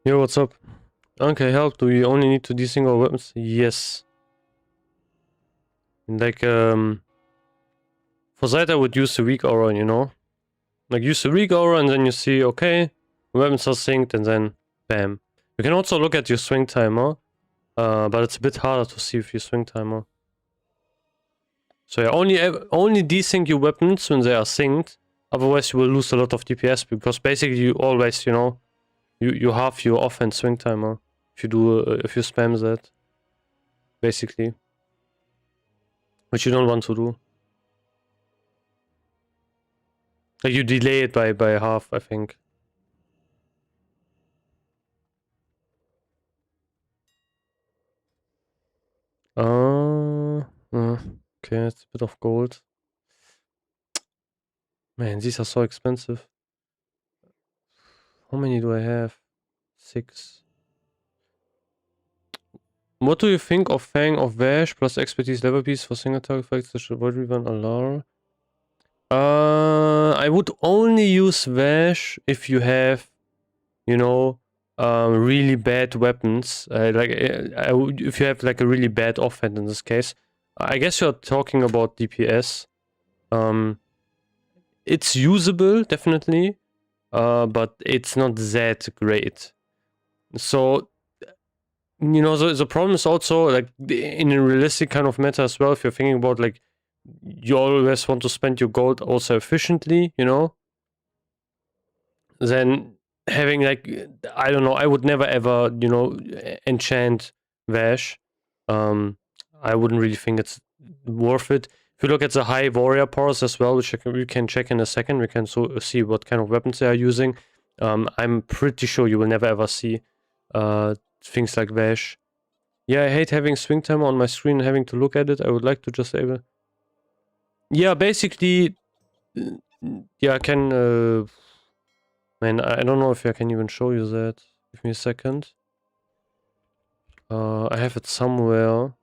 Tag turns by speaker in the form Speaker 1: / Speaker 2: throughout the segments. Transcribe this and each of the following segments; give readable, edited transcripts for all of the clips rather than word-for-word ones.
Speaker 1: Yo, what's up? Okay, help. Do we only need to desync our weapons? Yes. Like, for that I would use the weak aura, you know? Like, use the weak aura and then you see, okay, weapons are synced and then, bam. You can also look at your swing timer, but it's a bit harder to see with your swing timer. So yeah, only desync your weapons when they are synced, otherwise you will lose a lot of DPS, because basically you always, you know, you halve your offhand swing timer if you do, if you spam that, basically. Which you don't want to do. Like, you delay it by half, I think. Okay, it's a bit of gold. Man, these are so expensive. How many do I have? 6. What do you think of Fang of Vash plus expertise level piece for single target effects that should avoid Revan Alar? I would only use Vash if you have, you know, really bad weapons. If you have like a really bad offhand in this case. I guess you're talking about DPS. It's usable, definitely, but it's not that great. So, you know, the problem is also, like, in a realistic kind of meta as well, if you're thinking about, like, you always want to spend your gold also efficiently, you know, then having, like, I don't know, I would never ever, you know, enchant Vash. I wouldn't really think it's worth it. If you look at the high warrior powers as well, which we can check in a second, we can see what kind of weapons they are using. I'm pretty sure you will never ever see things like Vash. Yeah, I hate having swing timer on my screen and having to look at it. I would like to just able. Yeah, basically, yeah, I can. Man, I don't know if I can even show you that. Give me a second. I have it somewhere.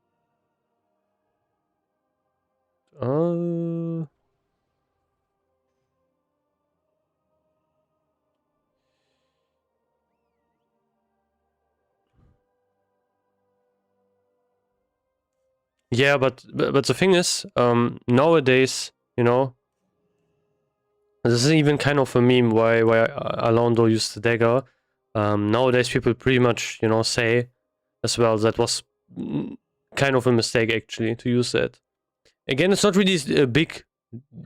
Speaker 1: Yeah, but the thing is, nowadays, you know, this is even kind of a meme why Alondo used the dagger. Nowadays, people pretty much, you know, say as well that was kind of a mistake actually to use that. Again, it's not really a big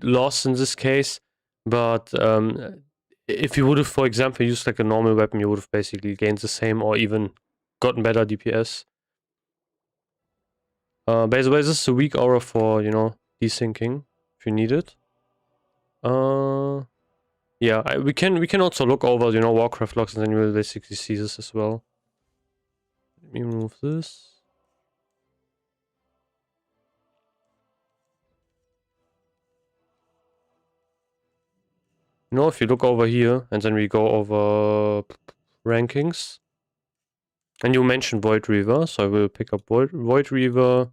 Speaker 1: loss in this case, but if you would have, for example, used like a normal weapon, you would have basically gained the same or even gotten better DPS. By the way, this is a weak aura for, you know, desyncing if you need it. Yeah, we can also look over, you know, Warcraft logs, and then you will basically see this as well. Let me remove this. You know, if you look over here, and then we go over rankings, and you mentioned Void Reaver, so I will pick up Void Reaver.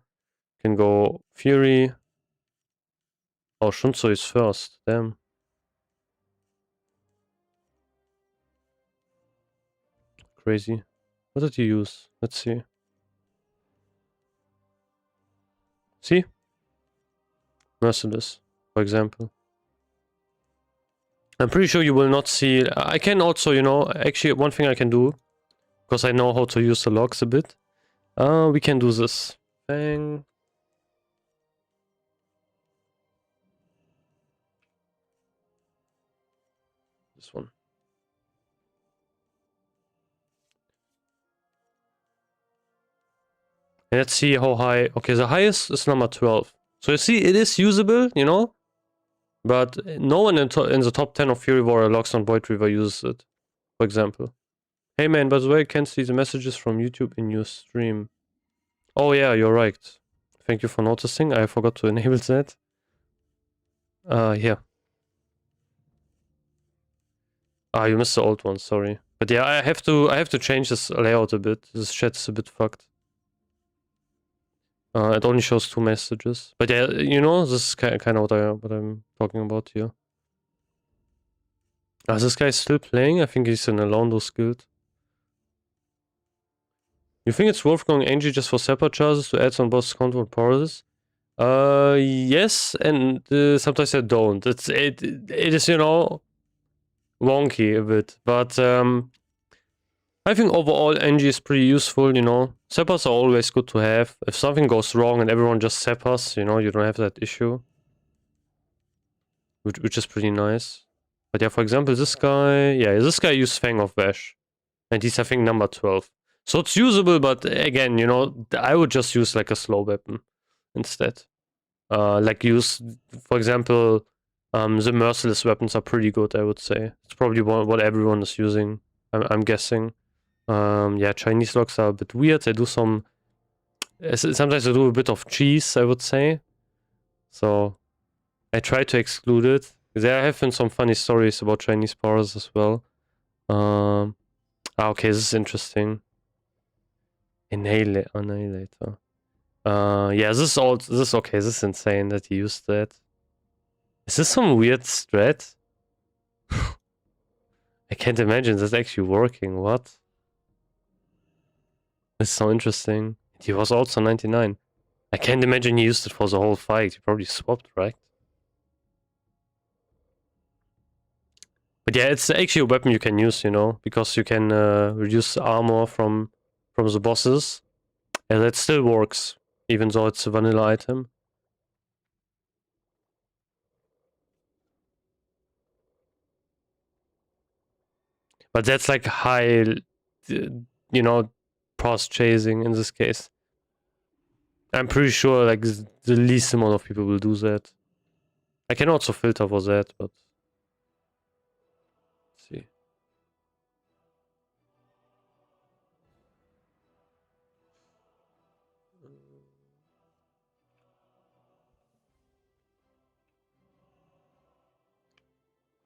Speaker 1: Can go Fury. Oh, Shunzo is first. Damn. Crazy. What did you use? Let's see. See? Merciless, for example. I'm pretty sure you will not see... I can also, you know, actually one thing I can do, because I know how to use the logs a bit. We can do this. Bang. This one. And let's see how high... Okay, the highest is number 12. So you see, it is usable, you know? But no one in the top 10 of Fury Warrior logs on Void Reaver uses it, for example. Hey man, by the way, I can't see the messages from YouTube in your stream. Oh yeah, you're right. Thank you for noticing. I forgot to enable that. Yeah. You missed the old one, sorry. But yeah, I have to change this layout a bit. This chat is a bit fucked. It only shows 2 messages. But yeah, you know, this is kind of what I'm talking about here. This guy's still playing. I think he's in a Alondo guild. You think it's worth going NG just for separate charges to add some boss control powers? Yes, and sometimes I don't. It is, you know, wonky a bit, but I think overall NG is pretty useful, you know. Seppers are always good to have. If something goes wrong and everyone just seppers, you know, you don't have that issue. Which is pretty nice. But yeah, for example, this guy used Fang of Vash. And he's, I think, number 12. So it's usable, but again, you know, I would just use like a slow weapon instead. Like use, for example, the merciless weapons are pretty good, I would say. It's probably what everyone is using, I'm guessing. Yeah, Chinese locks are a bit weird. They do some... Sometimes they do a bit of cheese, I would say. So I try to exclude it. There have been some funny stories about Chinese powers as well. Okay, this is interesting. Annihilator. Yeah, this is insane that he used that. Is this some weird strat? I can't imagine this actually working. What? This is so interesting. He was also 99. I can't imagine he used it for the whole fight. He probably swapped, right? But yeah, it's actually a weapon you can use, you know, because you can reduce armor from the bosses. And that still works, even though it's a vanilla item. But that's like high, you know, pros chasing in this case. I'm pretty sure like the least amount of people will do that. I can also filter for that, but let's see.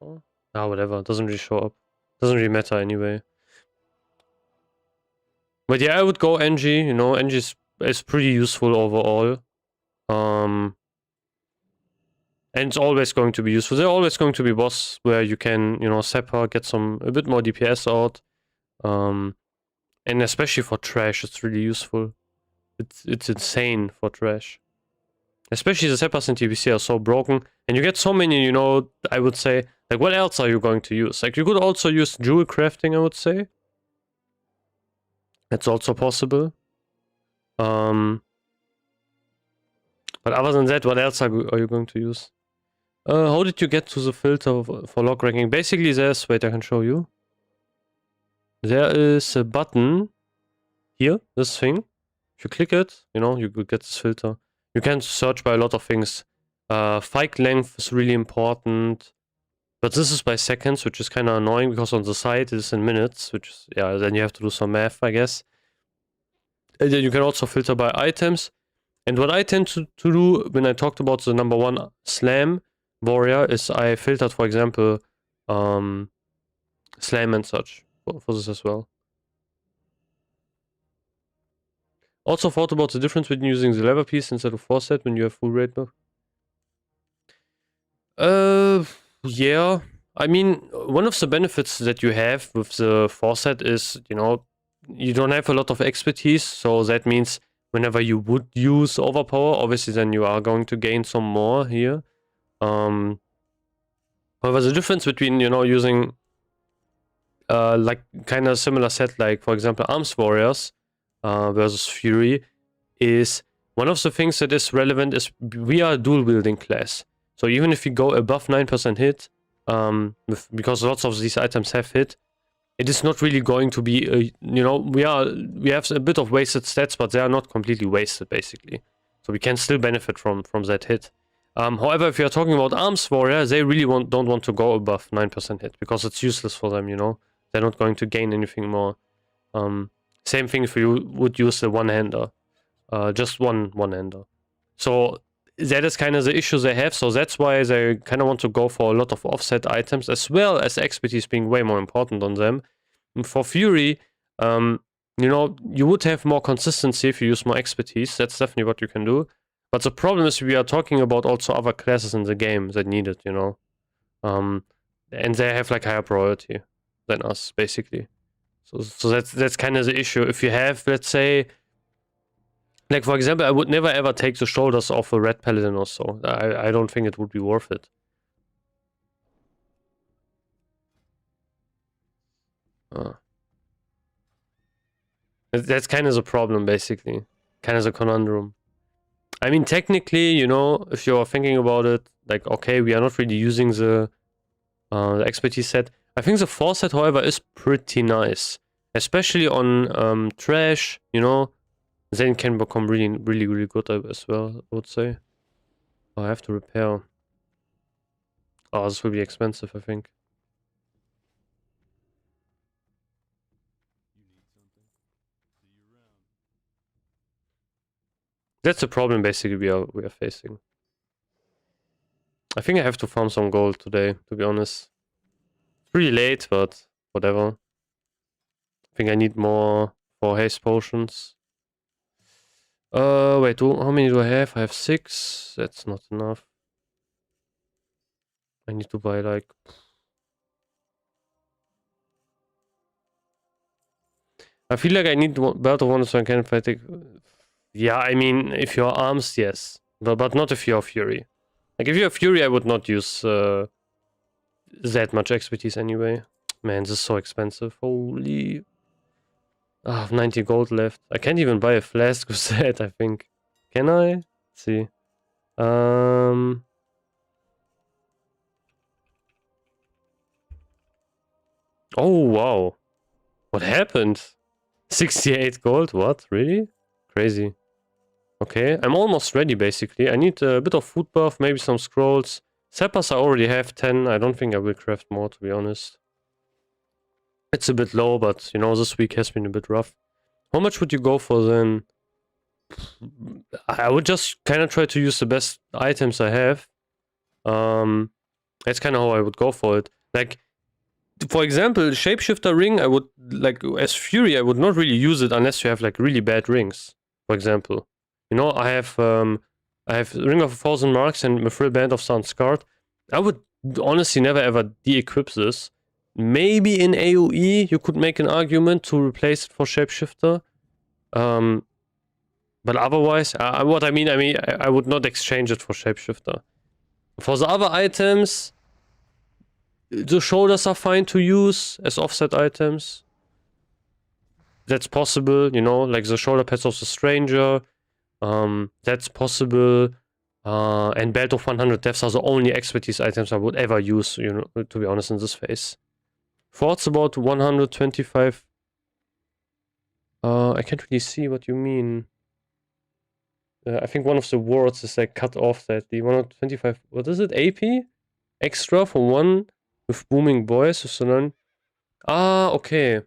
Speaker 1: Oh. Whatever. Doesn't really show up. Doesn't really matter anyway. But yeah, I would go NG. You know, NG is pretty useful overall. And it's always going to be useful. There are always going to be boss where you can, you know, Seppa, get a bit more DPS out. And especially for trash, it's really useful. It's insane for trash. Especially the Seppas in TBC are so broken. And you get so many, you know, I would say, like what else are you going to use? Like you could also use jewel crafting, I would say. That's also possible. But other than that, what else are you going to use? How did you get to the filter for log ranking? Basically, wait, I can show you. There is a button here, this thing. If you click it, you know, you could get this filter. You can search by a lot of things. Fight length is really important. But this is by seconds, which is kind of annoying because on the side it is in minutes, which is, yeah, then you have to do some math, I guess. And then you can also filter by items. And what I tend to do when I talked about the number 1 slam warrior is I filtered, for example, slam and such for this as well. Also thought about the difference between using the lever piece instead of forset when you have full raid buff. Yeah. I mean, one of the benefits that you have with the forset is, you know, you don't have a lot of expertise, so that means whenever you would use overpower, obviously then you are going to gain some more here. However, the difference between, you know, using like kind of similar set, like for example Arms Warriors versus Fury, is one of the things that is relevant is we are a dual wielding class. So even if you go above 9% hit, because lots of these items have hit, it is not really going to be, you know, we have a bit of wasted stats, but they are not completely wasted basically. So we can still benefit from that hit. However, if you're talking about Arms Warrior, they really don't want to go above 9% hit because it's useless for them, you know. They're not going to gain anything more. Same thing if you would use the one-hander. Just one-hander. So that is kind of the issue they have, so that's why they kind of want to go for a lot of offset items, as well as expertise being way more important on them. And for Fury, you know, you would have more consistency if you use more expertise. That's definitely what you can do. But the problem is we are talking about also other classes in the game that need it, you know. And they have like higher priority than us, basically. So that's kind of the issue. If you have, let's say, like for example, I would never ever take the shoulders off a red paladin or so. I don't think it would be worth it. That's kind of the problem, basically. Kind of the conundrum. I mean, technically, you know, if you're thinking about it, like, okay, we are not really using the expertise set. I think the 4 set, however, is pretty nice. Especially on trash, you know. Then it can become really good as well, I would say. Oh, I have to repair. Oh, this will be expensive, I think. That's the problem, basically, we are facing. I think I have to farm some gold today, to be honest. It's pretty late, but whatever. I think I need more for haste potions. Wait, how many do I have? I have 6. That's not enough. I need to buy like... I feel like I need belt of wonder so I can fight it. Yeah, I mean, if you're arms, yes. But not if you're fury. Like, if you're fury, I would not use that much expertise anyway. Man, this is so expensive. Holy... I have 90 gold left. I can't even buy a flask with that, I think. Can I? Let's see. Um... Oh, wow. What happened? 68 gold? What? Really? Crazy. Okay, I'm almost ready, basically. I need a bit of food buff, maybe some scrolls. Sappers I already have 10. I don't think I will craft more, to be honest. It's a bit low, but, you know, this week has been a bit rough. How much would you go for then? I would just kind of try to use the best items I have. That's kind of how I would go for it. Like, for example, Shapeshifter ring, I would, like, as Fury, I would not really use it unless you have, like, really bad rings, for example. You know, I have Ring of 1,000 Marks and Mithril Band of Sound Scarred. I would honestly never ever de-equip this. Maybe in AoE, you could make an argument to replace it for Shapeshifter. But otherwise, what I mean, I would not exchange it for Shapeshifter. For the other items, the shoulders are fine to use as offset items. That's possible, you know, like the shoulder pads of the stranger. That's possible. And Belt of 100 Deaths are the only expertise items I would ever use, you know, to be honest, in this phase. Thoughts about 125. I can't really see what you mean. I think one of the words is like cut off that the 125. What is it? AP? Extra for one with booming voice. So then. Ah, okay.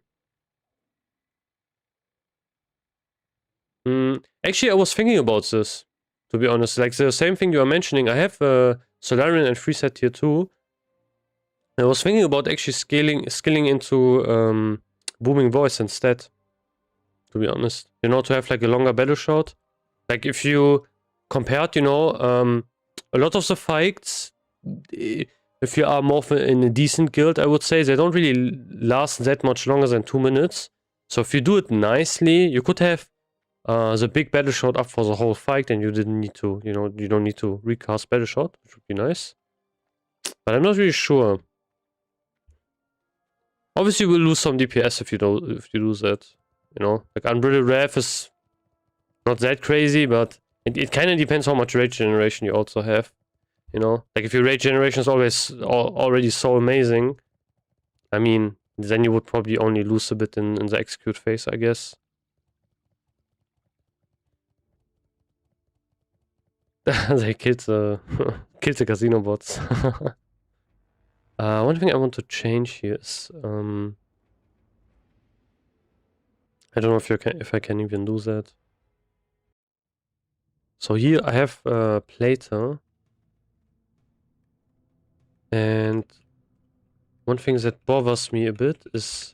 Speaker 1: Actually, I was thinking about this, to be honest. Like the same thing you are mentioning. I have Solarian and Freeset tier 2. I was thinking about actually skilling into booming voice instead. To be honest, you know, to have like a longer battle shot. Like if you compared, you know, a lot of the fights, if you are more in a decent guild, I would say they don't really last that much longer than 2 minutes. So if you do it nicely, you could have the big battle shot up for the whole fight, and you didn't need to, you know, you don't need to recast battle shot, which would be nice. But I'm not really sure. Obviously, you will lose some DPS if you do that. You know, like Unbridled Wrath is not that crazy, but it kind of depends how much rage generation you also have. You know, like if your rage generation is always already so amazing, I mean, then you would probably only lose a bit in the execute phase, I guess. They killed the killed the casino bots. One thing I want to change here is I don't know if I can even do that. So here I have Plater, and one thing that bothers me a bit is,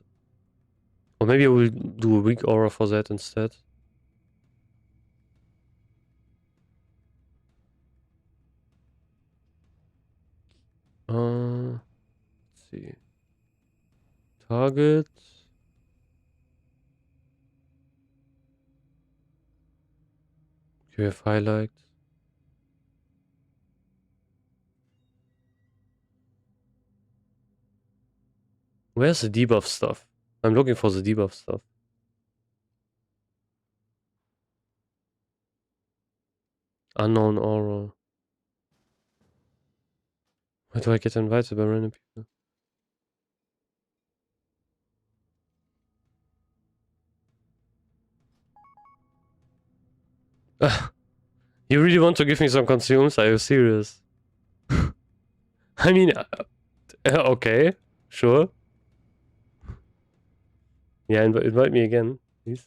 Speaker 1: or maybe I will do a weak aura for that instead. Let's see. Target. You have highlight. Where's the debuff stuff? I'm looking for the debuff stuff. Unknown aura. Why do I get invited by random people? You really want to give me some consumes? Are you serious? I mean, okay, sure. Yeah, invite me again, please.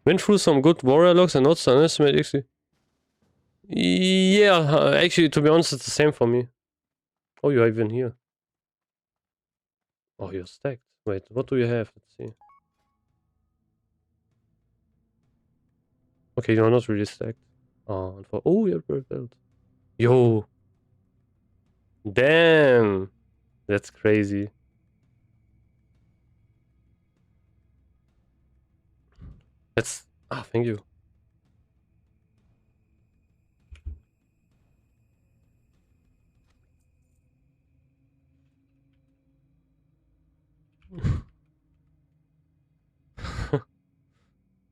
Speaker 1: Went through some good warrior logs and not underestimate XP. Yeah, actually, to be honest, it's the same for me. Oh, you're even here. Oh, you're stacked. Wait, what do you have? Let's see. Okay, you're not really stacked. Oh, you have a belt. Yo. Damn. That's crazy. That's... Ah, thank you.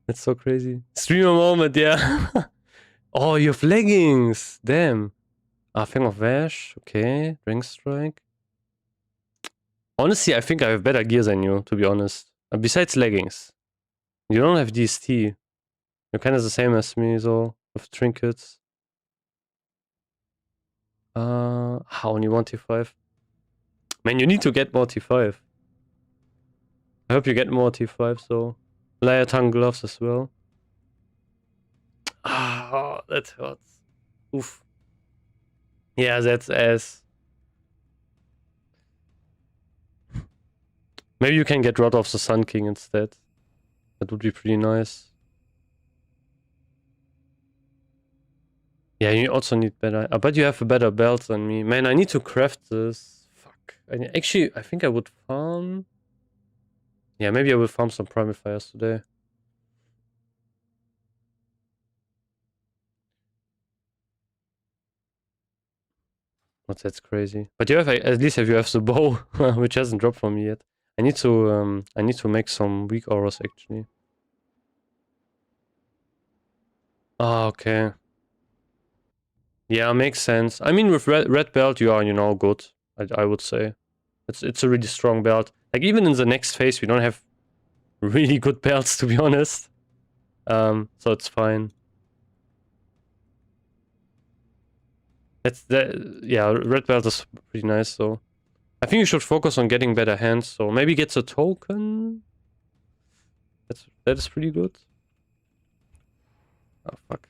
Speaker 1: That's so crazy. Streamer moment, yeah. Oh, you have leggings. Damn. Ah, Fang of Vash. Okay. Ring Strike. Honestly, I think I have better gear than you, to be honest. Besides leggings. You don't have DST. You're kind of the same as me, though, with trinkets. How only one T5? Man, you need to get more T5. I hope you get more T5, so. Layer tongue gloves as well. Ah, that hurts. Oof. Yeah, that's ass. Maybe you can get Rod of the Sun King instead. That would be pretty nice. Yeah, you also need better... I bet you have a better belt than me. Man, I need to craft this. Fuck. Actually, I think I would farm... Yeah, maybe I will farm some Primal Fires today. But that's crazy. But you have... At least if you have the bow, which hasn't dropped for me yet. I need to make some weak auras, actually. Ah, okay. Yeah, makes sense. I mean, with red belt, you are, you know, good. I would say. It's a really strong belt. Like, even in the next phase, we don't have really good belts, to be honest. So it's fine. Yeah, red belt is pretty nice, though. I think you should focus on getting better hands, so maybe get a token? That is pretty good. Oh, fuck.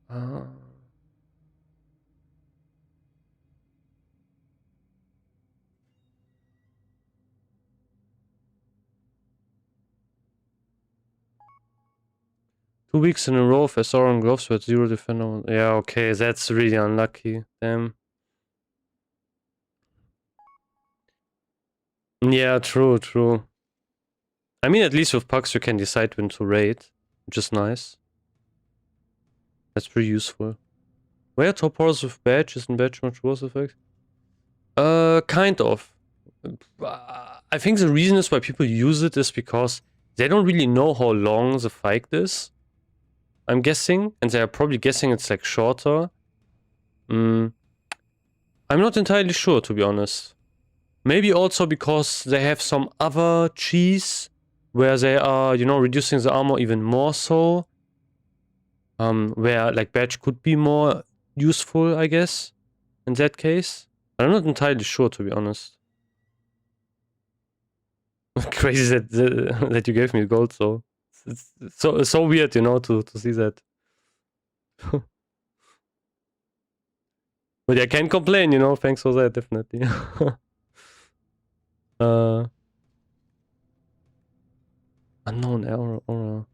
Speaker 1: Uh... 2 weeks in a row of Sauron gloves with 0 defender. Yeah, okay, that's really unlucky. Damn. Yeah, true. I mean, at least with pucks you can decide when to raid, which is nice. That's pretty useful. Where top horse with badge? Isn't badge much worse effect? Kind of. I think the reason is why people use it is because they don't really know how long the fight is. I'm guessing, and they are probably guessing it's like shorter. I'm not entirely sure, to be honest. Maybe also because they have some other cheese where they are, you know, reducing the armor even more so. Where like badge could be more useful, I guess, in that case. But I'm not entirely sure, to be honest. Crazy that you gave me gold, so it's so weird, you know, to see that. But I can't complain, you know. Thanks for that, definitely. uh, unknown aura.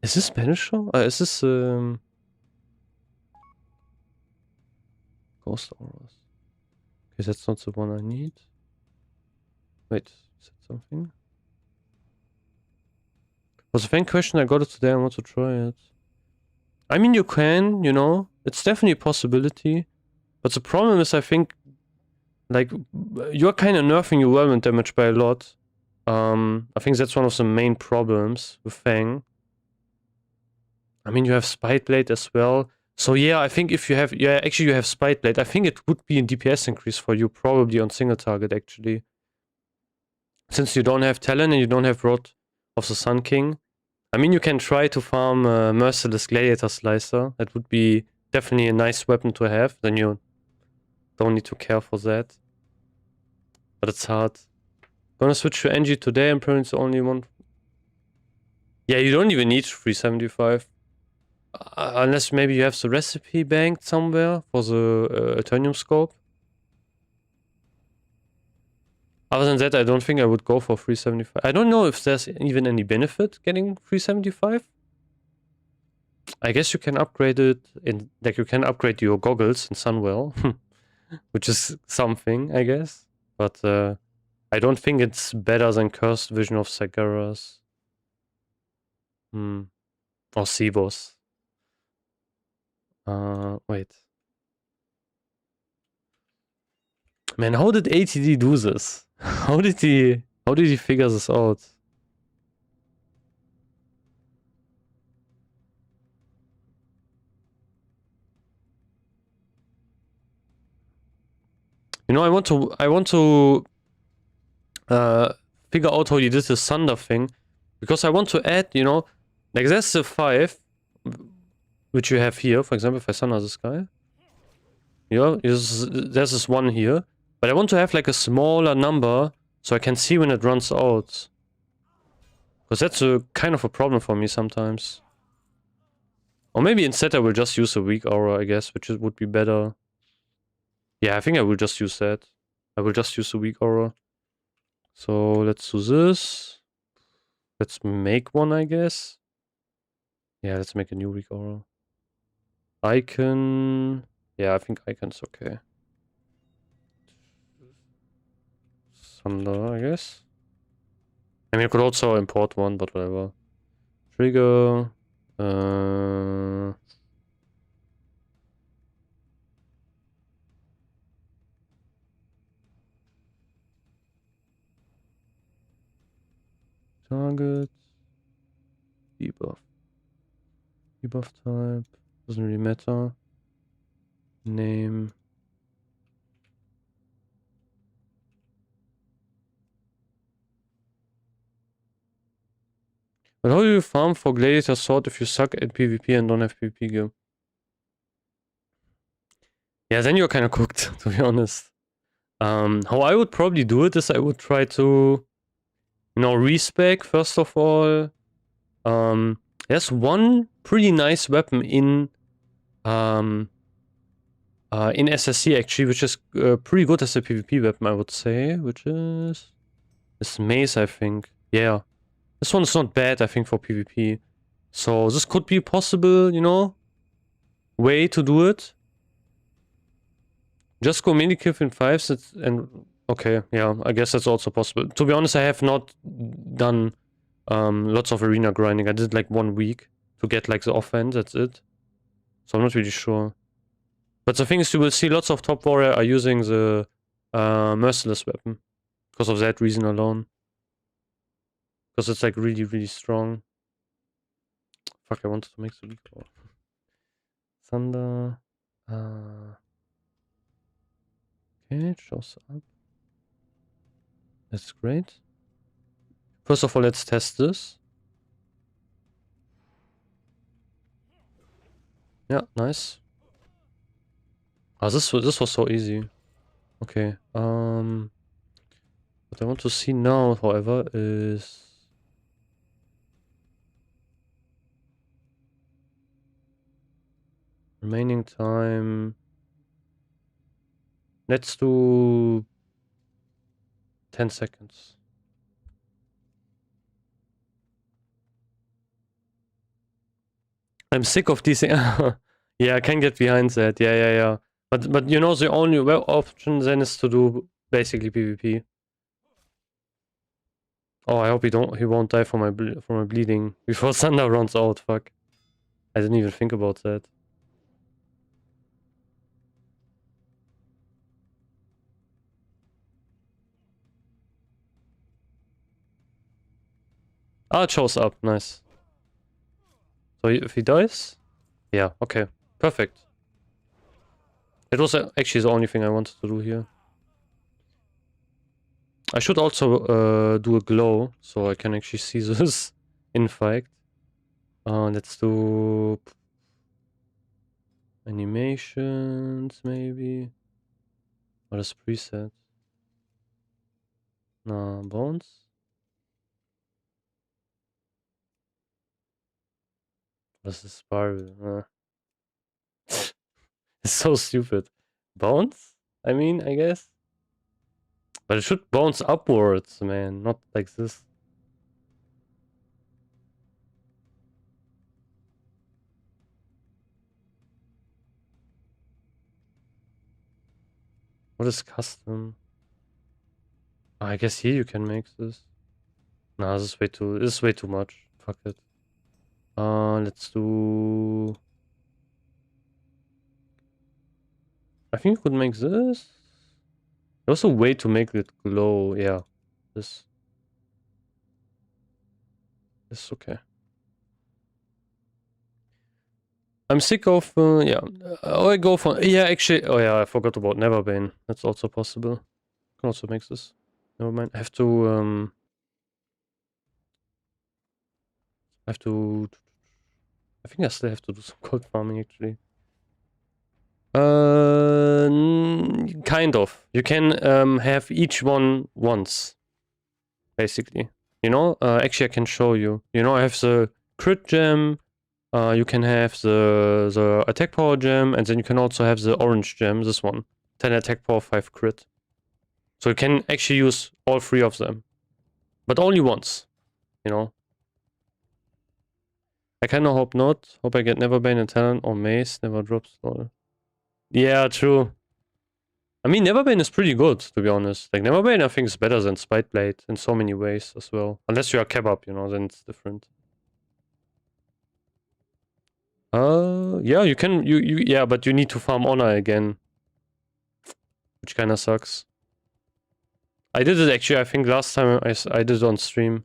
Speaker 1: Is this Spanish show? Is this Ghost Auras? Okay, that's not the one I need. Wait, is that something? Was a fan question, I got it today, I want to try it. I mean, you can, you know, it's definitely a possibility. But the problem is, I think, like, you're kind of nerfing your whelming damage by a lot. I think that's one of the main problems with Fang. I mean, you have Spite Blade as well. So yeah, I think if you have, yeah, actually you have Spite Blade. I think it would be a DPS increase for you, probably on single target, actually. Since you don't have Talon and you don't have Rod of the Sun King. I mean, you can try to farm Merciless Gladiator Slicer. That would be definitely a nice weapon to have. Then you don't need to care for that. But it's hard. Gonna switch to NG today, I'm probably the only one. Yeah, you don't even need 375. Unless maybe you have the recipe banked somewhere for the Eternium Scope. Other than that, I don't think I would go for 375. I don't know if there's even any benefit getting 375. I guess you can upgrade it in, like, you can upgrade your goggles in Sunwell, which is something, I guess. But I don't think it's better than Cursed Vision of Sagaras. Or Sibos. Wait. Man, how did ATD do this? How did he figure this out? You know, I want to figure out how he did this thunder thing, because I want to add, you know, like there's the 5, which you have here. For example, if I thunder this guy, yeah, there's this 1 here, but I want to have like a smaller number so I can see when it runs out, because that's a kind of a problem for me sometimes. Or maybe instead I will just use a weak aura, I guess, which would be better. Yeah, I think I will just use that. I will just use a weak aura. So let's do this. Let's make one, I guess. Yeah, let's make a new weak aura. Icon. Yeah, I think icon's okay. Thunder, I guess. I mean, I could also import one, but whatever. Trigger. Target. Debuff. Debuff type. Doesn't really matter. Name. But how do you farm for Gladiator Sword if you suck at PvP and don't have PvP gear? Yeah, then you're kind of cooked, to be honest. How I would probably do it is I would try to, you know, respec first of all. There's one pretty nice weapon in SSC actually, which is pretty good as a PvP weapon, I would say, which is this mace, I think. Yeah, this one's not bad, I think, for PvP. So this could be a possible, you know, way to do it. Just go Minikif in 5s and okay, yeah, I guess that's also possible. To be honest, I have not done lots of arena grinding. I did like 1 week to get like the offense, that's it. So I'm not really sure. But the thing is, you will see lots of top warrior are using the merciless weapon. Because of that reason alone. Because it's like really, really strong. Fuck, I wanted to make the weak power. Thunder. Okay, it shows up. That's great. First of all, let's test this. Yeah, nice. This was so easy. Okay. What I want to see now, however, is remaining time. Let's do 10 seconds. I'm sick of these. Yeah, I can get behind that. Yeah. But you know, the only option then is to do basically PvP. Oh, I hope he won't die from my bleeding before Thunder runs out. Fuck. I didn't even think about that. Ah, it shows up. Nice. So if he dies? Yeah, okay. Perfect. It was actually the only thing I wanted to do here. I should also do a glow, so I can actually see this in fact. Let's do animations, maybe. What is preset? No, bones? This is spiral. It's so stupid. Bounce? I mean, I guess. But it should bounce upwards, man, not like this. What is custom? Oh, I guess here you can make this. Nah, this is way too much. Fuck it. Let's do... I think you could make this. There's a way to make it glow. Yeah, this. This okay. I'm sick of yeah. I go for actually. Oh yeah, I forgot about Neverbane. That's also possible. Can also make this. Never mind. I have to I think I still have to do some gold farming actually. Kind of. You can have each one once, basically. You know, actually I can show you. You know, I have the crit gem. You can have the attack power gem, and then you can also have the orange gem. This one, 10 attack power, 5 crit. So you can actually use all 3 of them, but only once. You know. I kind of hope not. Hope I get Neverbane and Talent or Mace. Never drops. Or... Yeah, true. I mean, Neverbane is pretty good, to be honest. Like, Neverbane, I think, is better than Spiteblade in so many ways as well. Unless you are Kebab, you know, then it's different. Yeah, you can, yeah, but you need to farm Honor again. Which kind of sucks. I did it actually, I think last time I did it on stream.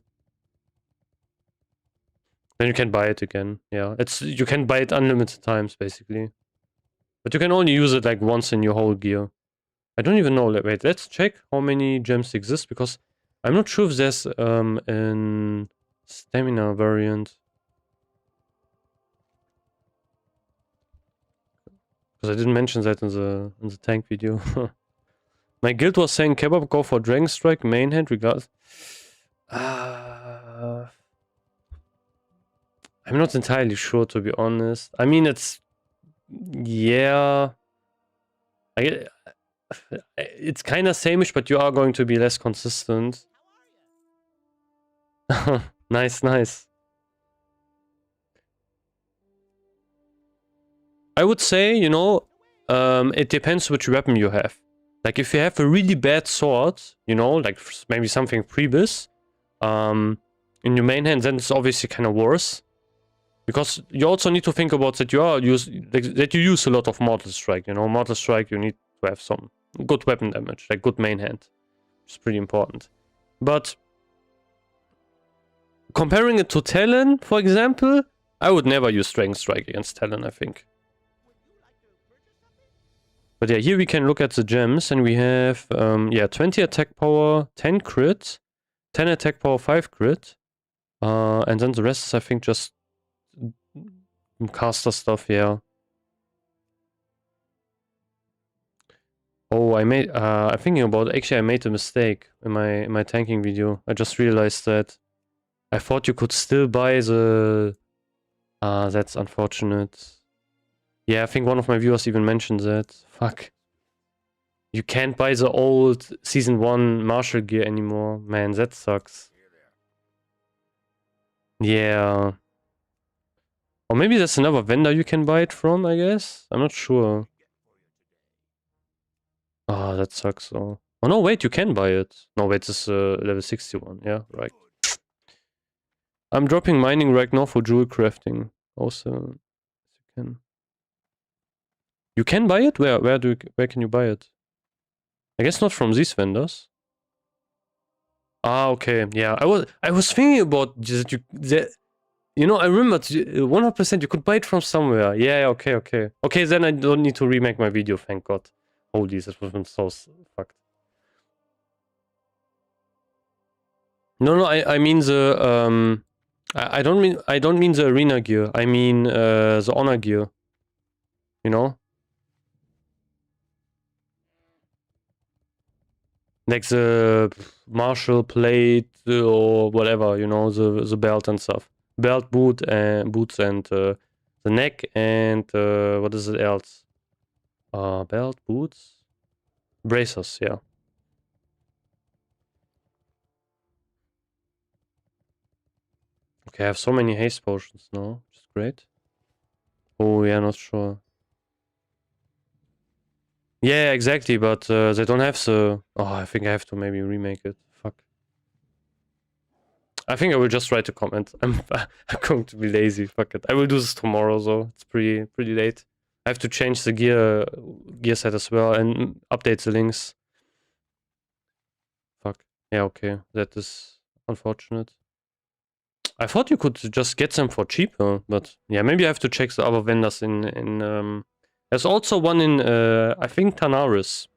Speaker 1: Then you can buy it again, yeah. You can buy it unlimited times, basically. But you can only use it, like, once in your whole gear. I don't even know. Wait, let's check how many gems exist, because I'm not sure if there's an stamina variant. Because I didn't mention that in the tank video. My guild was saying Kebab go for Dragon Strike, main hand, regardless. I'm not entirely sure, to be honest. I mean, it's... Yeah... it's kind of sameish, but you are going to be less consistent. Nice, nice. I would say, you know, it depends which weapon you have. Like, if you have a really bad sword, you know, like maybe something Prebis, in your main hand, then it's obviously kind of worse. Because you also need to think about that that you use a lot of Mortal Strike, you know. Mortal Strike, you need to have some good weapon damage, like good main hand. It's pretty important. But comparing it to Talon, for example, I would never use Dragon Strike against Talon, I think. But yeah, here we can look at the gems, and we have, yeah, 20 attack power, 10 crit, 10 attack power, 5 crit. And then the rest is, I think, just caster stuff, yeah. Oh, I'm thinking about, actually I made a mistake in my tanking video. I just realized that I thought you could still buy the... that's unfortunate. Yeah, I think one of my viewers even mentioned that. Fuck. You can't buy the old Season 1 Martial gear anymore. Man, that sucks. Yeah. Or maybe there's another vendor you can buy it from, I guess? I'm not sure. Ah, that sucks though. Oh no, wait, you can buy it. No, wait, this is level 61. Yeah, right. I'm dropping mining right now for jewel crafting. Also, you can buy it? Where can you buy it? I guess not from these vendors. Ah, okay. Yeah, I was thinking about just you know, I remember 100% you could buy it from somewhere. Yeah, okay, okay. Okay, then I don't need to remake my video, thank God. Holy, this was so fucked. No, I mean the I don't mean the arena gear. I mean the honor gear. You know? Like the martial plate or whatever, you know, the belt and stuff. Belt, boots and the neck and what is it else? Belt, boots, bracers, yeah. Okay, I have so many haste potions now, which is great. Oh yeah, not sure. Yeah, exactly, but they don't have the... Oh, I think I have to maybe remake it. Fuck. I think I will just write a comment. I'm going to be lazy. Fuck it. I will do this tomorrow, though. It's pretty late. I have to change the gear set as well and update the links. Fuck. Yeah, okay. That is unfortunate. I thought you could just get them for cheaper, but yeah, maybe I have to check the other vendors in there's also one in I think Tanaris.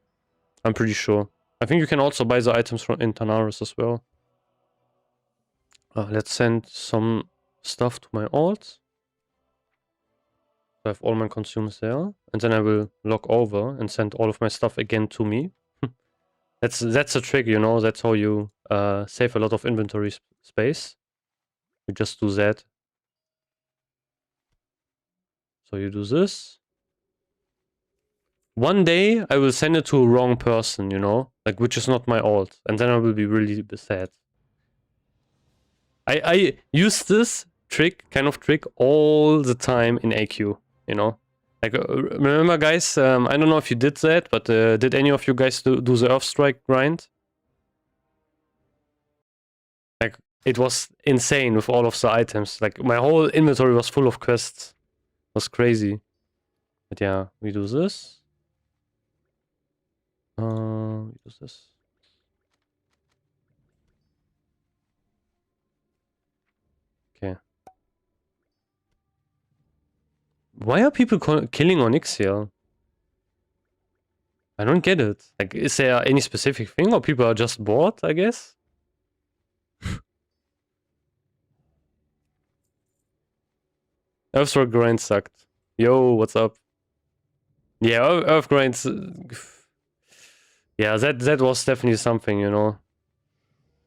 Speaker 1: I'm pretty sure. I think you can also buy the items from in Tanaris as well. Let's send some stuff to my alt. I have all my consumers there, and then I will log over and send all of my stuff again to me. That's a trick, you know. That's how you save a lot of inventory space. You just do that. So you do this. One day I will send it to a wrong person, you know, like which is not my alt, and then I will be really sad. I use this kind of trick all the time in AQ, you know. Like, remember guys, I don't know if you did that, but did any of you guys do the Earthstrike grind? Like, it was insane with all of the items. Like, my whole inventory was full of quests. It was crazy. But yeah, we do this. We do this. Okay. Why are people killing Onyx here? I don't get it. Like, is there any specific thing, or people are just bored, I guess? Earthstrike grind sucked. Yo, what's up? Yeah, Earth grinds. Yeah, that was definitely something, you know.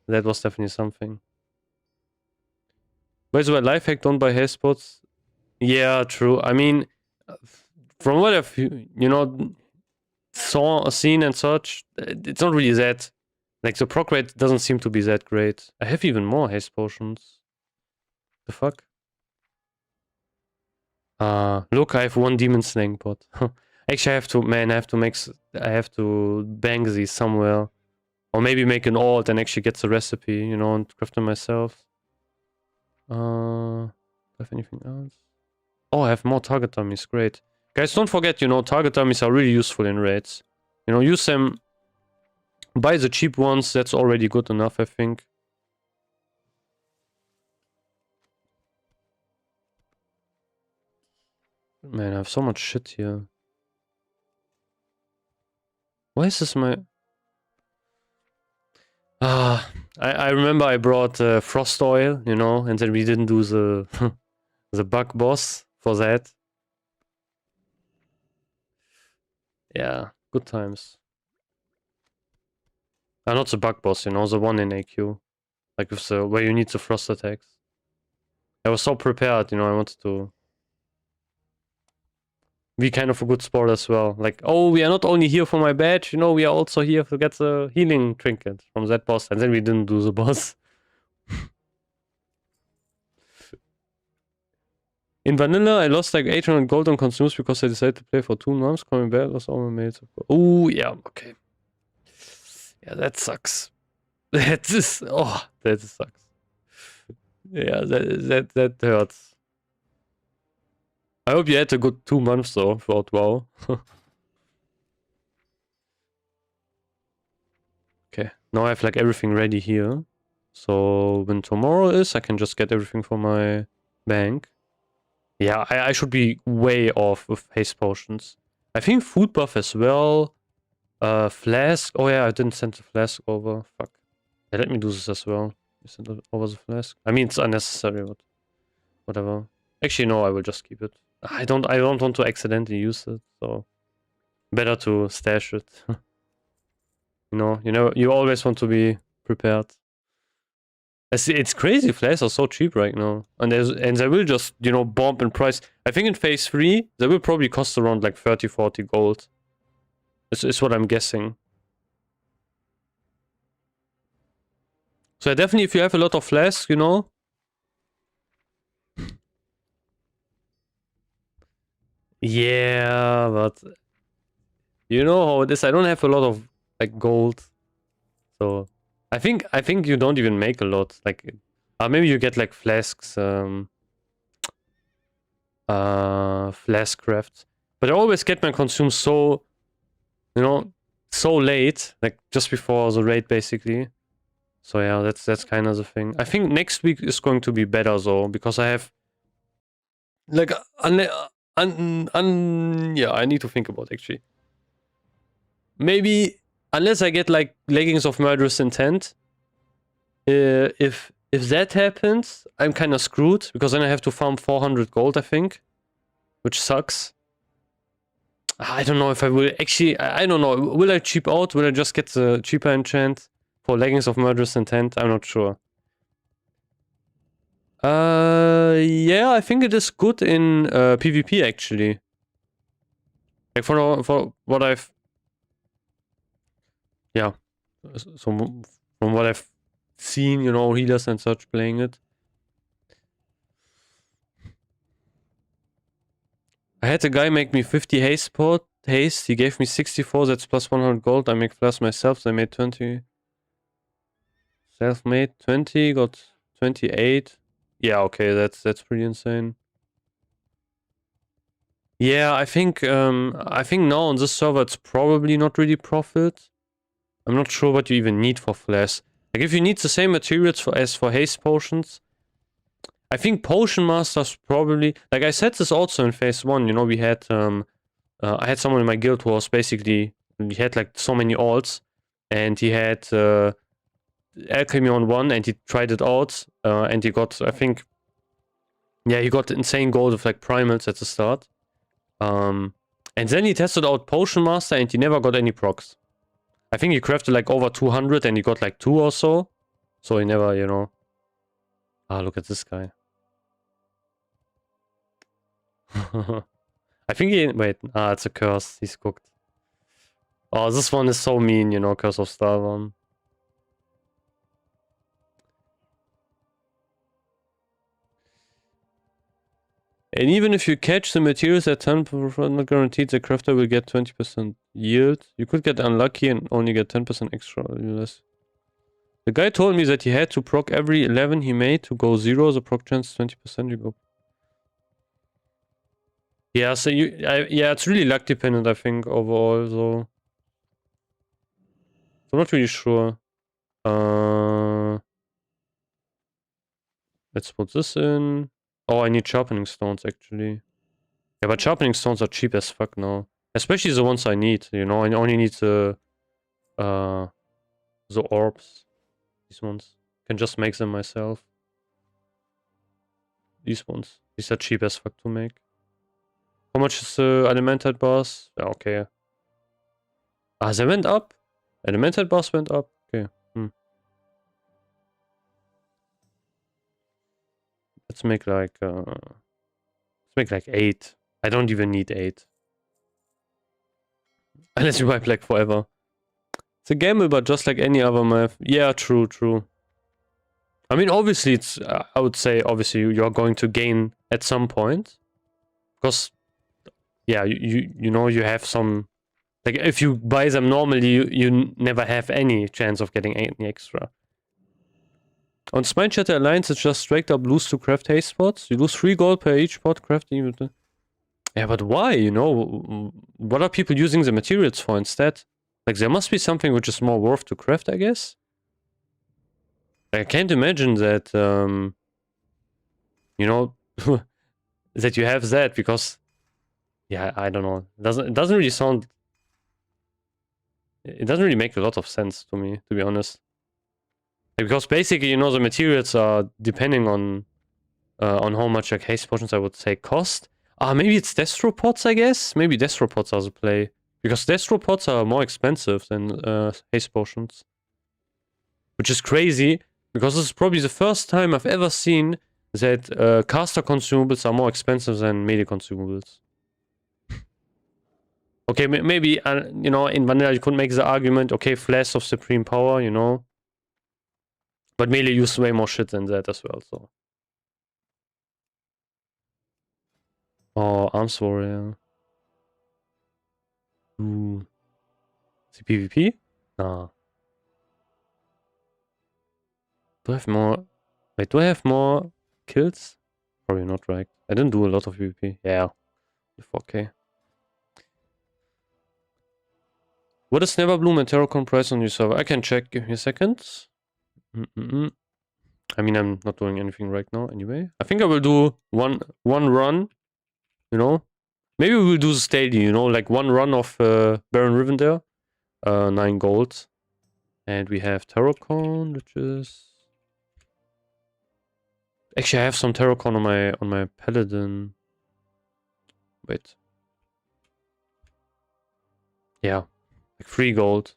Speaker 1: That was definitely something. By the way, life hack, don't buy haste spots. Yeah, true. I mean, from what I've seen and such, it's not really that. Like the proc rate doesn't seem to be that great. I have even more haste potions. The fuck? Look, I have one demon slaying pot. Actually, I have to bang these somewhere. Or maybe make an alt and actually get the recipe, you know, and craft them myself. Have anything else? Oh, I have more target dummies, great. Guys, don't forget, you know, target dummies are really useful in raids. You know, use them. Buy the cheap ones, that's already good enough, I think. Man, I have so much shit here. Why is this my... I remember I brought frost oil, you know, and then we didn't do the the bug boss for that. Yeah, good times. Not the bug boss, you know, the one in AQ. Like with the where you need the frost attacks. I was so prepared, you know, I wanted to be kind of a good sport as well. Like, oh, we are not only here for my badge, you know, we are also here to get the healing trinket from that boss, and then we didn't do the boss. In vanilla, I lost like 800 gold on consumes because I decided to play for 2 months. Coming back, lost all my mates. Oh, yeah, okay. Yeah, that sucks. That is... Oh, that sucks. Yeah, that hurts. I hope you had a good 2 months though, without WoW. Okay, now I have like everything ready here. So when tomorrow is, I can just get everything from my bank. Yeah, I should be way off with haste potions. I think food buff as well. Flask. Oh yeah, I didn't send the flask over. Fuck. Yeah, let me do this as well. You send over the flask. I mean, it's unnecessary, but whatever. Actually, no, I will just keep it. I don't want to accidentally use it, so better to stash it. You always want to be prepared. It's crazy. Flasks are so cheap right now, and they will just bomb in price. I think in phase 3 they will probably cost around like 30-40 gold. Is what I'm guessing. So definitely, if you have a lot of flasks, yeah, but you know how it is. I don't have a lot of like gold, so I think you don't even make a lot. Like, maybe you get like flasks, flask craft. But I always get my consumes so, so late, like just before the raid, basically. So yeah, that's kind of the thing. I think next week is going to be better though, because I have like yeah, I need to think about actually. Maybe unless I get like leggings of murderous intent, if that happens, I'm kind of screwed because then I have to farm 400 gold, I think, which sucks. I don't know if I will actually. I don't know. Will I cheap out? Will I just get the cheaper enchant for leggings of murderous intent? I'm not sure. Yeah, I think it is good in PvP actually. Like for what I've, yeah. So from what I've seen, healers and such playing it. I had a guy make me 50 haste. He gave me 64. That's plus 100 gold. I make flask myself. So I made 20. Self-made 20. Got 28. Yeah, okay, that's pretty insane. Yeah, I think now on this server it's probably not really profit. I'm not sure what you even need for flask. Like if you need the same materials as for haste potions, I think potion masters probably, like I said this also in phase 1. We had I had someone in my guild who was basically, he had like so many alts, and he had alchemy on 1, and he tried it out, and he got, I think, yeah, he got insane gold of like primals at the start. And then he tested out Potion Master and he never got any procs. I think he crafted like over 200 and he got like 2 or so. So he never, Ah, look at this guy. I think he... Wait, it's a curse. He's cooked. Oh, this one is so mean, Curse of Starborn. And even if you catch the materials at 10%, not guaranteed the crafter will get 20% yield. You could get unlucky and only get 10% extra. The guy told me that he had to proc every 11 he made to go 0. The proc chance 20%. You go. Yeah, so yeah, it's really luck dependent, I think, overall. So I'm not really sure. Let's put this in. Oh, I need sharpening stones actually. Yeah, but sharpening stones are cheap as fuck now. Especially the ones I need, I only need the orbs. These ones. Can just make them myself. These ones. These are cheap as fuck to make. How much is the Elemental bars? Yeah, okay. Ah, they went up? Elemental bars went up? Okay. Let's make like 8. I don't even need 8. Unless you wipe like forever. It's a gamble, but just like any other map. Yeah, true. I mean, obviously, it's. I would say, obviously, you're going to gain at some point, because, yeah, you know, you have some. Like, if you buy them normally, you never have any chance of getting any extra. On Smite Shatter Alliance, it's just straight up lose to craft haste spots. You lose 3 gold per each pot crafting. Yeah, but why? You know, what are people using the materials for instead? Like, there must be something which is more worth to craft, I guess. I can't imagine that, you know, that you have that, because, yeah, I don't know. It doesn't really sound. It doesn't really make a lot of sense to me, to be honest. Because basically, you know, the materials are depending on how much like haste potions I would say cost. Maybe it's Destropods, I guess. Maybe Destropods are the play, because Destropods are more expensive than haste potions, which is crazy. Because this is probably the first time I've ever seen that caster consumables are more expensive than melee consumables. Okay, maybe you know, in vanilla you could make the argument, okay, Flash of Supreme Power, you know, but melee use way more shit than that as well. So. Oh, Arms Warrior. Ooh. Is it PvP? Nah. Do I have more? Wait, do I have more kills? Probably not, right? I didn't do a lot of PvP. Yeah. 4K. What is Neverbloom and Terracon price on your server? I can check. Give me a second. I mean, I'm not doing anything right now anyway. I think I will do one run, you know? Maybe we'll do this daily, you know? Like one run of Baron Rivendell. 9 gold. And we have Terracon, which is... Actually, I have some Terracon on my Paladin. Wait. Yeah. Like 3 gold.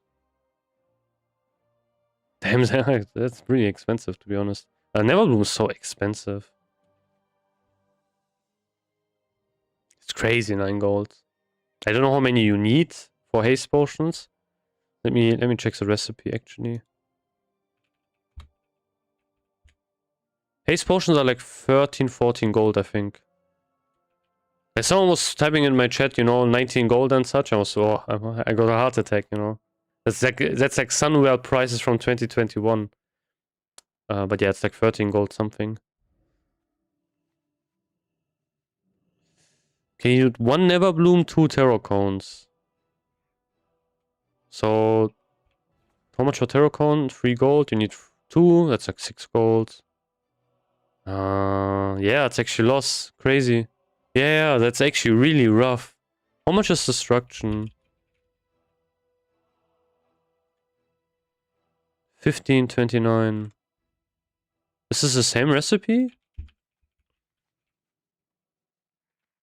Speaker 1: Damn, that's pretty expensive, to be honest. Neverbloom is so expensive. It's crazy, 9 gold. I don't know how many you need for haste potions. Let me check the recipe, actually. Haste potions are like 13, 14 gold, I think. Like someone was typing in my chat, you know, 19 gold and such. I was, oh, I got a heart attack, you know. That's like Sunwell prices from 2021. But yeah, it's like 13 gold something. Okay, you need 1 Neverbloom, 2 Terracones. So, how much for Terracon? 3 gold. You need 2. That's like 6 gold. Yeah, it's actually loss. Crazy. Yeah, that's actually really rough. How much is destruction? 15.29. Is this the same recipe?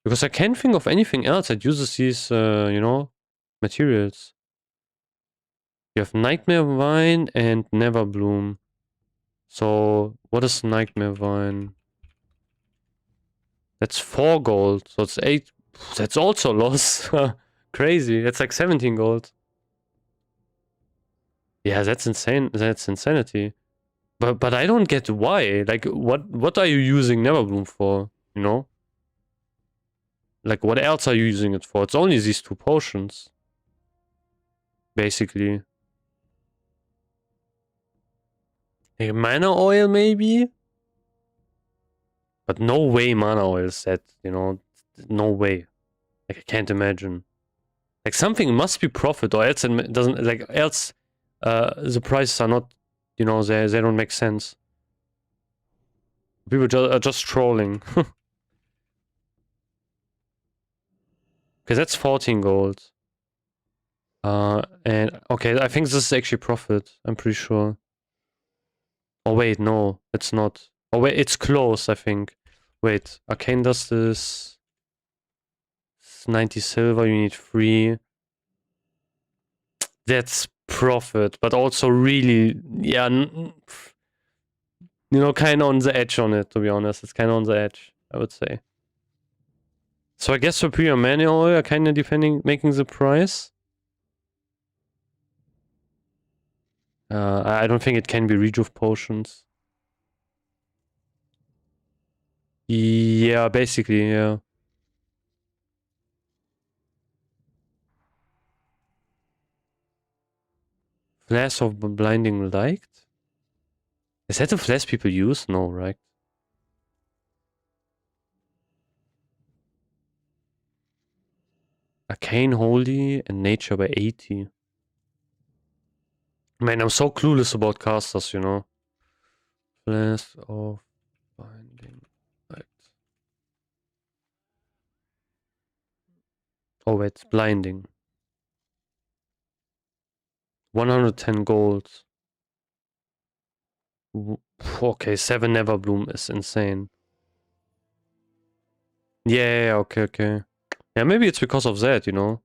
Speaker 1: Because I can't think of anything else that uses these, you know, materials. You have Nightmare Vine and Neverbloom. So, what is Nightmare Vine? That's 4 gold. So it's 8. That's also loss. Crazy. That's like 17 gold. Yeah, that's insane. That's insanity. But I don't get why. Like, what are you using Neverbloom for? You know? Like, what else are you using it for? It's only these 2 potions. Basically. Like, mana oil, maybe? But no way mana oil is that, you know? No way. Like, I can't imagine. Like, something must be profit, or else it doesn't, like, else the prices are not, you know, they don't make sense. People are just trolling. Okay, that's 14 gold. And, okay, I think this is actually profit. I'm pretty sure. Oh, wait, no, it's not. Oh, wait, it's close, I think. Wait, Arcane does this. It's 90 silver, you need 3. That's profit, but also really, yeah, you know, kind of on the edge on it, to be honest. It's kind of on the edge, I would say. So I guess Superior Mana Oil are kind of making the price. I don't think it can be Rejuve Potions. Yeah, basically, yeah. Flash of blinding light? Is that the flash people use? No, right? Arcane Holy and Nature by 80. Man, I'm so clueless about casters, you know. Flash of blinding light. Oh, wait, it's blinding. 110 gold. Okay, 7 Neverbloom is insane. Yeah, okay, okay. Yeah, maybe it's because of that, you know.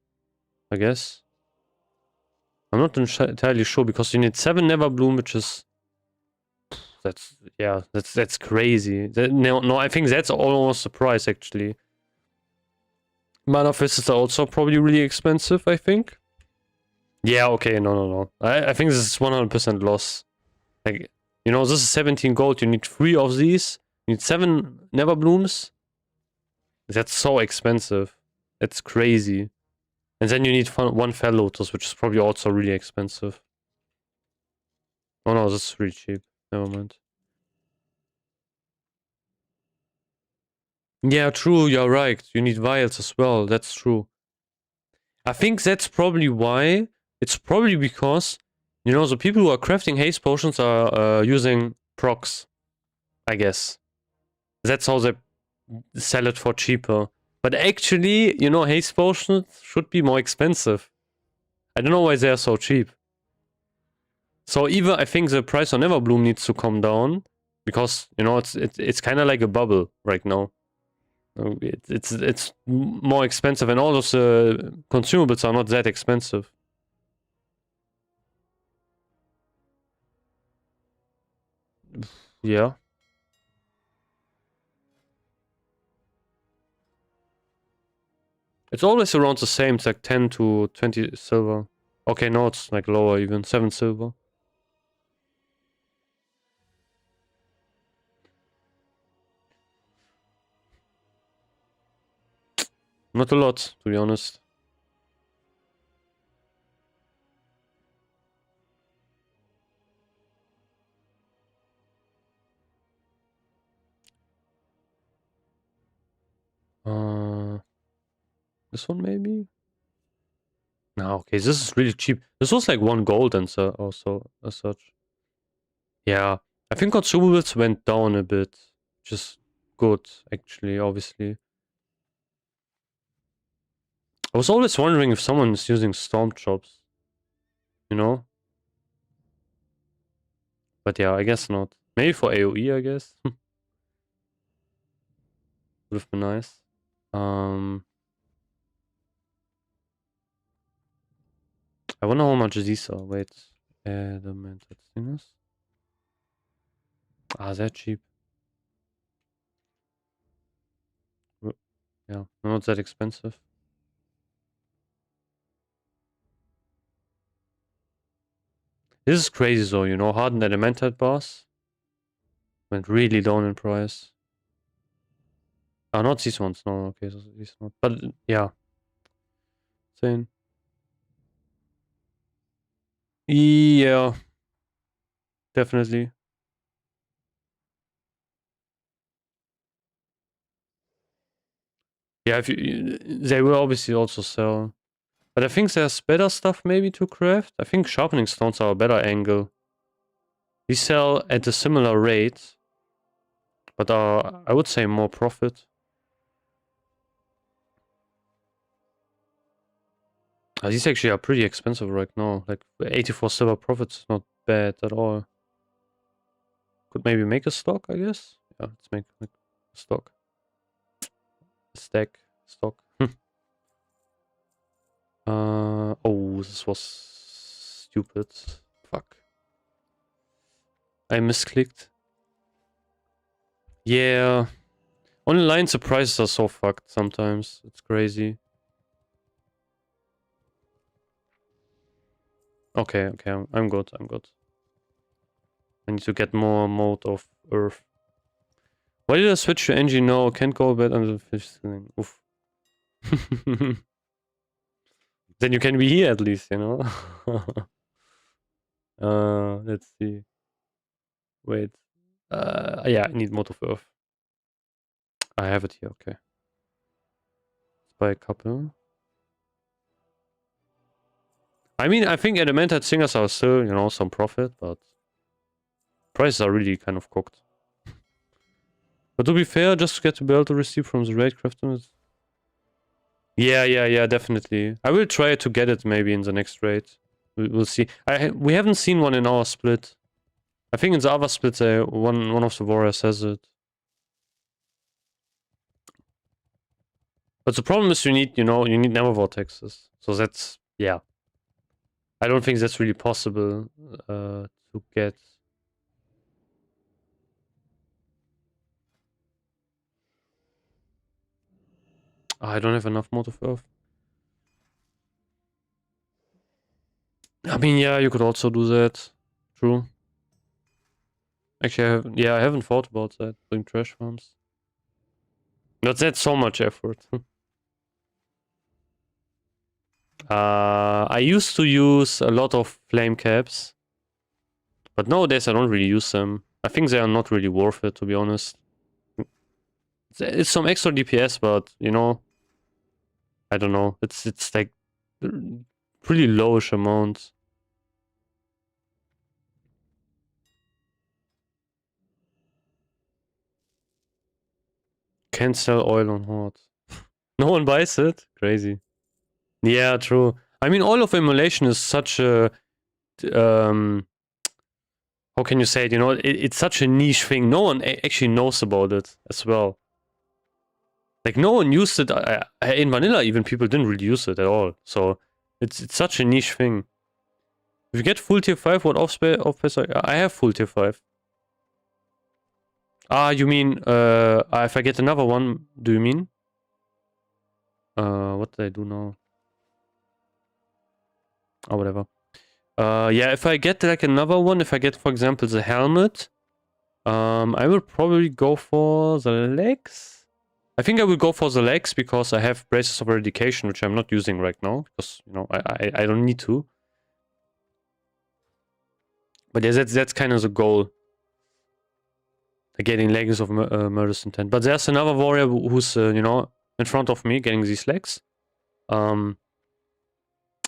Speaker 1: I guess. I'm not entirely sure because you need 7 Neverbloom, which is that's crazy. No, I think that's almost a price actually. Mana fists are also probably really expensive, I think. Yeah, okay, no. I think this is 100% loss. Like, you know, this is 17 gold. You need 3 of these. You need 7 Neverblooms. That's so expensive. It's crazy. And then you need 1 Fel Lotus, which is probably also really expensive. Oh no, this is really cheap. Never mind. Yeah, true, you're right. You need vials as well. That's true. I think that's probably why. It's probably because, you know, the people who are crafting haste potions are using procs, I guess. That's how they sell it for cheaper. But actually, you know, haste potions should be more expensive. I don't know why they are so cheap. So even I think the price on Everbloom needs to come down because, you know, it's kind of like a bubble right now. It's more expensive, and all of the consumables are not that expensive. Yeah. It's always around the same. It's like 10 to 20 silver. Okay, no, it's like lower even. 7 silver. Not a lot, to be honest. Uh, this one maybe? No, okay, this is really cheap. This was like 1 gold and so also as such. Yeah, I think consumables went down a bit. Just good, actually, obviously. I was always wondering if someone is using storm chops, you know? But yeah, I guess not. Maybe for AoE, I guess. Would have been nice. I wonder how much these are. Wait. Adamented thinness. Ah, they're cheap. Yeah, not that expensive. This is crazy though, you know, hardened adamented bars went really down in price. Ah, not these ones. No, okay, so these not. But yeah, insane. Yeah, definitely. Yeah, if you, they will obviously also sell. But I think there's better stuff maybe to craft. I think sharpening stones are a better angle. These sell at a similar rate, but are, I would say, more profit. These actually are pretty expensive right now. Like 84 silver profits is not bad at all. Could maybe make a stock, I guess. Yeah, let's make a stock. Stack stock. Oh, this was stupid. Fuck. I misclicked. Yeah. Online surprises are so fucked sometimes. It's crazy. Okay, I'm good, I'm good. I need to get more mode of Earth. Why did I switch to NG? No, can't go bed under the fish ceiling. Oof. Then you can be here at least, you know? Let's see. Wait. Yeah, I need Mode of Earth. I have it here, okay. Let's buy a couple. I mean, I think Elemental Singers are still, you know, some profit, but prices are really kind of cooked. But to be fair, just to get to be able to receive from the raid crafter. Yeah, definitely. I will try to get it maybe in the next raid. We'll see. We haven't seen one in our split. I think in the other split, one of the warriors has it. But the problem is you need Never Vortexes. So that's, yeah. I don't think that's really possible to get. I don't have enough Mode of Earth. I mean, yeah, you could also do that. True. Actually, I haven't thought about that, doing trash farms. But that's so much effort. I used to use a lot of flame caps. But nowadays I don't really use them. I think they are not really worth it, to be honest. It's some extra DPS, but, you know, I don't know. It's like pretty lowish amount. Can't sell oil on Horde. No one buys it? Crazy. Yeah, true. I mean, oil of immolation is such a... how can you say it? You know, it's such a niche thing. No one actually knows about it as well. Like, no one used it. In vanilla, even people didn't really use it at all. So, it's such a niche thing. If you get full tier 5, what off-pace I have full tier 5. Ah, you mean, if I get another one, do you mean? What did I do now? Oh, whatever. Yeah, if I get like another one, if I get, for example, the helmet, I will probably go for the legs. I think I will go for the legs because I have Braces of Eradication, which I'm not using right now, because, you know, I don't need to. But yeah, that's kind of the goal. Getting legs of Murderous Intent. But there's another warrior who's, you know, in front of me getting these legs. And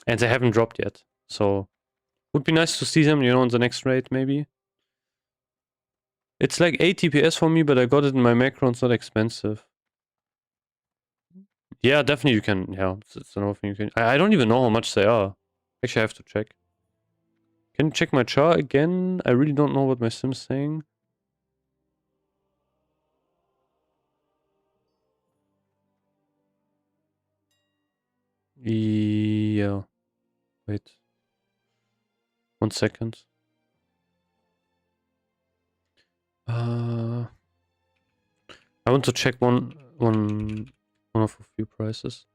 Speaker 1: they haven't dropped yet. So, would be nice to see them, you know, in the next raid, maybe. It's like 8 TPS for me, but I got it in my macro, it's not expensive. Yeah, definitely you can, yeah, it's another thing you can. I don't even know how much they are. Actually, I have to check. Can you check my chart again? I really don't know what my sim's saying. Yeah. Wait. 1 second. I want to check one of a few prices.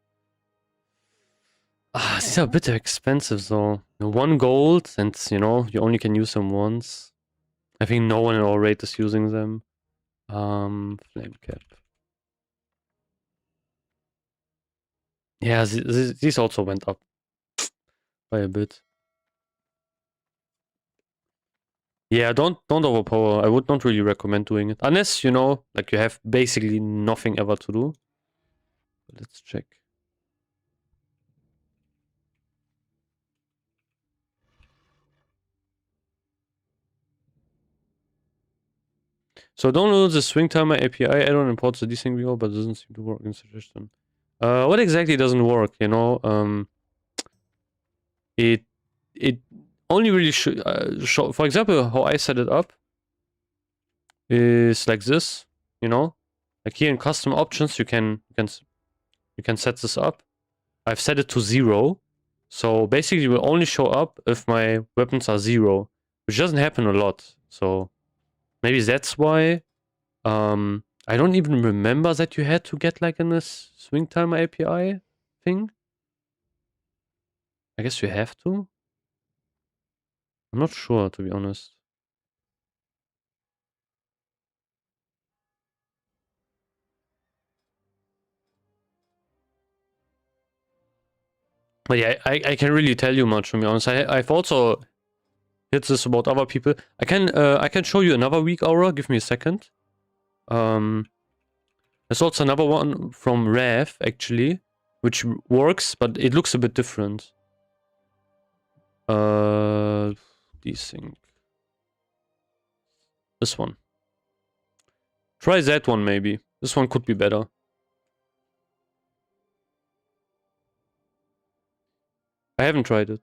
Speaker 1: These are a bit expensive though. 1 gold, and you know, you only can use them once. I think no one in our raid is using them. Flame cap. Yeah, these also went up by a bit. Yeah, don't overpower. I would not really recommend doing it. Unless, you know, like you have basically nothing ever to do. But let's check. So download the swing timer API add-on imports the desync wheel, but doesn't seem to work in suggestion. What exactly doesn't work, you know? It only really should show, for example, how I set it up is like this, you know? Like here in custom options, you can set this up. I've set it to 0. So basically it will only show up if my weapons are 0, which doesn't happen a lot. So maybe that's why. I don't even remember that you had to get like in this swing timer API thing. I guess you have to. I'm not sure, to be honest. But yeah, I can't really tell you much, to be honest. I've also hit this about other people. I can show you another weak aura. Give me a second. There's also another one from Rev, actually, which works, but it looks a bit different. Desync. This one. Try that one, maybe. This one could be better. I haven't tried it.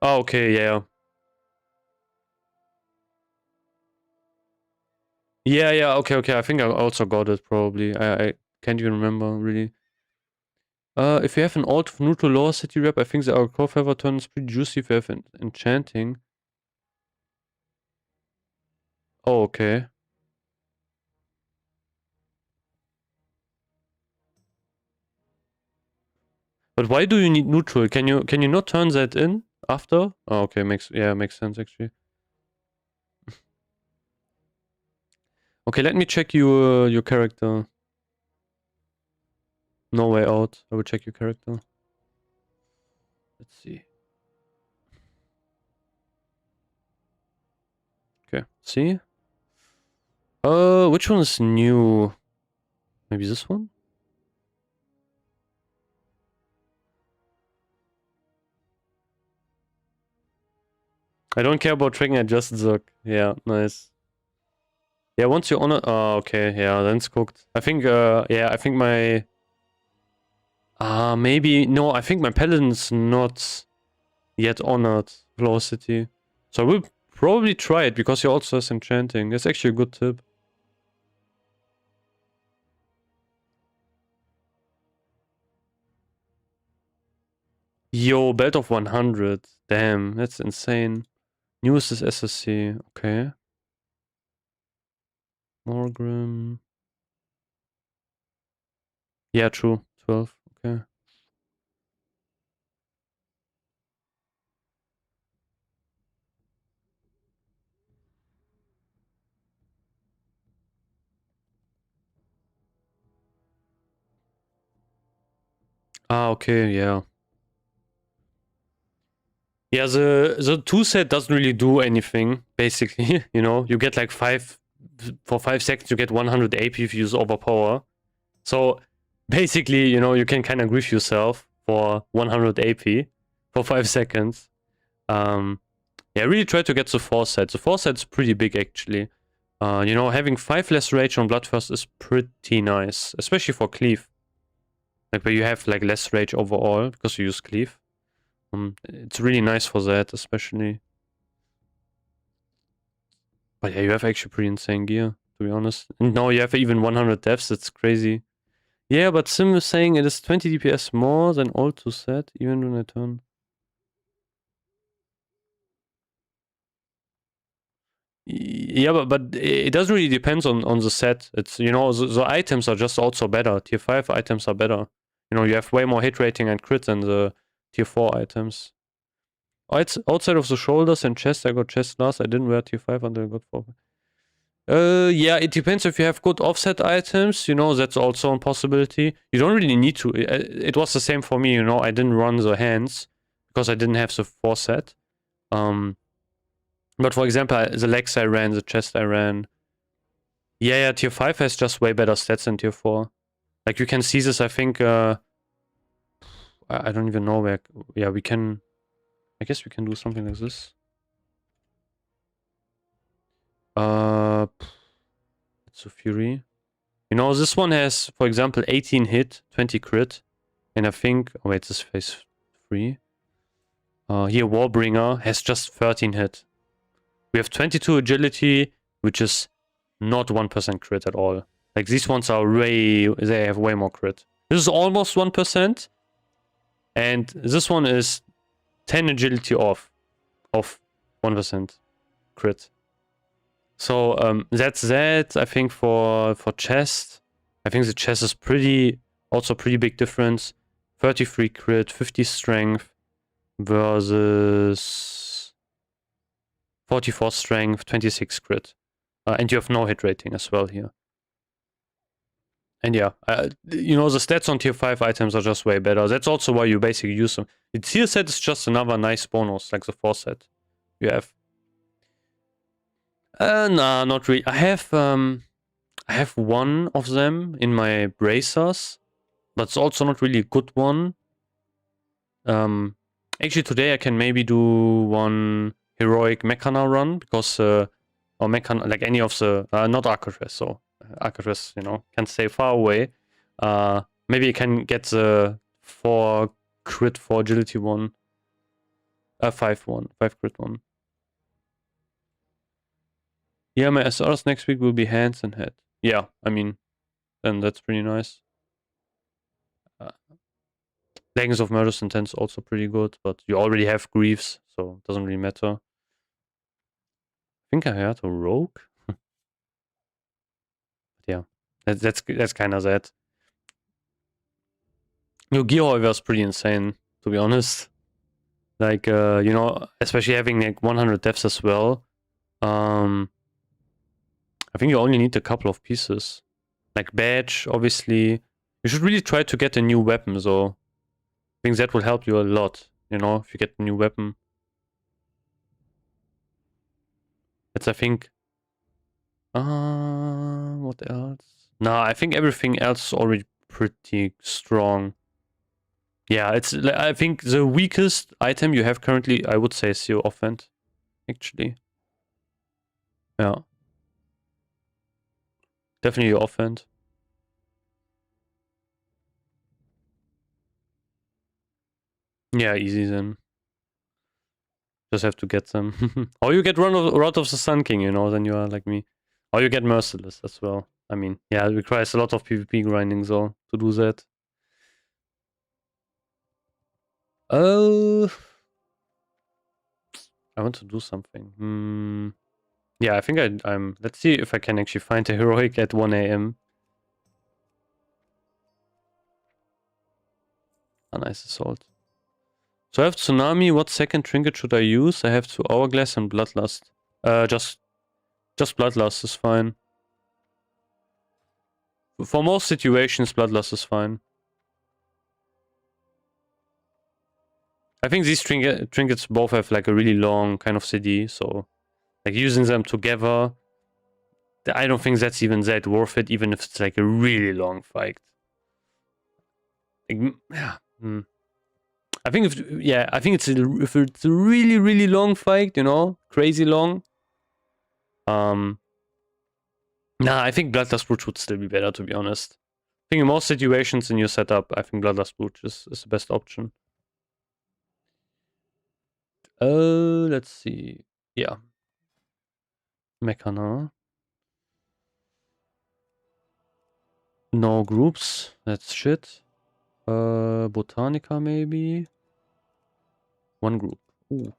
Speaker 1: Oh, okay, yeah. Yeah, okay. I think I also got it, probably. I can't even remember, really. If you have an alt neutral lower city rep, I think the our core favor turn is pretty juicy if you have enchanting. Oh, okay. But why do you need neutral? Can you not turn that in after? Oh, okay, makes sense actually. Okay, let me check your character. No way out. I will check your character. Let's see. Okay, see? Which one is new? Maybe this one? I don't care about tracking, I just Zerk. Yeah, nice. Yeah, once you honor... Oh, okay, yeah, then it's cooked. I think, yeah, I think my... maybe... No, I think my paladin's not yet honored velocity. So I will probably try it, because he also has enchanting. That's actually a good tip. Yo, belt of 100. Damn, that's insane. Newest is SSC. Okay. Morgrim. Yeah, true. 12. Okay. Okay, yeah. Yeah, the two set doesn't really do anything, basically. You know, you get like 5 seconds, you get 100 AP if you use overpower. So basically, you know, you can kind of grief yourself for 100 AP for 5 seconds. Yeah, I really try to get the 4 set. The 4 set's pretty big, actually. You know, having 5 less rage on Bloodthirst is pretty nice, especially for Cleave. Like, where you have like less rage overall because you use Cleave. It's really nice for that, especially. But yeah, you have actually pretty insane gear, to be honest. And now you have even 100 deaths, it's crazy. Yeah, but Sim is saying it is 20 DPS more than all to set, even when I turn. Yeah, but it doesn't really depend on the set. It's, you know, the items are just also better. Tier 5 items are better. You know, you have way more hit rating and crit than the Tier 4 items. Outside of the shoulders and chest, I got chest last. I didn't wear Tier 5 until I got 4. Yeah, it depends if you have good offset items, you know, that's also a possibility. You don't really need to. It was the same for me, you know, I didn't run the hands because I didn't have the 4 set. But for example, the legs I ran, the chest I ran. Yeah, Tier 5 has just way better stats than Tier 4. Like, you can see this, I think, I don't even know where... Yeah, we can... I guess we can do something like this. It's a Fury. You know, this one has, for example, 18 hit, 20 crit. And I think... Oh, wait, this phase 3. Here, Warbringer has just 13 hit. We have 22 agility, which is not 1% crit at all. Like, these ones are they have way more crit. This is almost 1%. And this one is 10 agility off of 1% crit. So that's that. I think for chest, I think the chest is also pretty big difference. 33 crit, 50 strength versus 44 strength, 26 crit. And you have no hit rating as well here. And yeah, you know, the stats on tier 5 items are just way better. That's also why you basically use them. The tier set is just another nice bonus, like the 4 set you have. Nah, not really. I have one of them in my bracers, but it's also not really a good one. Actually, today I can maybe do one heroic Mechana run because, or Mechana, like any of the, not Arcatress, so Arcatress, you know, can stay far away. Maybe I can get the 4 crit for agility one, 5 crit one. Yeah, my SRs next week will be hands and head. Yeah, I mean, then that's pretty nice. Leggings of Murderous Intent is also pretty good, but you already have Griefs, so it doesn't really matter. I think I had a Rogue. Yeah, that's kind of that. Yu-Gi-Oh! However, is pretty insane, to be honest. Like, you know, especially having like 100 deaths as well. I think you only need a couple of pieces. Like badge, obviously. You should really try to get a new weapon, so I think that will help you a lot, you know, if you get a new weapon. It's, I think... what else? Nah, I think everything else is already pretty strong. Yeah, it's, I think the weakest item you have currently, I would say, is your offhand, actually. Yeah. Definitely your offhand. Yeah, easy then. Just have to get them. Or you get Rod of the Sun King, you know, then you are like me. Or you get Merciless as well. I mean, yeah, it requires a lot of PvP grinding, so, to do that. I want to do something. Yeah, I think I'm... Let's see if I can actually find a heroic at 1 AM. A nice assault. So I have Tsunami. What second trinket should I use? I have 2 Hourglass and Bloodlust. Just Bloodlust is fine. For most situations, Bloodlust is fine. I think these trinkets both have like a really long kind of CD, so like using them together, I don't think that's even that worth it, even if it's like a really long fight. Like, yeah. I think if it's a really, really long fight, you know, crazy long. Nah, I think Bloodlust Brooch would still be better, to be honest. I think in most situations in your setup, I think Bloodlust Brooch is the best option. Let's see. Yeah. Mechana. No groups. That's shit. Botanica maybe. 1 group. Ooh.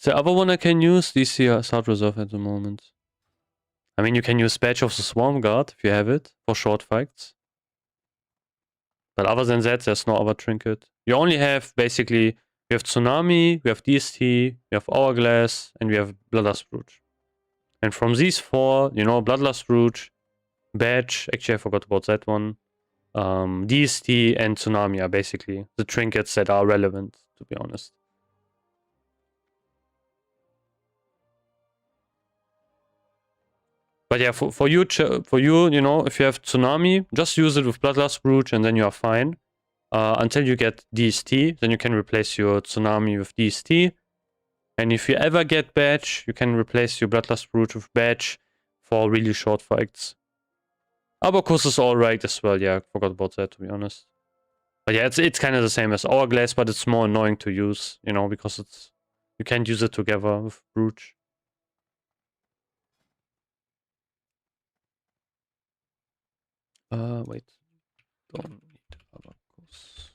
Speaker 1: The other one I can use, DC Assault Reserve at the moment. I mean, you can use Badge of the Swarm Guard if you have it for short fights. But other than that, there's no other trinket. You only have basically, we have Tsunami, we have DST, we have Hourglass, and we have Bloodlust Brooch. And from these 4, you know, Bloodlust Brooch, Badge, actually I forgot about that one, DST and Tsunami are basically the trinkets that are relevant, to be honest. But yeah, for you, you know, if you have Tsunami, just use it with Bloodlust Brooch and then you are fine. Until you get DST, then you can replace your Tsunami with DST. And if you ever get Badge, you can replace your Bloodlust Brooch with Badge for really short fights. Abacus is alright as well, yeah, I forgot about that, to be honest. But yeah, it's kind of the same as Hourglass, but it's more annoying to use, you know, because you can't use it together with Brooch. Wait. Don't need Abacus.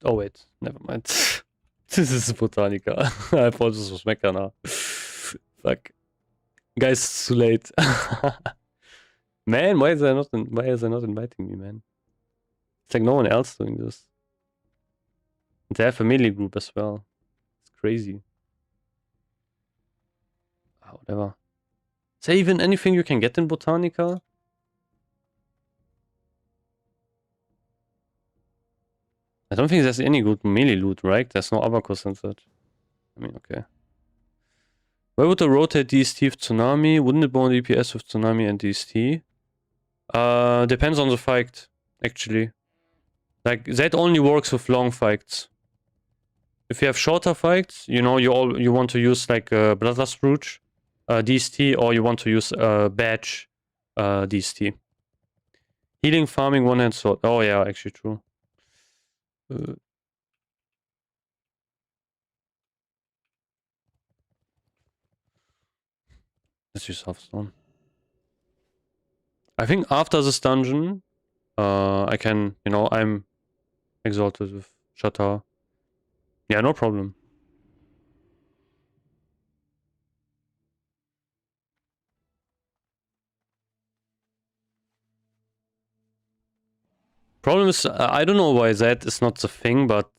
Speaker 1: Oh wait, never mind. This is Botanica. I thought this was Mechana. Fuck. Guys, it's too late. Man, why is they not inviting me, man? It's like no one else doing this. They have a melee group as well. It's crazy. Whatever. Is there even anything you can get in Botanica? I don't think there's any good melee loot, right? There's no abacus and such. I mean, okay. Where would the rotate DST with Tsunami? Wouldn't it bone DPS with Tsunami and DST? Depends on the fight, actually. Like, that only works with long fights. If you have shorter fights, you know, you want to use like Bloodlust Rouge DST, or you want to use Badge DST. Healing, farming, one-hand sword. Oh yeah, actually true. Let's use Hearthstone. I think after this dungeon, I can, you know, I'm exalted with Shatar. Yeah, no problem. Problem is, I don't know why that is not the thing, but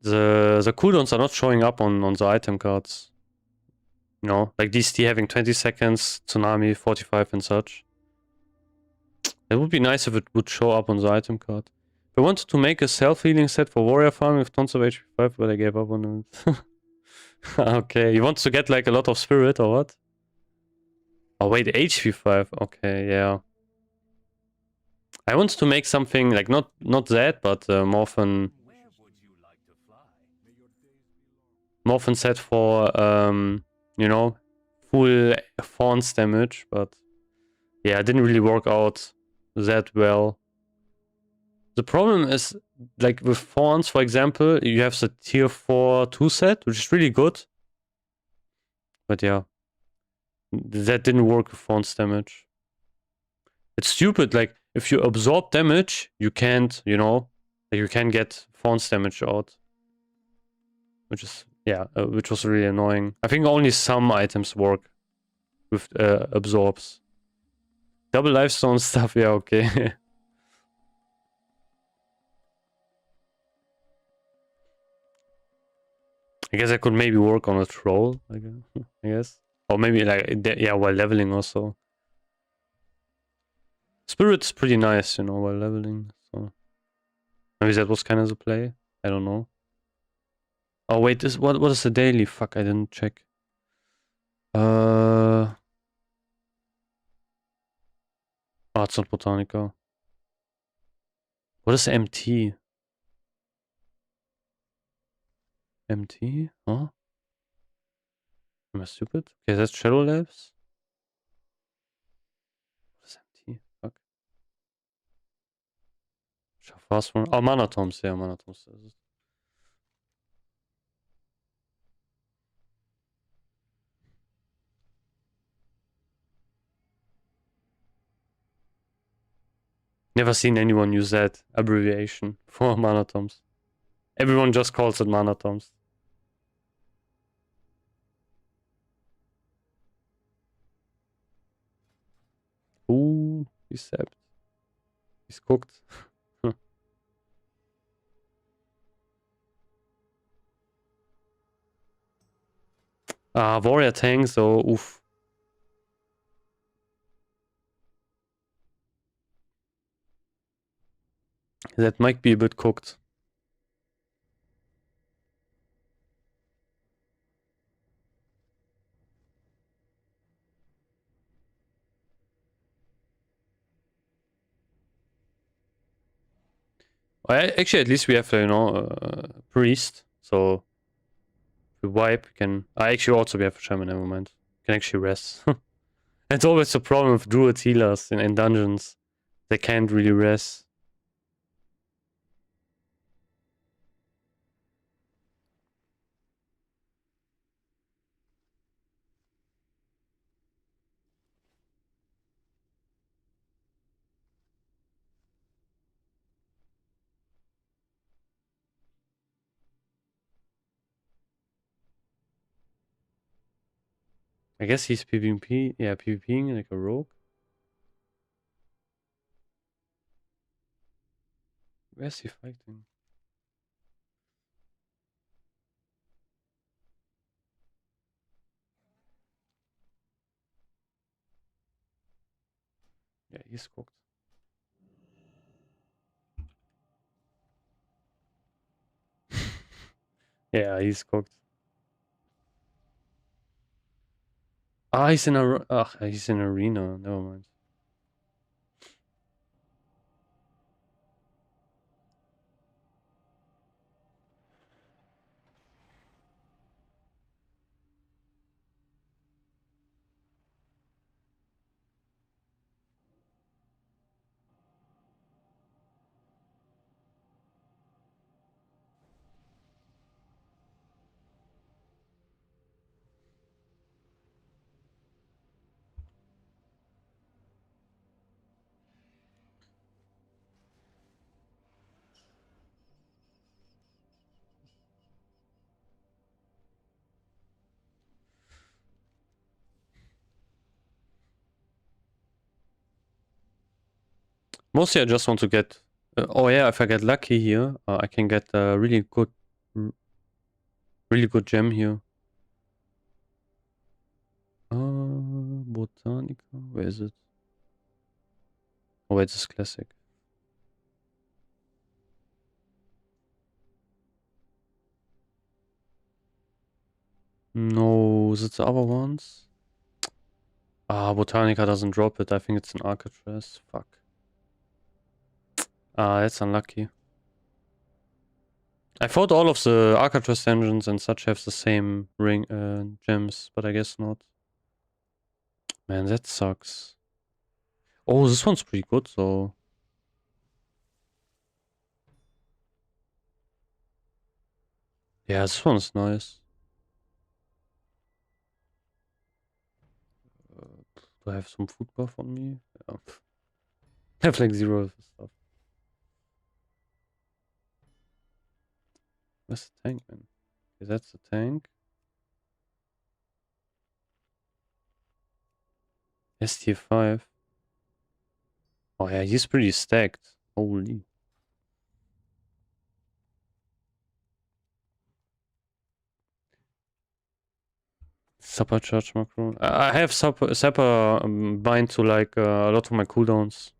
Speaker 1: the cooldowns are not showing up on the item cards. You know, like DST having 20 seconds, Tsunami 45 and such. It would be nice if it would show up on the item card. I wanted to make a self-healing set for warrior farming with tons of HP 5, but I gave up on it. Okay, you want to get like a lot of spirit or what? Oh wait, HP 5. Okay, yeah. I want to make something like not that, but Morphin set for you know, full Thorns damage, but yeah, it didn't really work out that well. The problem is, like with Thorns, for example, you have the tier 4 2 set, which is really good. But yeah, that didn't work with Thorns damage. It's stupid, like, if you absorb damage, you can't, you know, like you can get Thorns damage out. Which is, yeah, which was really annoying. I think only some items work with absorbs. Double lifestone stuff, yeah, okay. I guess I could maybe work on a troll, I guess. Or maybe like, yeah, while leveling also. Spirit's pretty nice, you know, while leveling. So maybe that was kind of the play. I don't know. Oh wait, this what is the daily? Fuck, I didn't check. Oh, it's not Botanica. What is MT? MT? Huh? Am I stupid? Okay, that's Shadow Labs. What is MT? Fuck. Fast one. Oh, Manatoms. Yeah, Manatoms. Never seen anyone use that abbreviation for Manatoms. Everyone just calls it Manatoms. Ooh, he's sapped. He's cooked. Warrior tank, so oof. That might be a bit cooked. Well, actually, at least we have, you know, priest. So we wipe. Can I actually also we have a shaman? Never mind. Can actually rest. It's always the problem with druid healers in dungeons. They can't really rest. I guess he's PvP. Yeah, PvPing like a rogue. Where's he fighting? Yeah, he's cooked. Yeah, he's cooked. Ah, he's in a. He's in arena. Never mind. Mostly, I just want to get. Oh yeah, if I get lucky here, I can get a really good gem here. Botanica. Where is it? Oh, wait, this is classic. No, is it the other ones? Ah, Botanica doesn't drop it. I think it's an Arcatraz. Fuck. Ah, that's unlucky. I thought all of the Arcatraz engines and such have the same ring gems, but I guess not. Man, that sucks. Oh, this one's pretty good though. Yeah, this one's nice. Do I have some food buff on me? Yeah. I have like 0 stuff. Where's the tank, man? Okay, that's the tank. ST5. Oh yeah, he's pretty stacked. Holy. Supper charge macro. I have supper bind to like a lot of my cooldowns,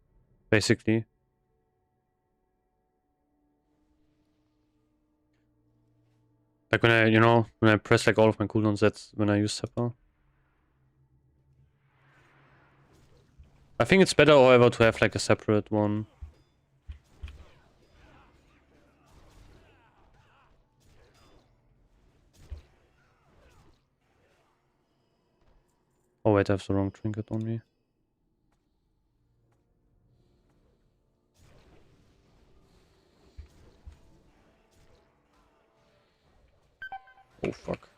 Speaker 1: basically. Like when I press like all of my cooldowns, that's when I use supper. I think it's better, however, to have like a separate one. Oh wait, I have the wrong trinket on me. Oh fuck.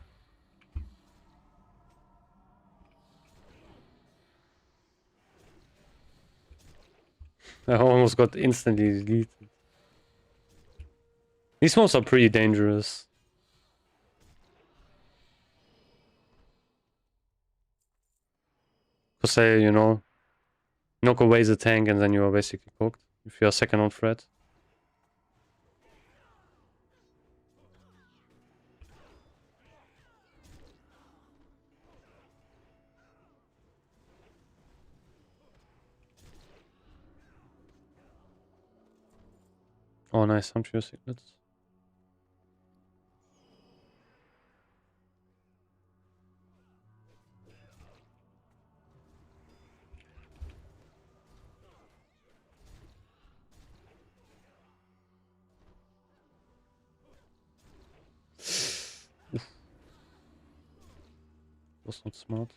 Speaker 1: I almost got instantly deleted. These ones are pretty dangerous. Because they, knock away the tank and then you are basically cooked. If you are second on threat. Oh nice, I'm sure signets. Was not smart.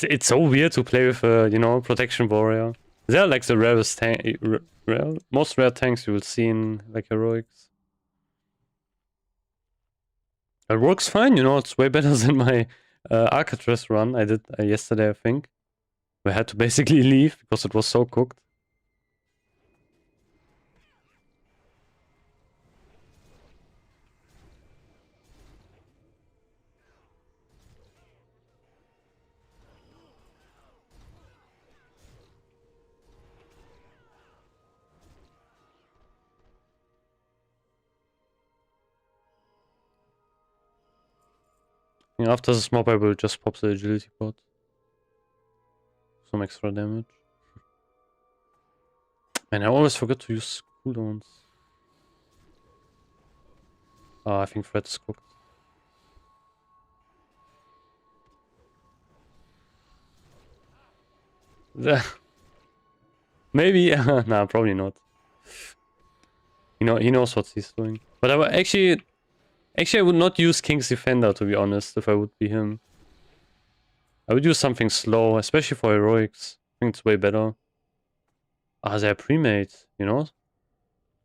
Speaker 1: It's so weird to play with a, protection warrior. They're like the rarest tank, most rare tanks you will see in like heroics. It works fine, it's way better than my Arcatraz run I did yesterday, I think. We had to basically leave because it was so cooked. After this mob I will just pop the agility pot. Some extra damage. Man, I always forget to use cooldowns. I think Fred is cooked. Maybe. Nah, probably not. You know, he knows what he's doing. But I would actually I would not use King's Defender, to be honest, if I would be him. I would use something slow, especially for heroics. I think it's way better. They're pre-made, you know?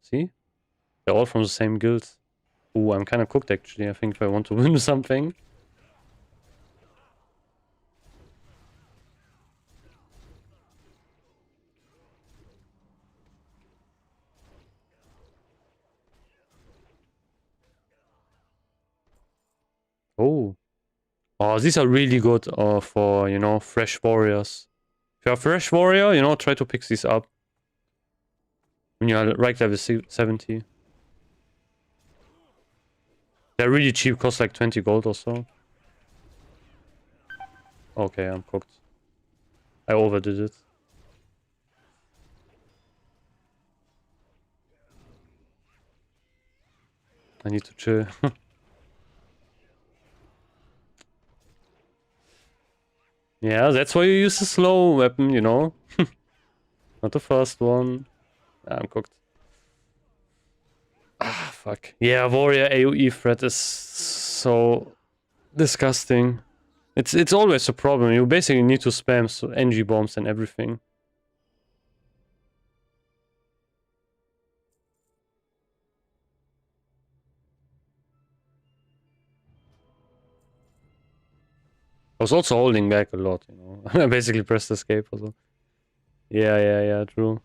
Speaker 1: See? They're all from the same guild. Ooh, I'm kind of cooked, actually. I think if I want to win something. Oh. Oh, these are really good for, you know, fresh warriors. If you're a fresh warrior, you know, try to pick these up. When you're right level 70. They're really cheap, cost like 20 gold or so. Okay, I'm cooked. I overdid it. I need to chill. Yeah, that's why you use a slow weapon, you know? Not the first one. I'm cooked. Fuck. Yeah, warrior AoE threat is so disgusting. It's always a problem. You basically need to spam NG bombs and everything. I was also holding back a lot, you know. I basically pressed escape also. Yeah, true.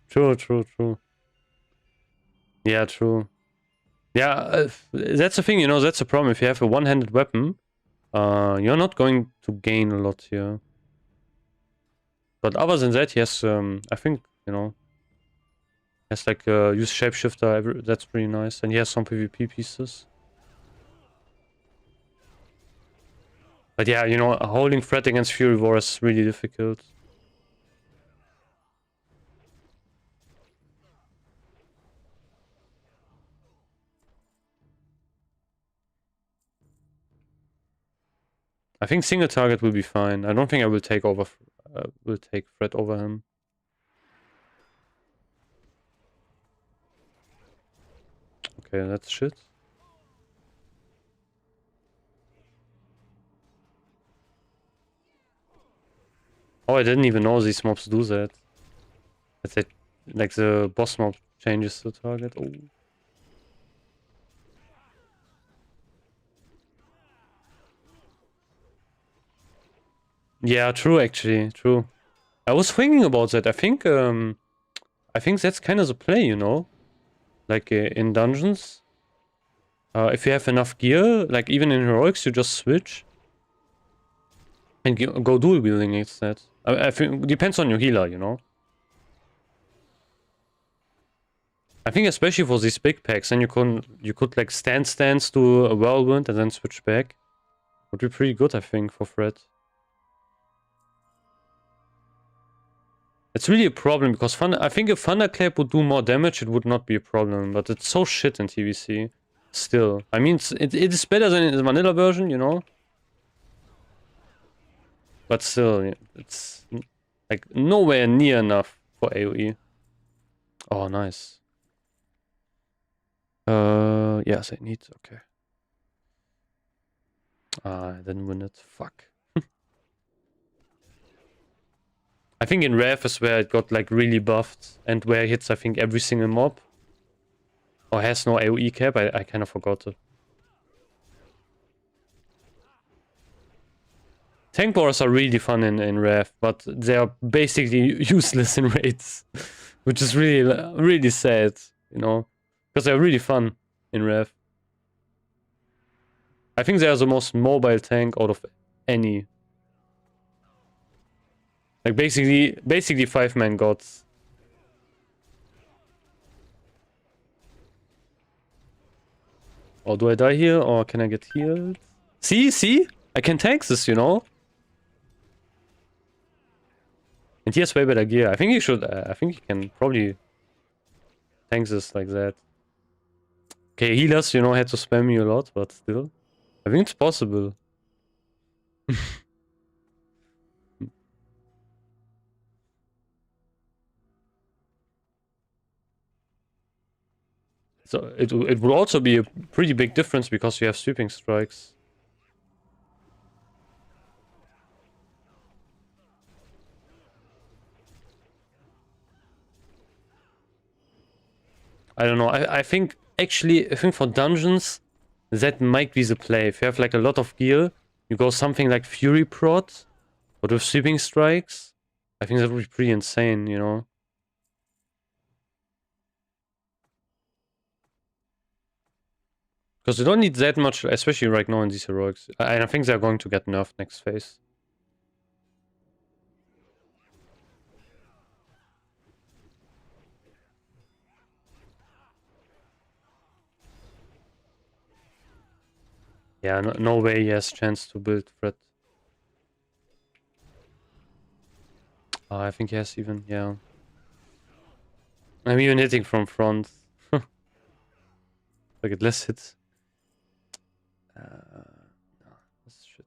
Speaker 1: True. Yeah, true. Yeah, that's the thing, you know, that's the problem. If you have a one-handed weapon, you're not going to gain a lot here. But other than that, yes, I think, you know, has like use shapeshifter, that's pretty nice. And he has some PvP pieces. But yeah, you know, holding threat against Fury War is really difficult. I think single target will be fine. I don't think I will take threat over him. Okay, that's shit. Oh, I didn't even know these mobs do that. That's it. Like the boss mob changes the target. Oh. Yeah, true actually, true. I was thinking about that. I think that's kind of the play, you know? Like in dungeons. If you have enough gear, like even in heroics, you just switch. And go dual wielding instead. I think depends on your healer, you know? I think especially for these big packs, then you could like stance to a whirlwind and then switch back. Would be pretty good, I think, for Fred. It's really a problem because I think if Thunderclap would do more damage, it would not be a problem. But it's so shit in TVC. Still, I mean, it is better than in the vanilla version, you know. But still, it's like nowhere near enough for AoE. Oh, nice. Yes, I need. Okay. I didn't win it. Fuck. I think in Rev is where it got like really buffed and where it hits, I think, every single mob. Or has no AoE cap. I kind of forgot it. Tank wars are really fun in Rev, but they are basically useless in raids. Which is really sad, you know? Because they're really fun in Rev. I think they are the most mobile tank out of any. Like basically 5-man gods. Or do I die here or can I get healed? See? I can tank this, you know? And he has way better gear. I think he should, I think he can probably tank this like that. Okay, healers, you know, had to spam me a lot, but still. I think it's possible. So it will also be a pretty big difference because you have sweeping strikes. I don't know. I think actually for dungeons that might be the play. If you have like a lot of gear, you go something like Fury Prod, but with sweeping strikes. I think that would be pretty insane, you know. Because you don't need that much, especially right now in these heroics. I think they're going to get nerfed next phase. Yeah, no way he has chance to build threat. I think he has even, yeah. I'm even hitting from front. Like it less hits. No, that's shit.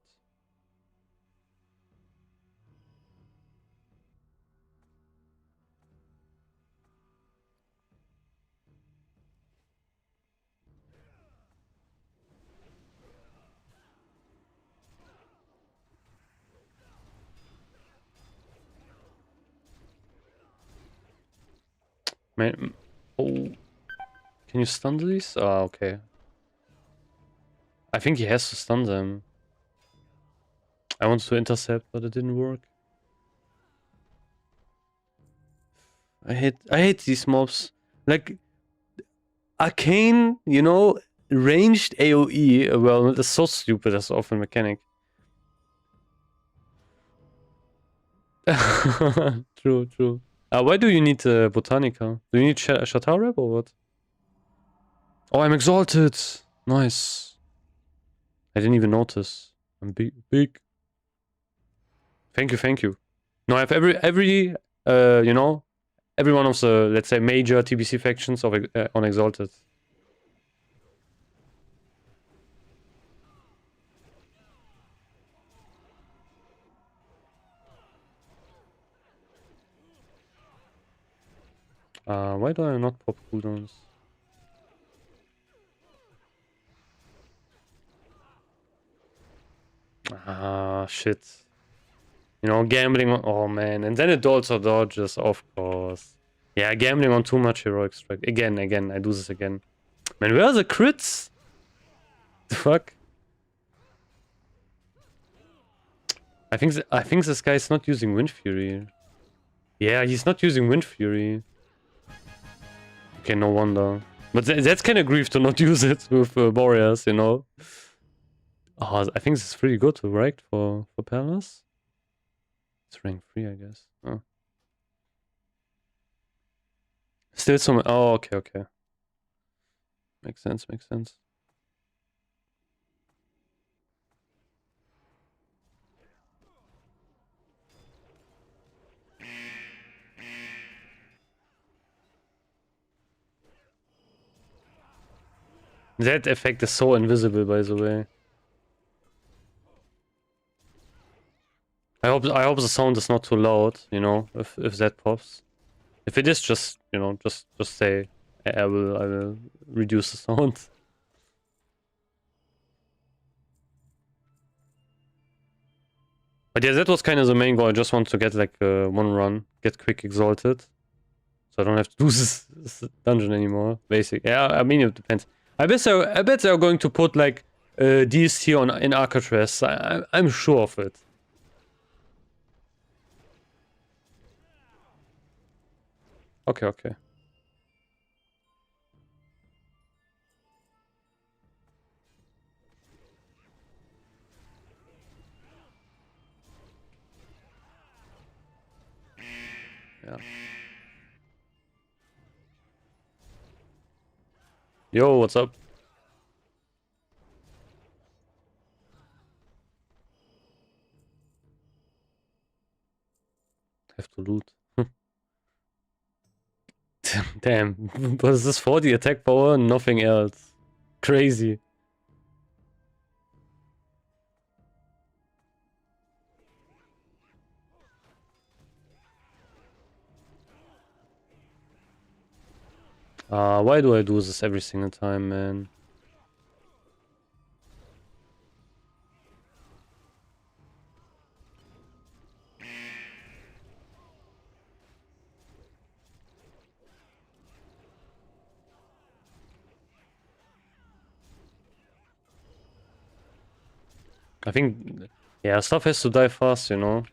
Speaker 1: Man, oh. Can you stun these? Ah, okay. I think he has to stun them. I wanted to intercept, but it didn't work. I hate these mobs. Like arcane, you know, ranged AoE. Well, that's so stupid as often mechanic. True. Why do you need Botanica? Do you need Shatar Rep or what? Oh, I'm exalted. Nice. I didn't even notice. I'm big. Thank you. No, I have every you know, every one of the, let's say, major TBC factions of on exalted. Why do I not pop cooldowns? Shit. You know, gambling on... Oh, man. And then it also dodges, of course. Yeah, gambling on too much heroic strike. Again. I do this again. Man, where are the crits? The fuck? I think this guy is not using Wind Fury. Yeah, he's not using Wind Fury. Okay, no wonder. But that's kind of grief to not use it with Boreas, you know? Oh, I think this is pretty good, right? For Palace? It's rank 3, I guess. Oh. Still some... Oh, okay. Makes sense. That effect is so invisible, by the way. I hope the sound is not too loud, you know, if that pops. If it is, just, you know, just say I will reduce the sound. But yeah, that was kind of the main goal. I just want to get like one run, get quick exalted, so I don't have to do this dungeon anymore. Basic. Yeah, I mean it depends. I bet they're going to put like DST on in Alcatraz. I'm sure of it. Okay. Yeah. Yo, what's up? have to loot. Damn, what is this 40 attack power? Nothing else. Crazy. Why do I do this every single time, man? I think, yeah, stuff has to die fast, you know?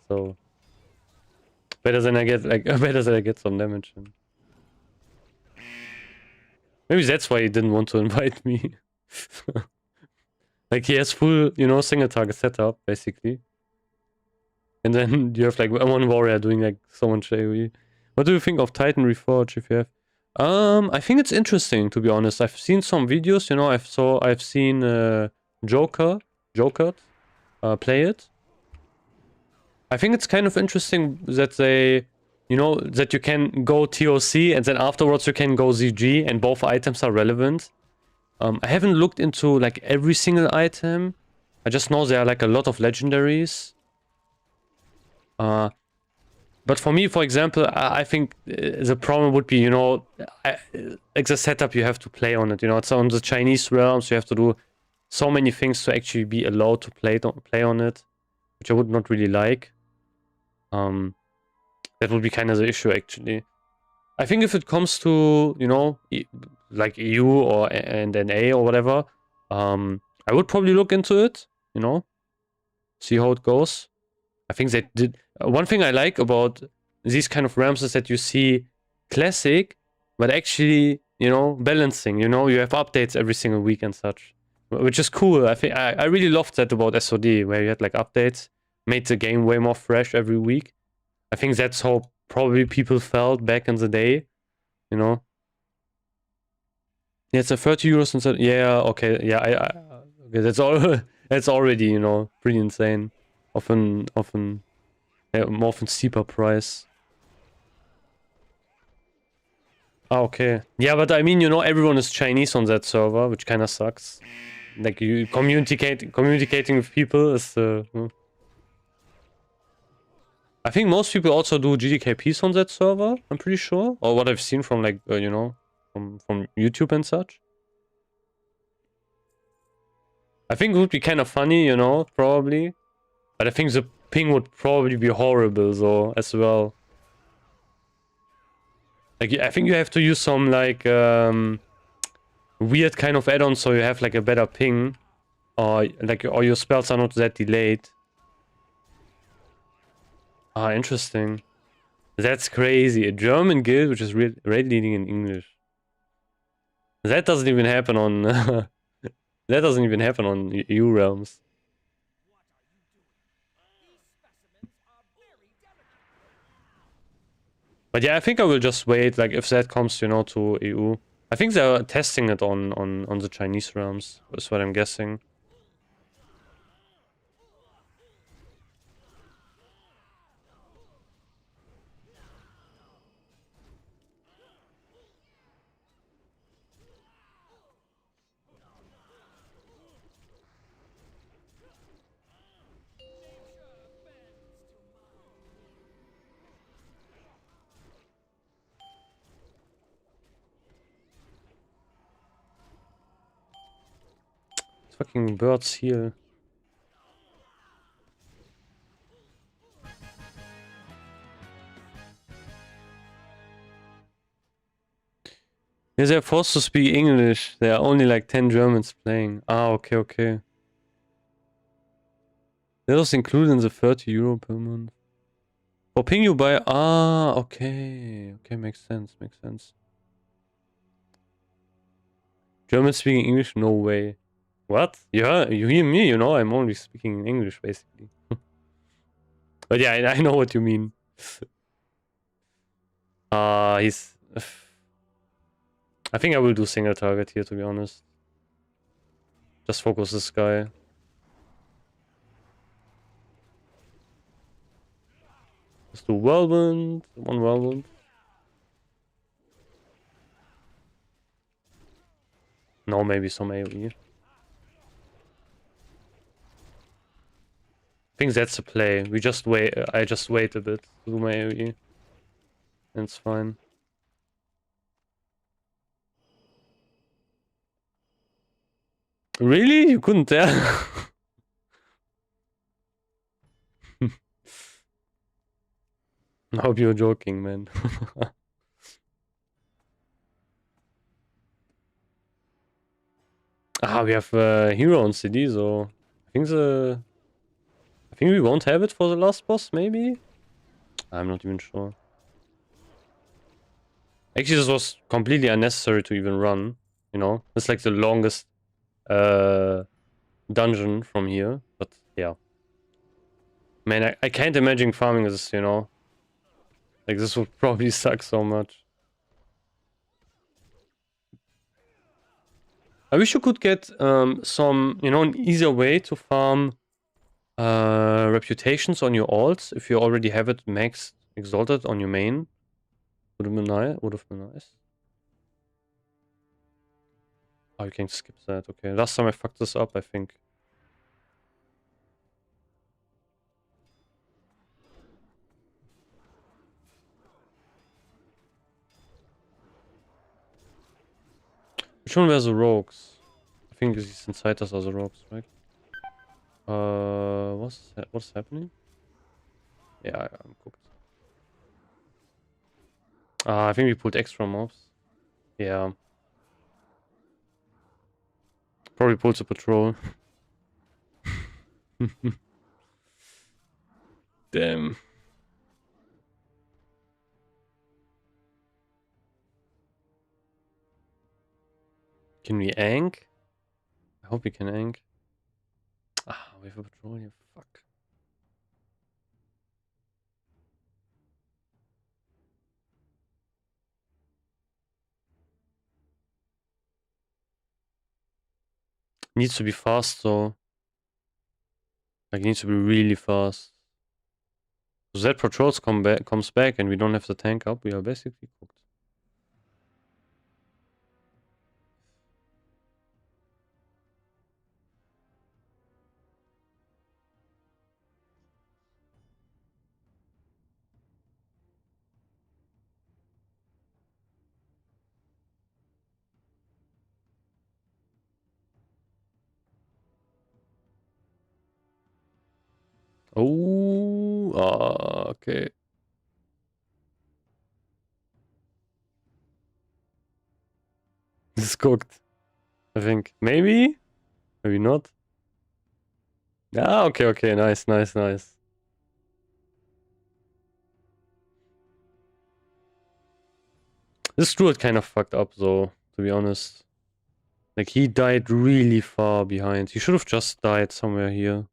Speaker 1: So, better than I get, like, better than I get some damage. Maybe that's why he didn't want to invite me. Like, he has full, you know, single target setup, basically. And then you have, like, one warrior doing, like, so much AoE. What do you think of Titan Reforge if you have? I think it's interesting, to be honest. I've seen some videos, you know, I've seen, Joker, play it. I think it's kind of interesting that they, you know, that you can go TOC and then afterwards you can go ZG and both items are relevant. I haven't looked into like every single item. I just know there are like a lot of legendaries. But for me, for example, I think the problem would be, you know, like the setup you have to play on it. You know, it's on the Chinese realms. You have to do so many things to actually be allowed to play on it, which I would not really like. That would be kind of the issue, actually. I think if it comes to, you know, like EU or and NA or whatever, I would probably look into it, you know, see how it goes. I think they did. One thing I like about these kind of realms is that you see classic, but actually, you know, balancing. You know, you have updates every single week and such, which is cool. I think I really loved that about SOD, where you had like updates, made the game way more fresh every week. I think that's how probably people felt back in the day, you know. Yeah, it's a 30 euros instead. Yeah, okay, yeah, okay, that's all. That's already, you know, pretty insane. Often, yeah, more often steeper price. Ah, okay. Yeah, but I mean, you know, everyone is Chinese on that server, which kind of sucks. Like you communicating with people is I think most people also do GDKPs on that server. I'm pretty sure, or what I've seen from like you know, from YouTube and such. I think it would be kind of funny, you know, probably, but I think the ping would probably be horrible though as well. Like I think you have to use some like weird kind of add-on so you have like a better ping, or like or your spells are not that delayed. Ah, interesting. That's crazy. A German guild which is raid leading in English. That doesn't even happen on that doesn't even happen on EU realms. But yeah, I think I will just wait. Like if that comes, you know, to EU. I think they're testing it on the Chinese realms. Is what I'm guessing. Fucking birds here. Yeah, they're forced to speak English. There are only like 10 Germans playing. Ah, okay, okay. That was included in the 30 euro per month. For ping you buy. Ah, okay. Okay, makes sense, makes sense. German speaking English? No way. What? Yeah, you hear me, you know, I'm only speaking English, basically. But yeah, I know what you mean. He's... I think I will do single target here, to be honest. Just focus this guy. Let's do whirlwind. One whirlwind. No, maybe some AoE. I think that's the play. We just wait. I just wait a bit to do my AoE. And it's fine. Really? You couldn't tell? I hope you're joking, man. We have hero on CD, so I think we won't have it for the last boss, maybe? I'm not even sure. Actually, this was completely unnecessary to even run, you know? It's like the longest dungeon from here, but yeah. Man, I can't imagine farming this, you know? Like, this would probably suck so much. I wish you could get some, you know, an easier way to farm reputations on your alts if you already have it maxed exalted on your main. Would have been nice. Would have been nice. Oh, you can skip that. Okay, last time I fucked this up, I think. Which one were the rogues? I think these inside us are the rogues, right? What's happening? Yeah, I'm cooked. I think we pulled extra mobs. Yeah. Probably pulled the patrol. Damn. Can we ank? I hope we can ank. We have a patrol here. Fuck. Needs to be fast though. Like, it needs to be really fast. So that patrols comes back and we don't have the tank up, we are basically cooked. Oh, okay. This is cooked. I think. Maybe? Maybe not. Okay, okay. Nice, nice, nice. This druid kind of fucked up though, to be honest. Like, he died really far behind. He should have just died somewhere here.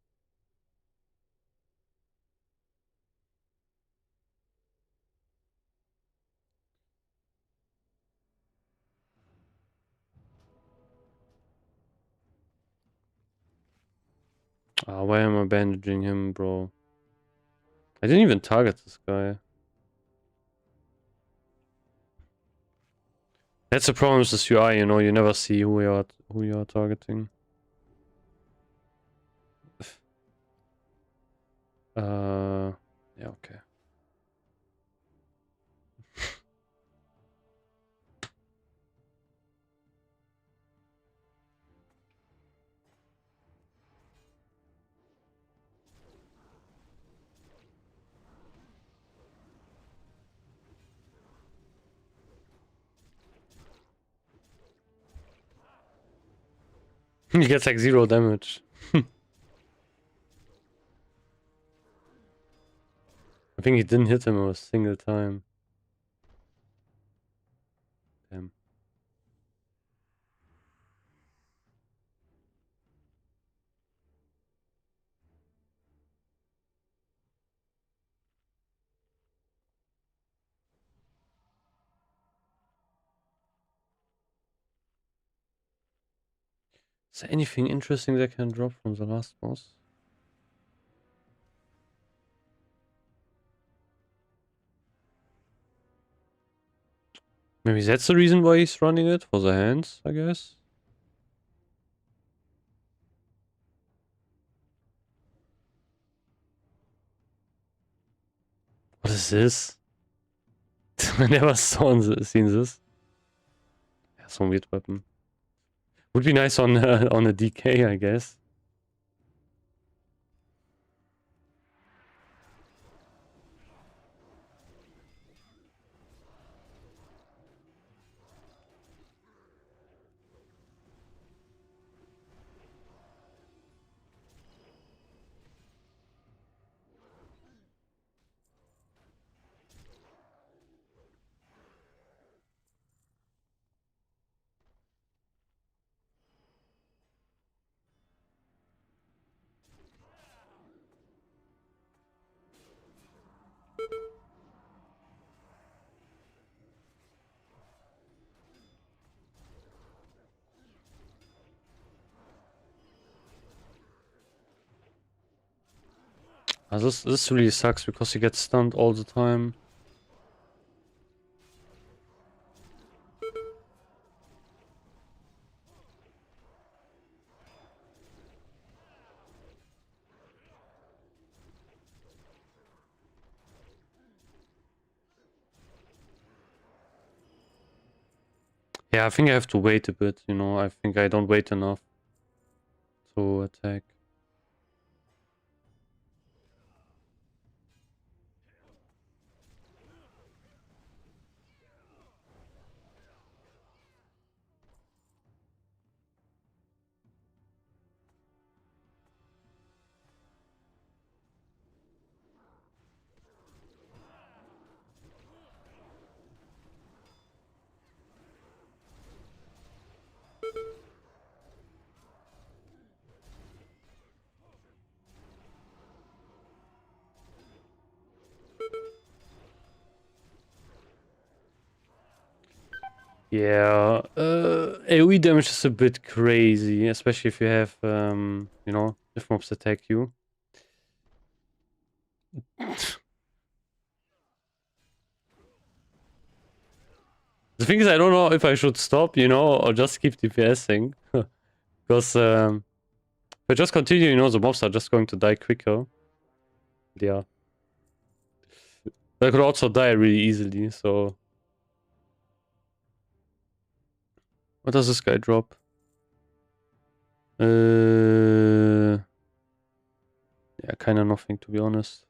Speaker 1: Why am I bandaging him, bro? I didn't even target this guy. That's the problem with this UI, you know, you never see who you are targeting. Yeah, okay. He gets like 0 damage. I think he didn't hit him a single time. Damn. Is there anything interesting that can drop from the last boss? Maybe that's the reason why he's running it, for the hands, I guess. What is this? I never seen this. Yeah, some weird weapon. Would be nice on on a DK, I guess. This really sucks because he gets stunned all the time. Yeah, I think I have to wait a bit, you know. I think I don't wait enough to attack. Yeah, AoE damage is a bit crazy, especially if you have, you know, if mobs attack you. The thing is, I don't know if I should stop, you know, or just keep DPSing. Because if I just continue, you know, the mobs are just going to die quicker. Yeah. I could also die really easily, so... What does this guy drop? Yeah, kind of nothing, to be honest.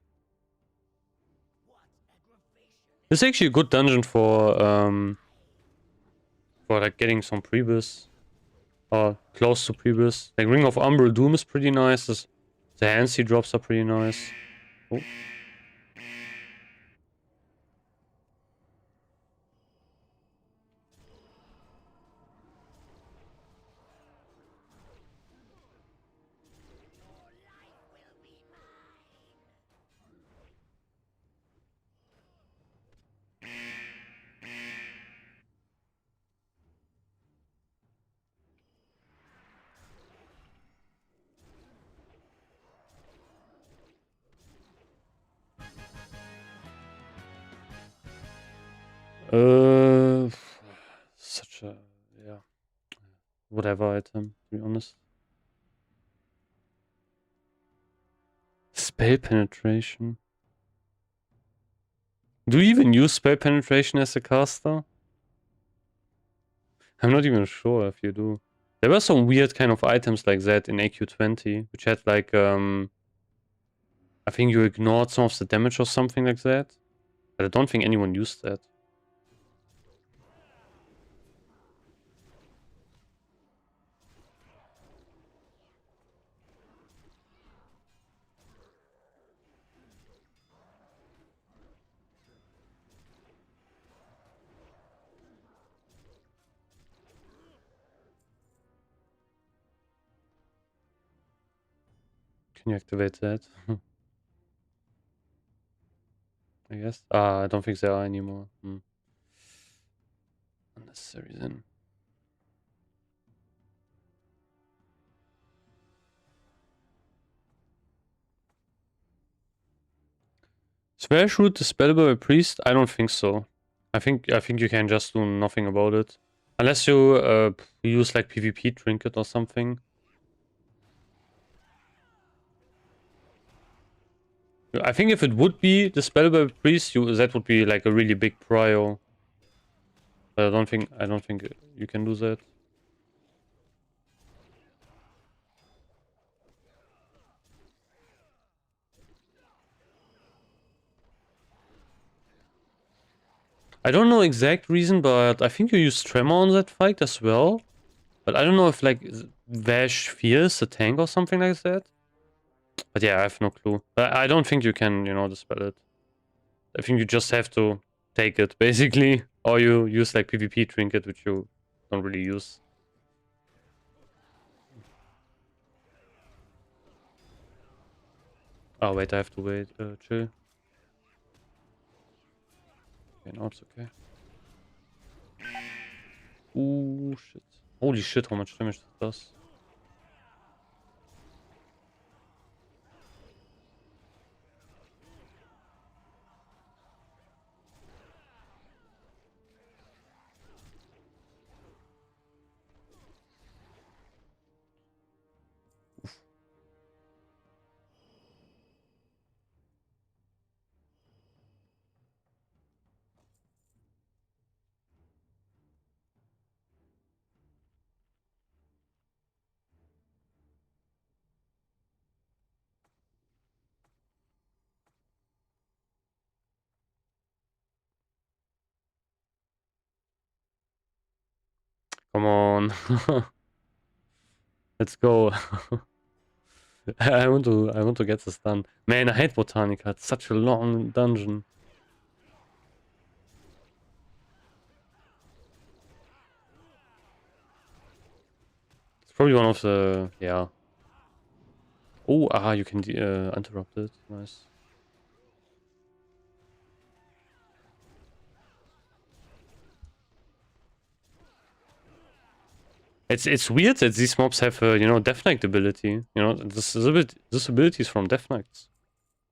Speaker 1: It's actually a good dungeon for like getting some previous or close to previous. Like Ring of Umbral Doom is pretty nice. The hands he drops are pretty nice. Oh. Such a yeah, whatever item, to be honest. Spell penetration. Do you even use spell penetration as a caster? I'm not even sure if you do. There were some weird kind of items like that in AQ20, which had like I think you ignored some of the damage or something like that. But I don't think anyone used that. Can you activate that? I guess. Ah, I don't think there are anymore. Unnecessary then. Smash Root dispellable by Priest? I don't think so. I think you can just do nothing about it. Unless you use like PvP trinket or something. I think if it would be the spell by priest, that would be like a really big prio. But I don't think you can do that. I don't know exact reason, but I think you use Tremor on that fight as well. But I don't know if like Vash fears the tank or something like that. But yeah, I have no clue. But I don't think you can, dispel it. I think you just have to take it, basically. Or you use like PvP trinket, which you don't really use. Oh wait, I have to wait. Chill. Okay, no, it's okay. Ooh, shit. Holy shit, how much damage that does. Come on. Let's go. I want to get this done. Man, I hate Botanica. It's such a long dungeon. It's probably one of the yeah. Oh, you can interrupt it. Nice. It's weird that these mobs have Death Knight ability. This ability is from Death Knights,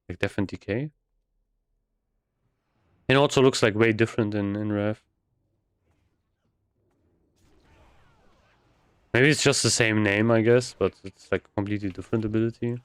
Speaker 1: like Death and Decay. It also looks like way different in Rev. Maybe it's just the same name, I guess, but it's like a completely different ability.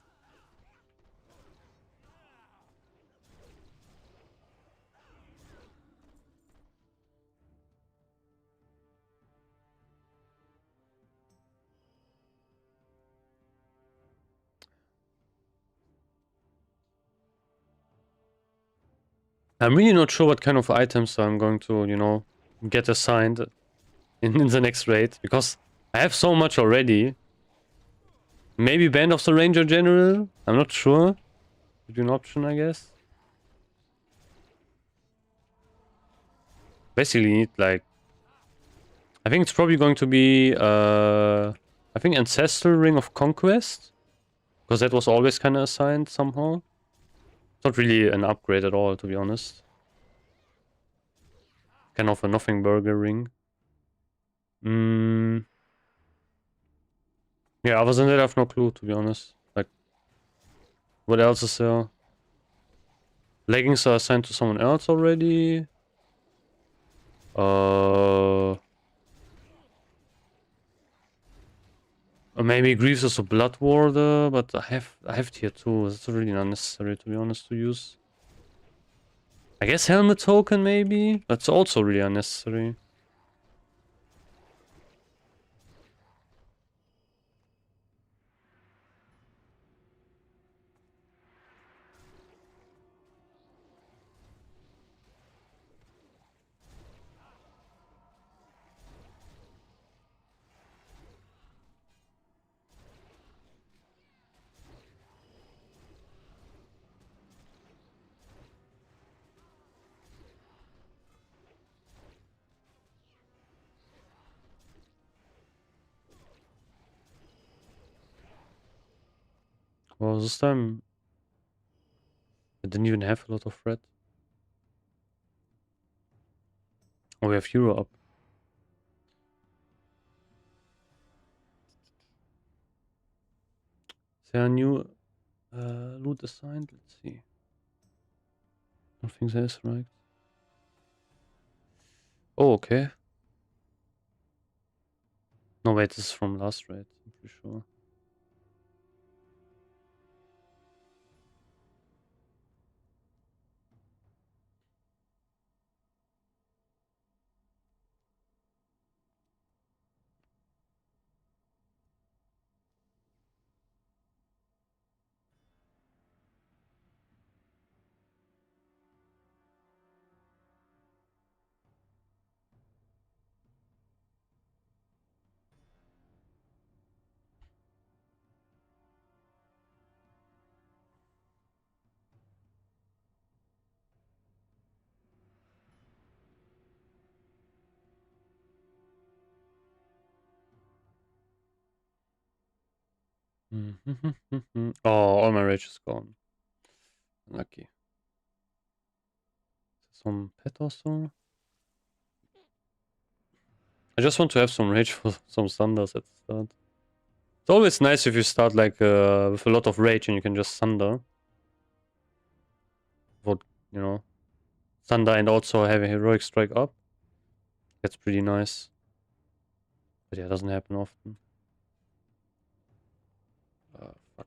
Speaker 1: I'm really not sure what kind of items I'm going to, get assigned in the next raid, because I have so much already. Maybe Band of the Ranger General? I'm not sure. Could be an option, I guess. Basically need like... I think it's probably going to be I think Ancestral Ring of Conquest. Because that was always kind of assigned somehow. It's not really an upgrade at all, to be honest. Kind of a Nothing Burger Ring. Mm. Yeah, other than that, I have no clue, to be honest. Like, what else is there? Leggings are assigned to someone else already. Or maybe Greaves is a Blood Warder, but I have tier 2. It's really not necessary, to be honest, to use. I guess Helmet Token, maybe? That's also really unnecessary. Well, this time I didn't even have a lot of red. Oh, we have Hero up. Is there a new loot assigned? Let's see. I don't think there is, right? Oh, okay. No, wait, this is from last raid. I'm pretty sure. Oh, all my rage is gone. Lucky. Some pet also. I just want to have some rage for some thunders at the start. It's always nice if you start like with a lot of rage and you can just thunder. What, you know, thunder and also have a heroic strike up. That's pretty nice. But yeah, it doesn't happen often. Fuck.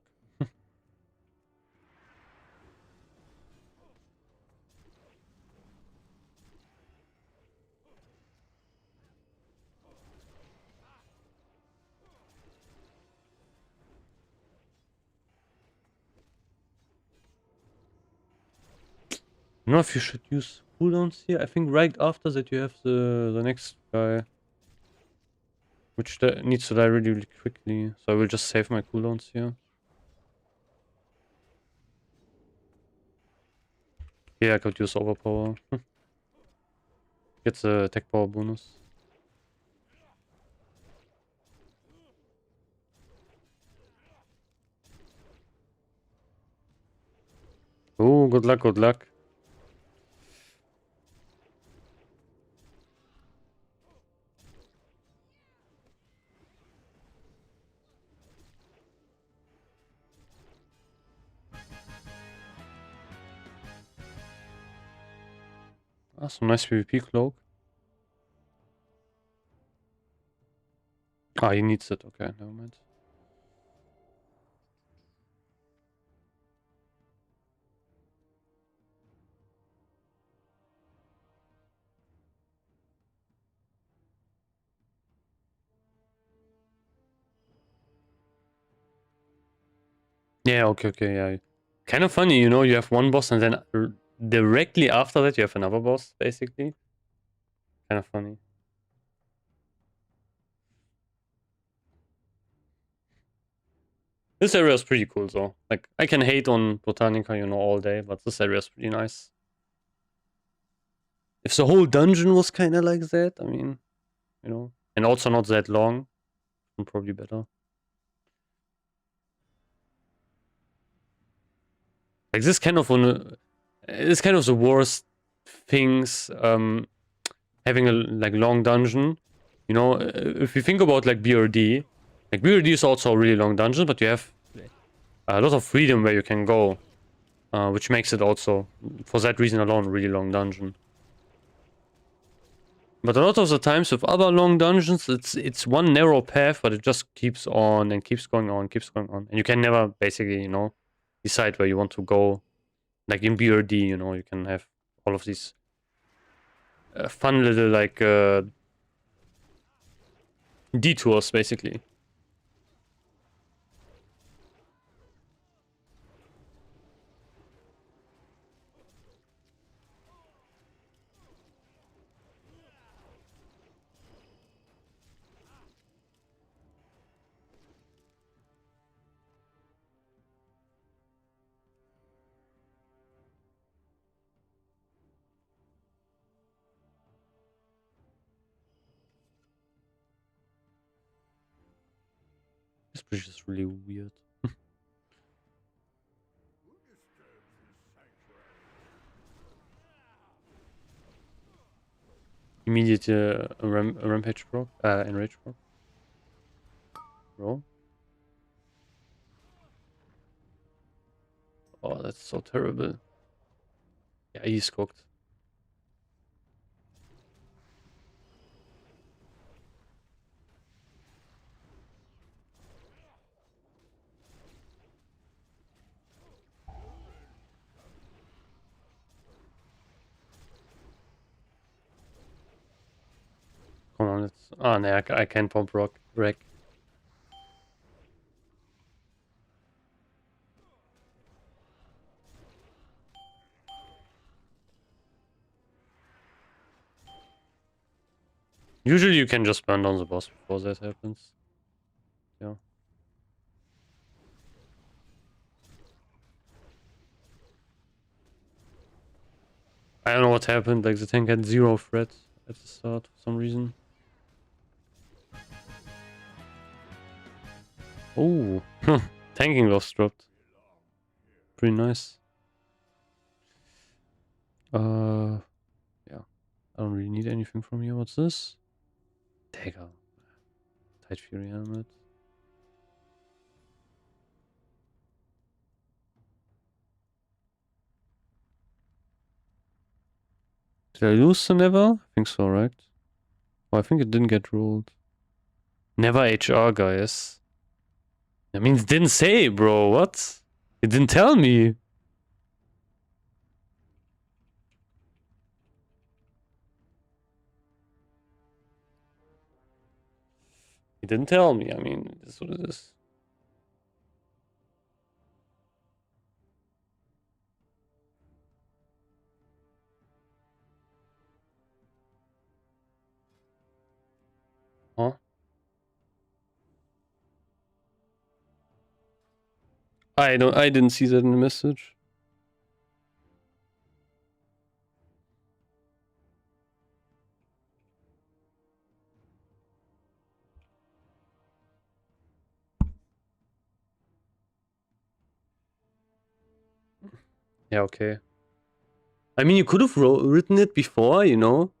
Speaker 1: I don't know if you should use cooldowns here. I think right after that you have the next guy, which needs to die really, really quickly. So I will just save my cooldowns here. Yeah, I could use overpower. Gets the attack power bonus. Oh, good luck, good luck. Ah, some nice PvP cloak. Ah, he needs it. Okay, never mind. Yeah, okay, okay, yeah. Kind of funny, you know, you have one boss and then directly after that you have another boss, basically. Kind of funny. This area is pretty cool, though. Like, I can hate on Botanica, you know, all day, but this area is pretty nice. If the whole dungeon was kind of like that, I mean, you know, and also not that long, probably better. Like, this kind of the worst things, having a, like, long dungeon. You know, if you think about, like, BRD, like, BRD is also a really long dungeon, but you have a lot of freedom where you can go, which makes it also, for that reason alone, a really long dungeon. But a lot of the times with other long dungeons, it's one narrow path, but it just keeps on and keeps going on, keeps going on, and you can never basically, you know, decide where you want to go. Like in BRD, you know, you can have all of these fun little like detours, basically. This bridge is really weird. Immediate rampage proc, enrage proc. Bro. Oh, that's so terrible. Yeah, he's cooked. Oh, no, I can't pump rock. Wreck. Usually you can just burn down the boss before that happens. Yeah. I don't know what happened, like the tank had 0 threat at the start for some reason. Oh, tanking loss dropped. Pretty nice. Yeah. I don't really need anything from here. What's this? Dagger. Tide Fury helmet. Did I lose the Never? I think so, right? Oh, I think it didn't get rolled. Never HR, guys. That means it didn't say, bro. What? It didn't tell me. It didn't tell me. I mean, this is what it is. Huh? I didn't see that in the message. Yeah, okay. I mean, you could have written it before, you know?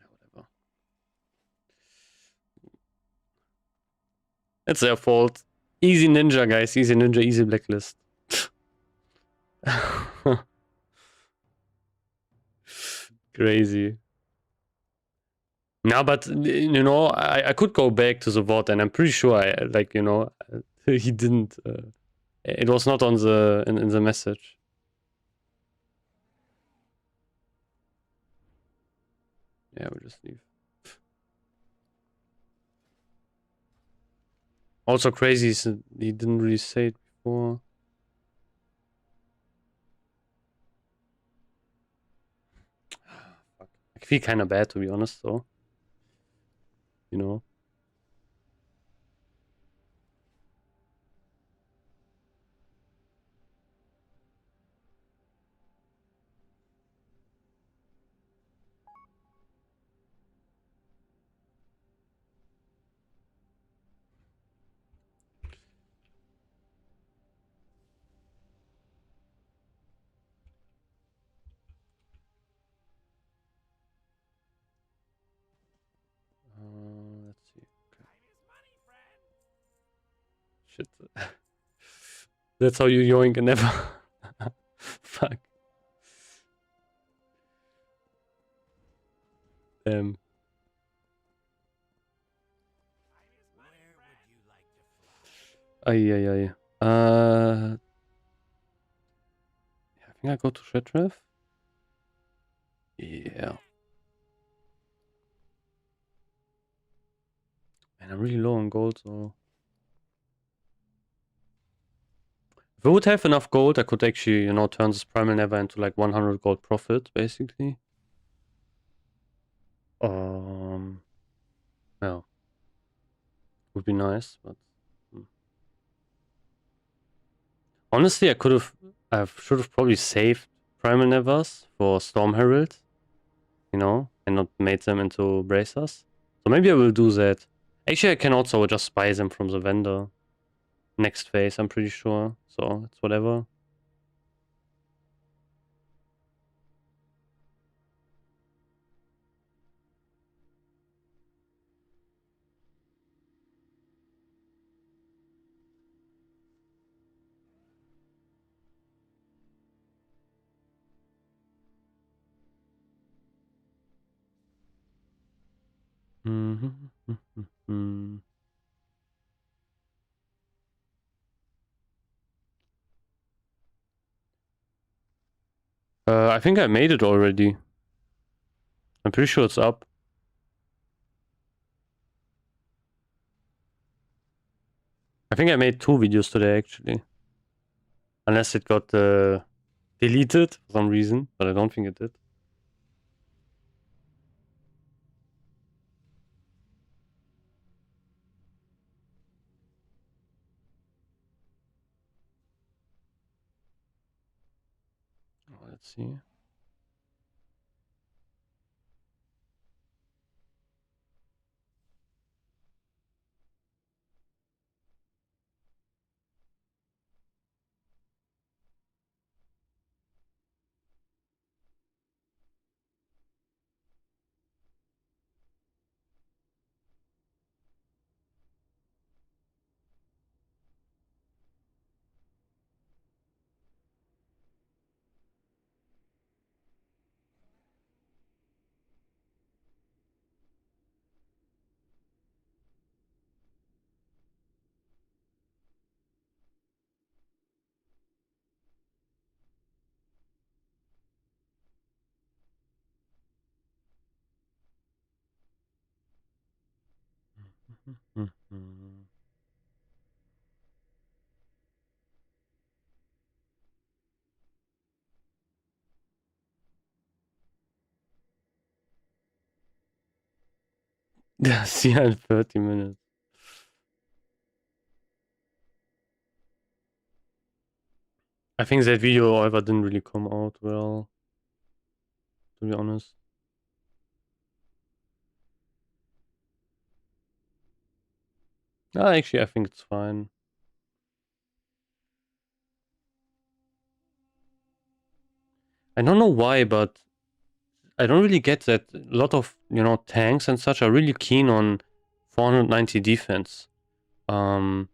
Speaker 1: Whatever. It's their fault. Easy ninja, guys. Easy ninja, easy blacklist. Crazy. No, but you know, I could go back to the VOD, and I'm pretty sure I like, you know, he didn't. It was not on the in the message. Yeah, we'll just leave. Also crazy is he didn't really say it before. Fuck. I feel kind of bad, to be honest, though. You know. Let's see. Okay. Shit. That's how you yoink and never. Fuck. Damn. Ay, ay, ay. I think I go to Shetref. Yeah. And I'm really low on gold, so. If I would have enough gold, I could actually, you know, turn this Primal Never into like 100 gold profit, basically. Yeah. Would be nice, but. Honestly, I should have probably saved Primal Nevers for Storm Herald, you know, and not made them into bracers. So maybe I will do that. Actually, I can also just buy them from the vendor next phase, I'm pretty sure. So it's whatever. Mhm. I think I made it already. I'm pretty sure it's up. I think I made 2 videos today actually. Unless it got deleted for some reason, but I don't think it did. Oh, let's see. Mhm. Yeah, see in 30 minutes. I think that video, however, didn't really come out well, to be honest. Actually, I think it's fine. I don't know why, but I don't really get that a lot of, tanks and such are really keen on 490 defense. I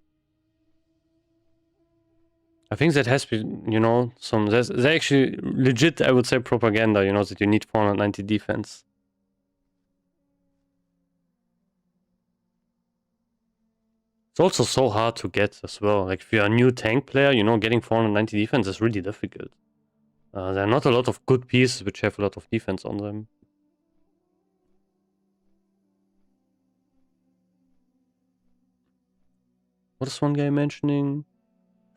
Speaker 1: think that has been, there's actually legit, I would say, propaganda, that you need 490 defense. It's also so hard to get as well. Like, if you're a new tank player, getting 490 defense is really difficult. There are not a lot of good pieces which have a lot of defense on them. What is one guy mentioning?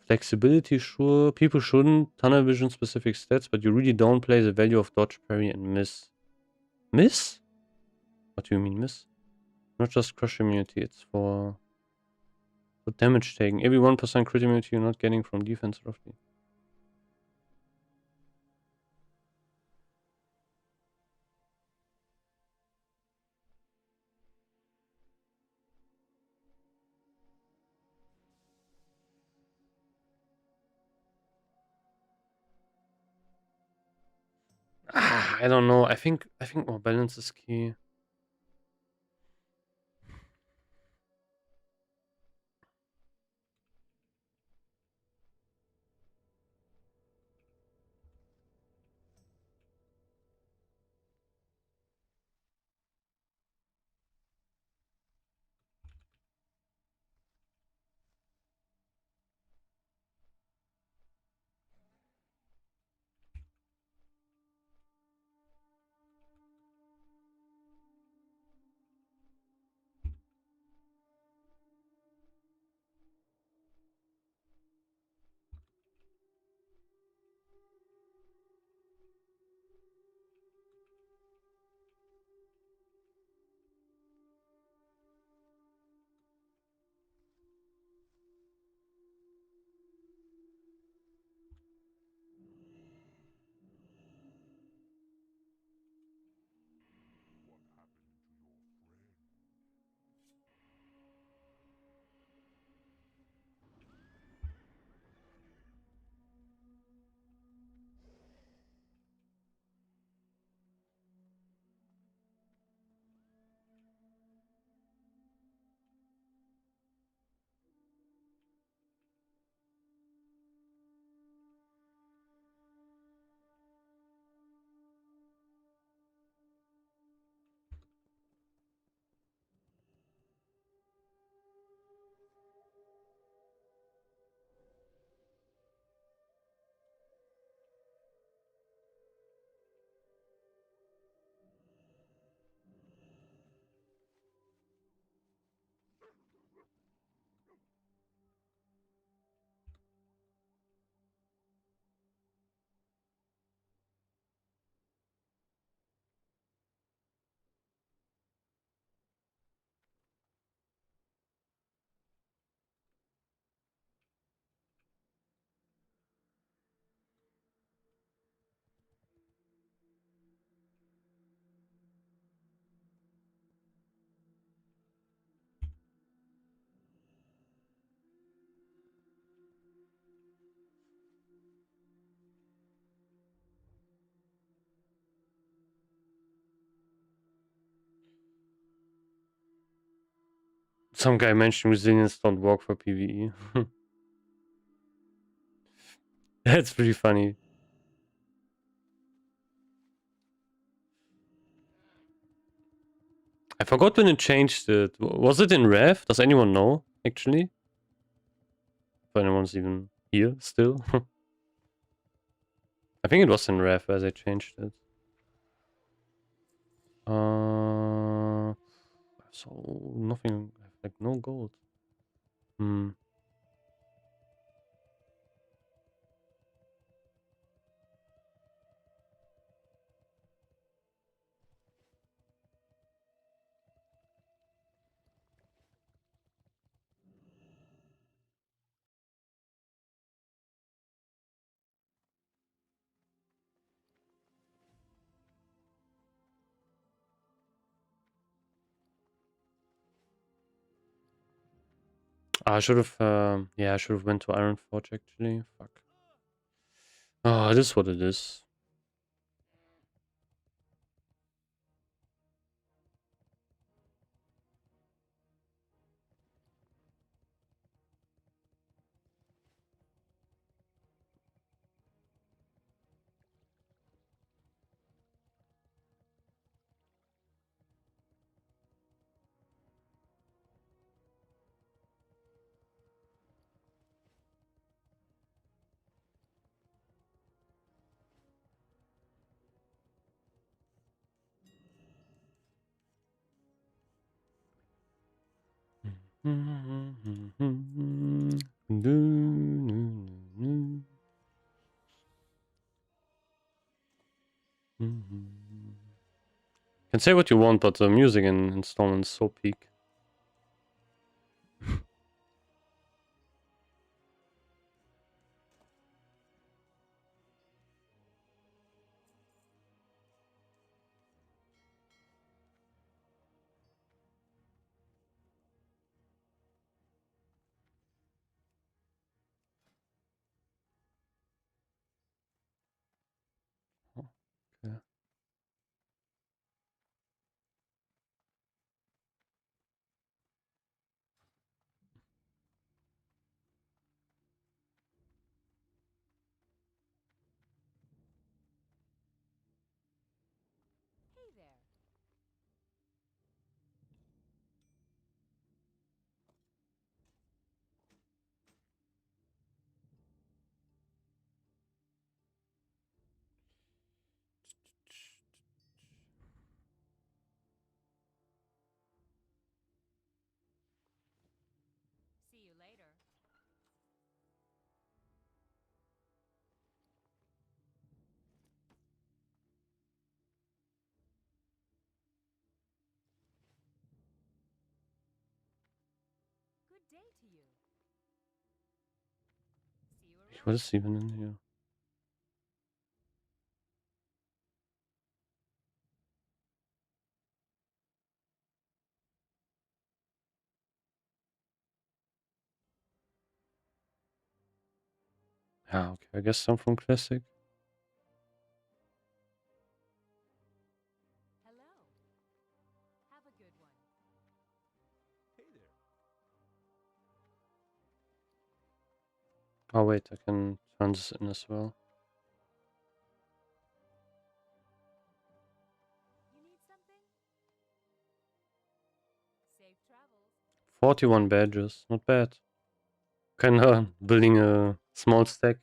Speaker 1: Flexibility, sure. People shouldn't tunnel vision specific stats, but you really don't play the value of dodge, parry, and miss. Miss? What do you mean miss? Not just crush immunity, it's for damage taken. Every 1% crit immunity you're not getting from defense roughly. I don't know. I think more balance is key. Some guy mentioned resilience don't work for PvE. That's pretty funny. I forgot when it changed it. Was it in Rev? Does anyone know, actually? If anyone's even here still. I think it was in Rev where they changed it. So nothing, like no gold. Hmm. I should have, yeah, I should have went to Iron Forge actually. Fuck. Oh, it is what it is. Can say what you want, but the music in Installment is so peak. Okay. What is even in here? Ah, okay. I guess some from Classic. Oh wait, I can turn this in as well. 41 badges, not bad. Kinda building a small stack.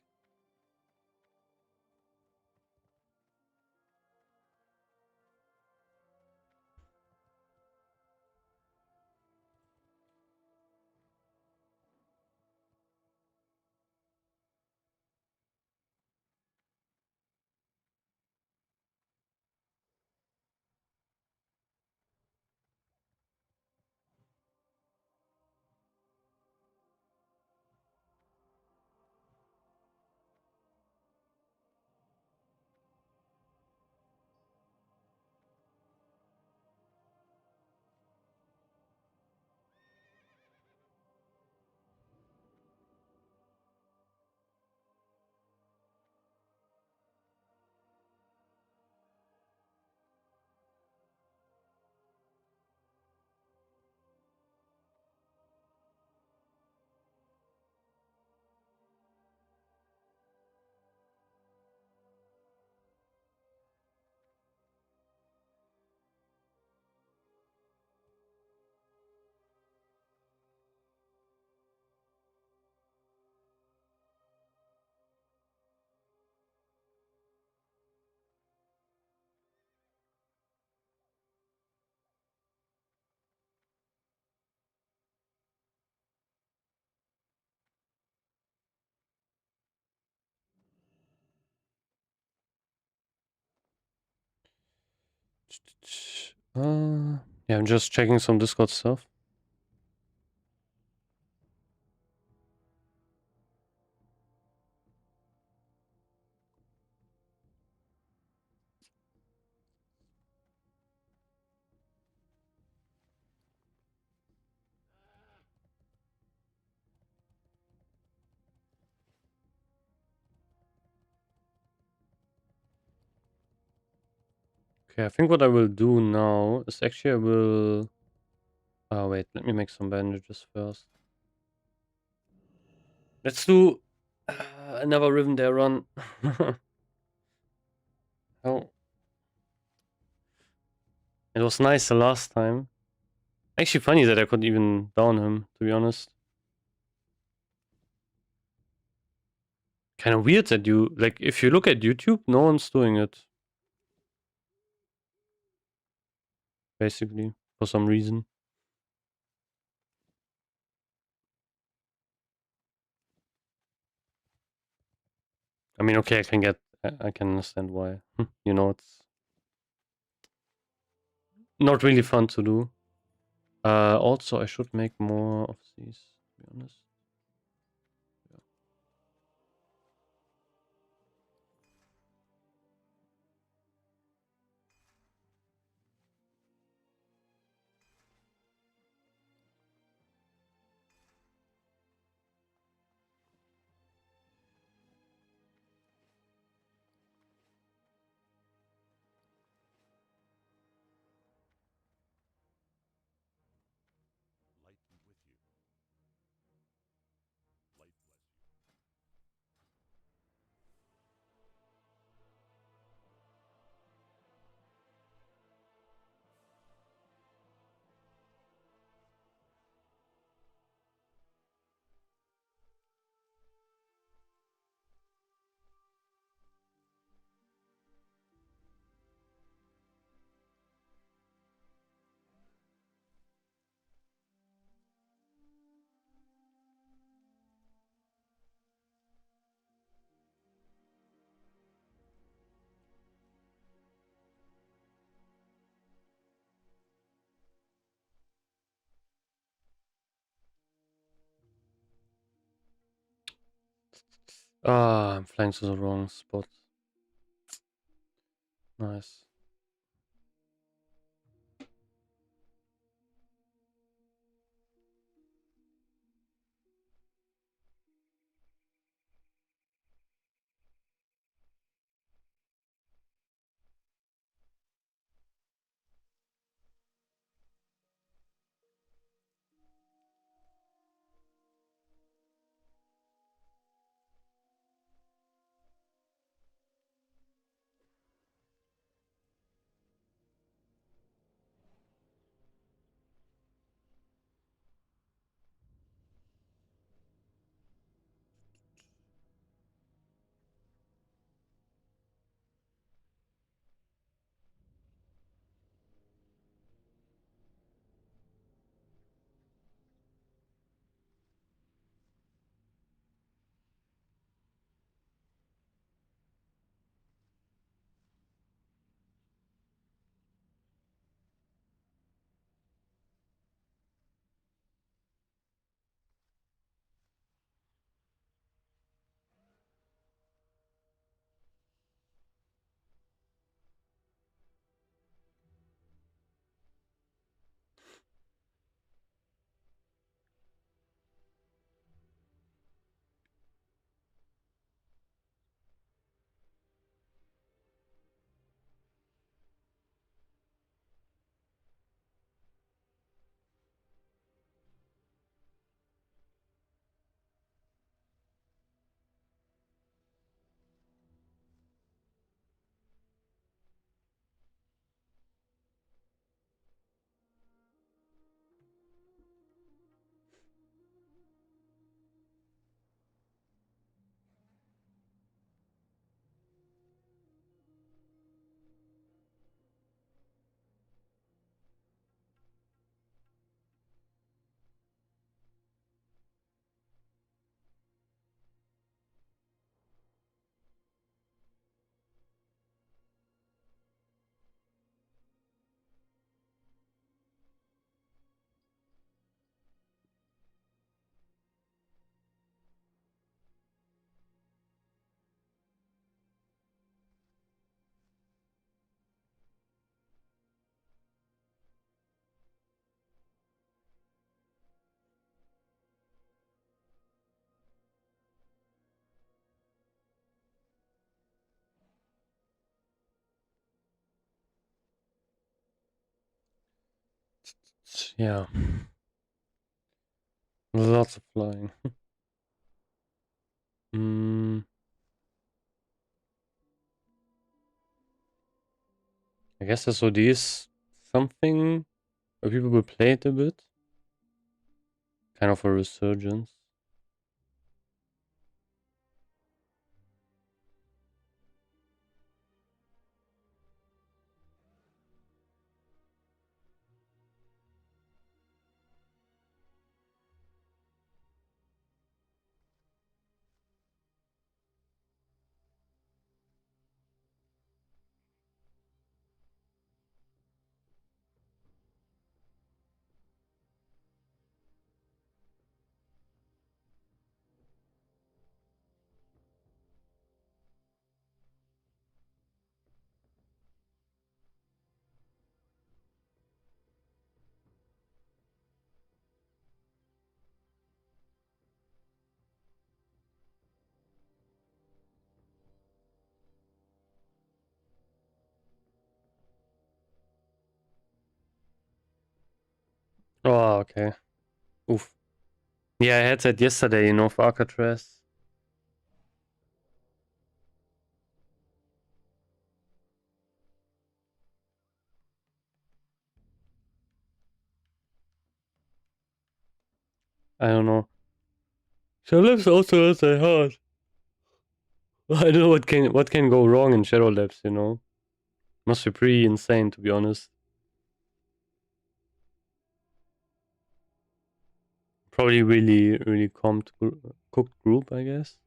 Speaker 1: Yeah, I'm just checking some Discord stuff. Okay, I think what I will do now is actually I will... Oh wait, let me make some bandages first. Let's do another Rivendare run. Oh, it was nice the last time. Actually funny that I could even down him, to be honest. Kind of weird that you... Like, if you look at YouTube, no one's doing it. Basically, for some reason. I mean, okay, I can understand why. You know, it's not really fun to do. Also, I should make more of these, to be honest. Ah, I'm flying to the wrong spot. Nice. Yeah, lots of flying. mm, I guess SOD is something where people will play it a bit. Kind of a resurgence. Oh, okay. Oof. Yeah, I had that yesterday, for Alcatraz. I don't know. Shadow Labs also has a hard. I don't know what can go wrong in Shadow Labs. Must be pretty insane, to be honest. Probably really, really cooked group, I guess.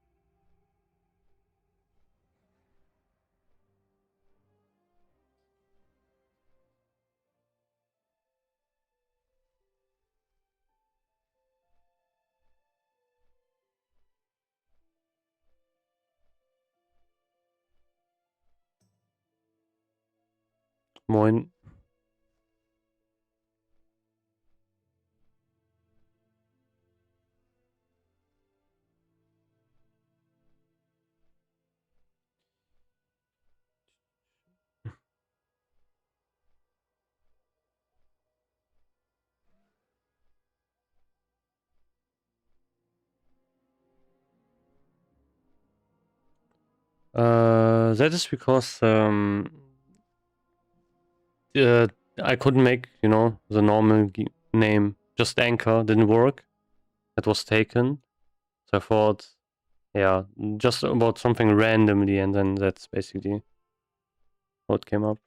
Speaker 1: Moin. That is because uh, I couldn't make the normal name. Just Anchor didn't work. It was taken. So I thought, yeah, just about something randomly, and then that's basically what came up.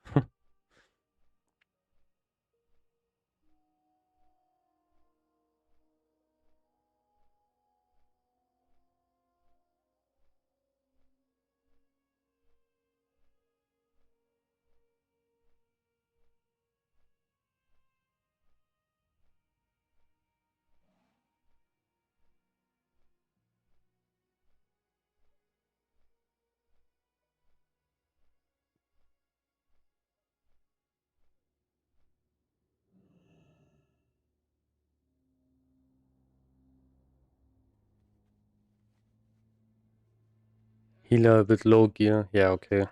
Speaker 1: Healer a bit low gear. Yeah, okay.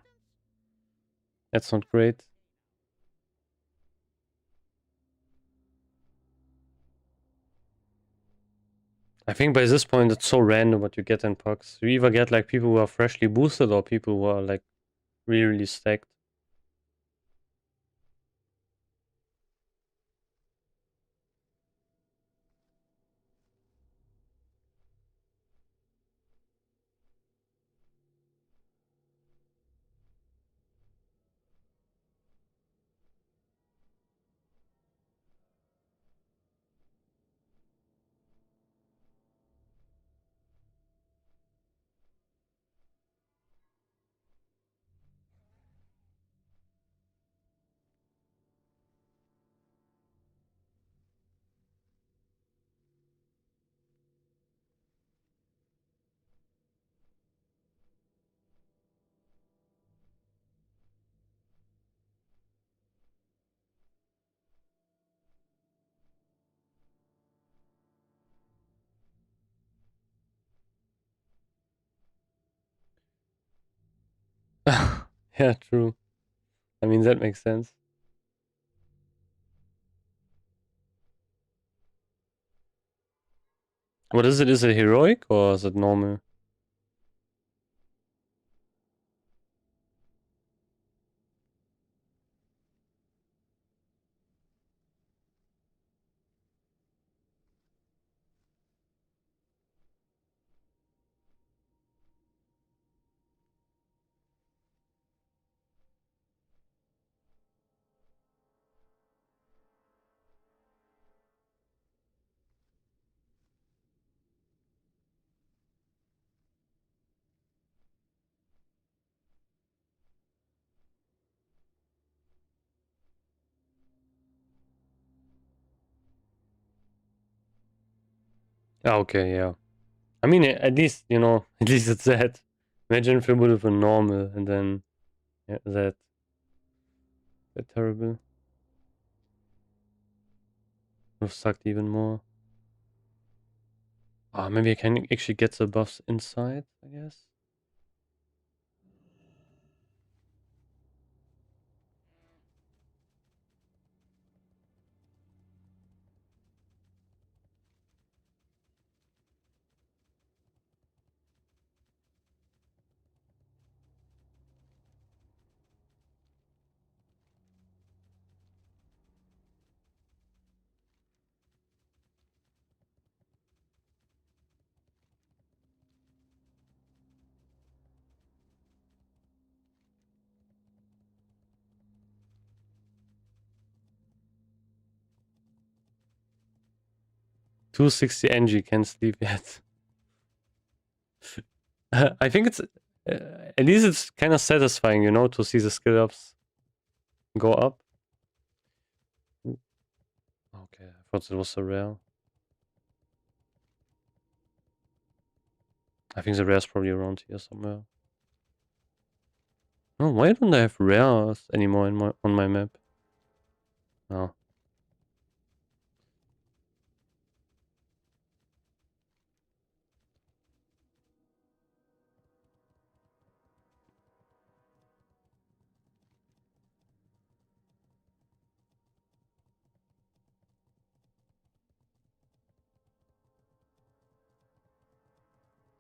Speaker 1: That's not great. I think by this point it's so random what you get in pucks. You either get like people who are freshly boosted or people who are like really, really stacked. Yeah, true. I mean, that makes sense. What is it? Is it heroic or is it normal? Ah, okay, yeah. I mean, at least, you know, at least it's that. Imagine if it would have been normal and then, yeah, that terrible. Would have sucked even more. Ah, maybe I can actually get the buffs inside, I guess. $260 NG can't sleep yet. I think it's at least it's kind of satisfying, you know, to see the skill ups go up. Okay, I thought it was a rare. I think the rare's probably around here somewhere. Oh, why don't I have rares anymore in on my map? Oh.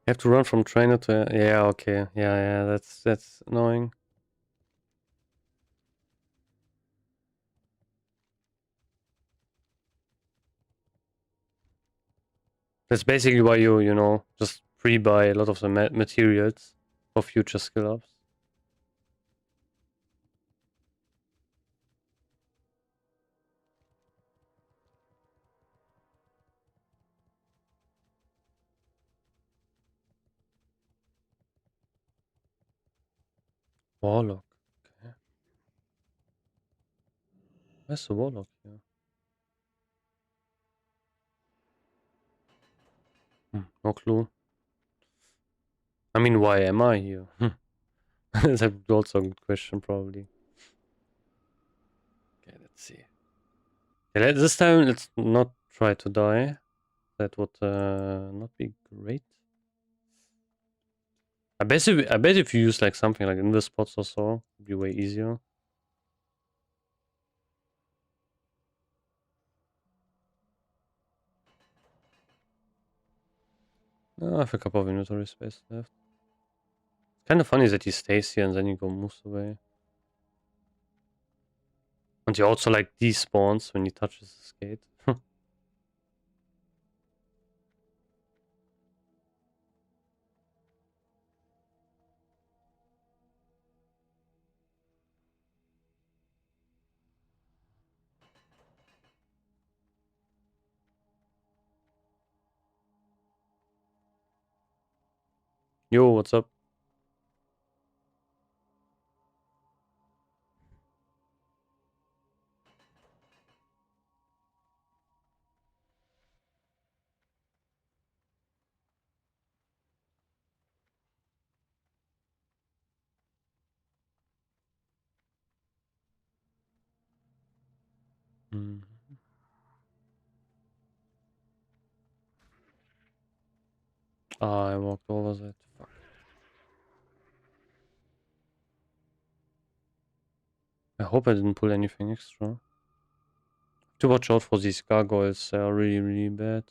Speaker 1: You have to run from trainer to yeah, okay. Yeah, that's annoying. That's basically why you know, just pre-buy a lot of the materials for future skill ups. Warlock. Okay. Where's the warlock here? No clue. I mean, why am I here? That's also a good question, probably. Okay, let's see. Okay, this time, let's not try to die. That would not be great. I bet if you use like something like in the spots or so, it'd be way easier. I have a couple of inventory space left. It's kind of funny that he stays here and then he moves away. And he also like despawns when he touches the skate. Yo, what's up? Mm. Ah, I walked over that. Fuck. I hope I didn't pull anything extra. To watch out for these gargoyles, they are really, really bad.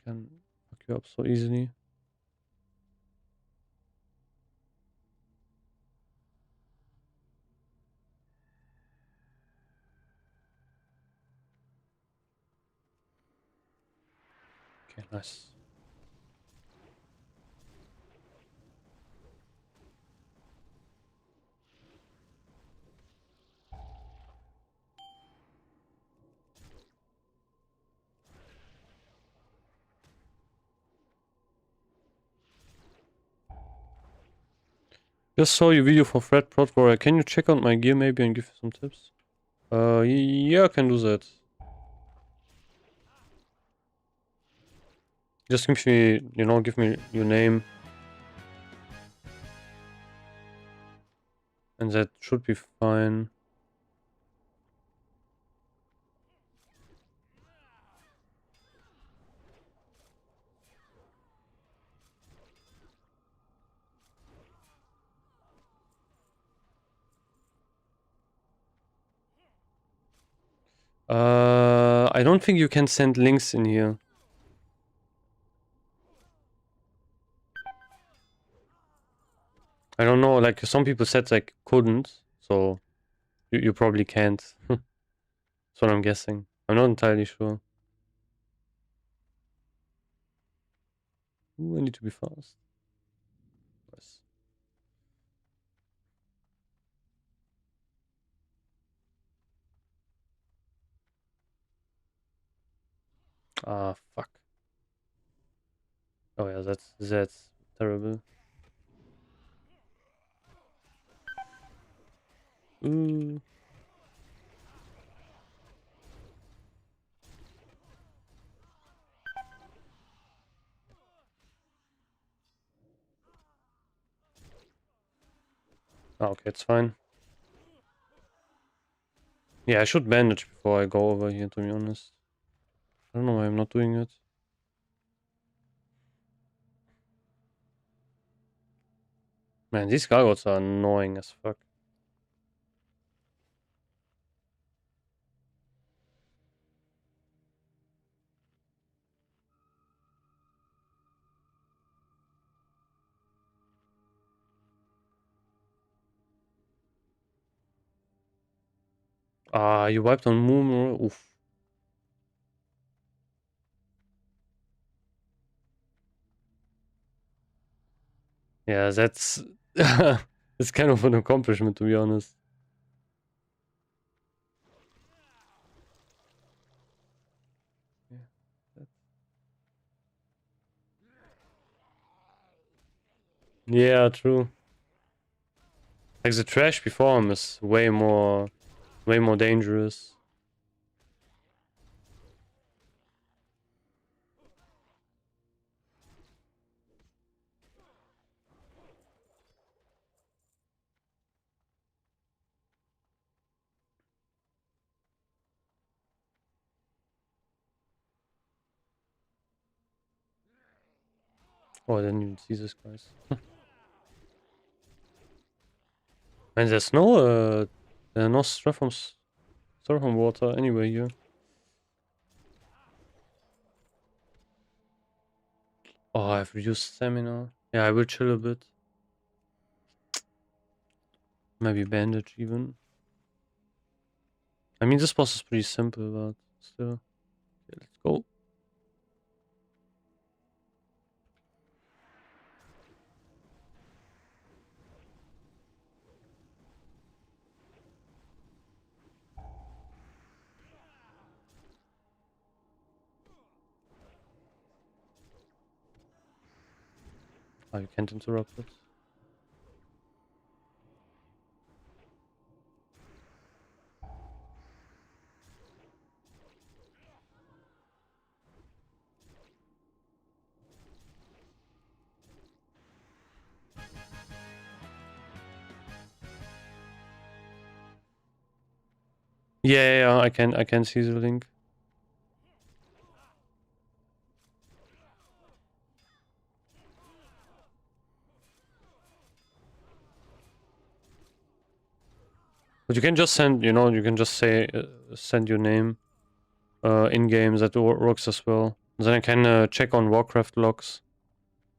Speaker 1: can fuck you up so easily. Okay, nice. Just saw your video for Fred Prod Warrior. Can you check out my gear maybe and give some tips? Yeah, I can do that. Just give me, give me your name. And that should be fine. I don't think you can send links in here. I don't know, like some people said like couldn't, so you probably can't. That's what I'm guessing. I'm not entirely sure. Ooh, I need to be fast. Nice. Ah, fuck. Oh yeah, that's terrible. Ooh. Ah, okay, it's fine. Yeah, I should bandage before I go over here, to be honest. I don't know why I'm not doing it. Man, these gargoyles are annoying as fuck. Ah, you wiped on Moon. Oof. Yeah, that's it's kind of an accomplishment, to be honest. Yeah, true. Like the trash before him is way more dangerous. Oh, I didn't even see this, guys. And there's no styrofoam water anyway here. Oh, I've reduced stamina. Yeah, I will chill a bit. Maybe bandage even. I mean, this boss is pretty simple, but still. Okay, let's go. Oh, you can't interrupt it. Yeah, I can see the link. But you can just send, you can just say send your name in game. That works as well. Then I can check on Warcraft logs.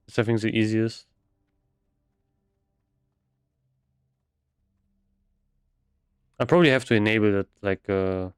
Speaker 1: It's I think the easiest. I probably have to enable it, like, okay.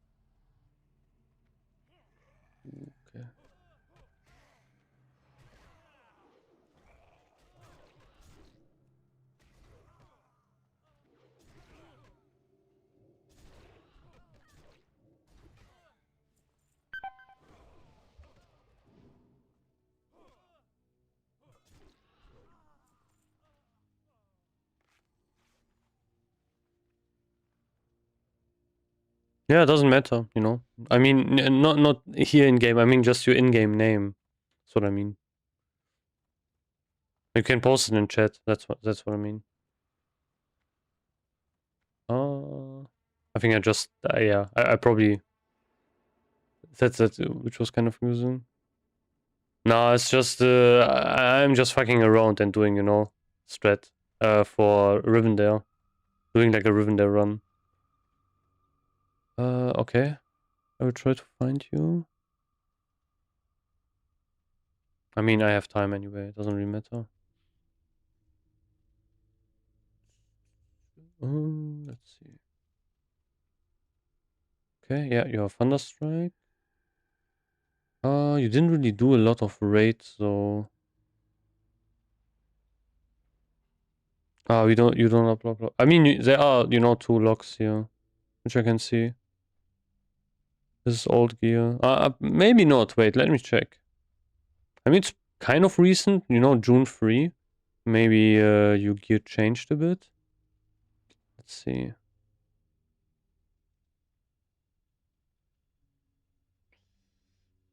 Speaker 1: Yeah, it doesn't matter, you know. I mean, not here in game. I mean, just your in-game name. That's what I mean. You can post it in chat. That's what I mean. I think I just yeah. I probably that's that which was kind of confusing. No, it's just I'm just fucking around and doing, you know, strat for Rivendell, doing like a Rivendell run. Okay. I will try to find you. I mean, I have time anyway. It doesn't really matter. Let's see. Okay, yeah, you have Thunderstrike. You didn't really do a lot of raids, so. You don't upload. I mean, there are, you know, 2 logs here, which I can see. This is old gear. Maybe not. Wait, let me check. I mean, it's kind of recent, you know, June 3. Maybe your gear changed a bit. Let's see.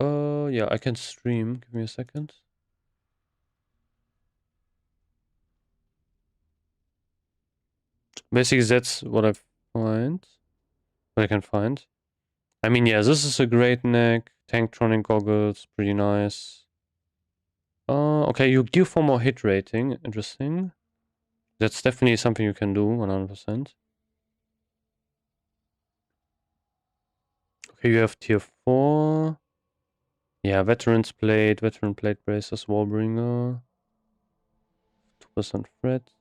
Speaker 1: Yeah, I can stream. Give me a second. Basically, that's what I find. What I can find. I mean, yeah, this is a great neck. Tanktronic goggles, pretty nice. Okay, you gear for more hit rating. Interesting. That's definitely something you can do, 100%. Okay, you have tier 4. Yeah, veteran plate braces, wallbringer. 2% threat.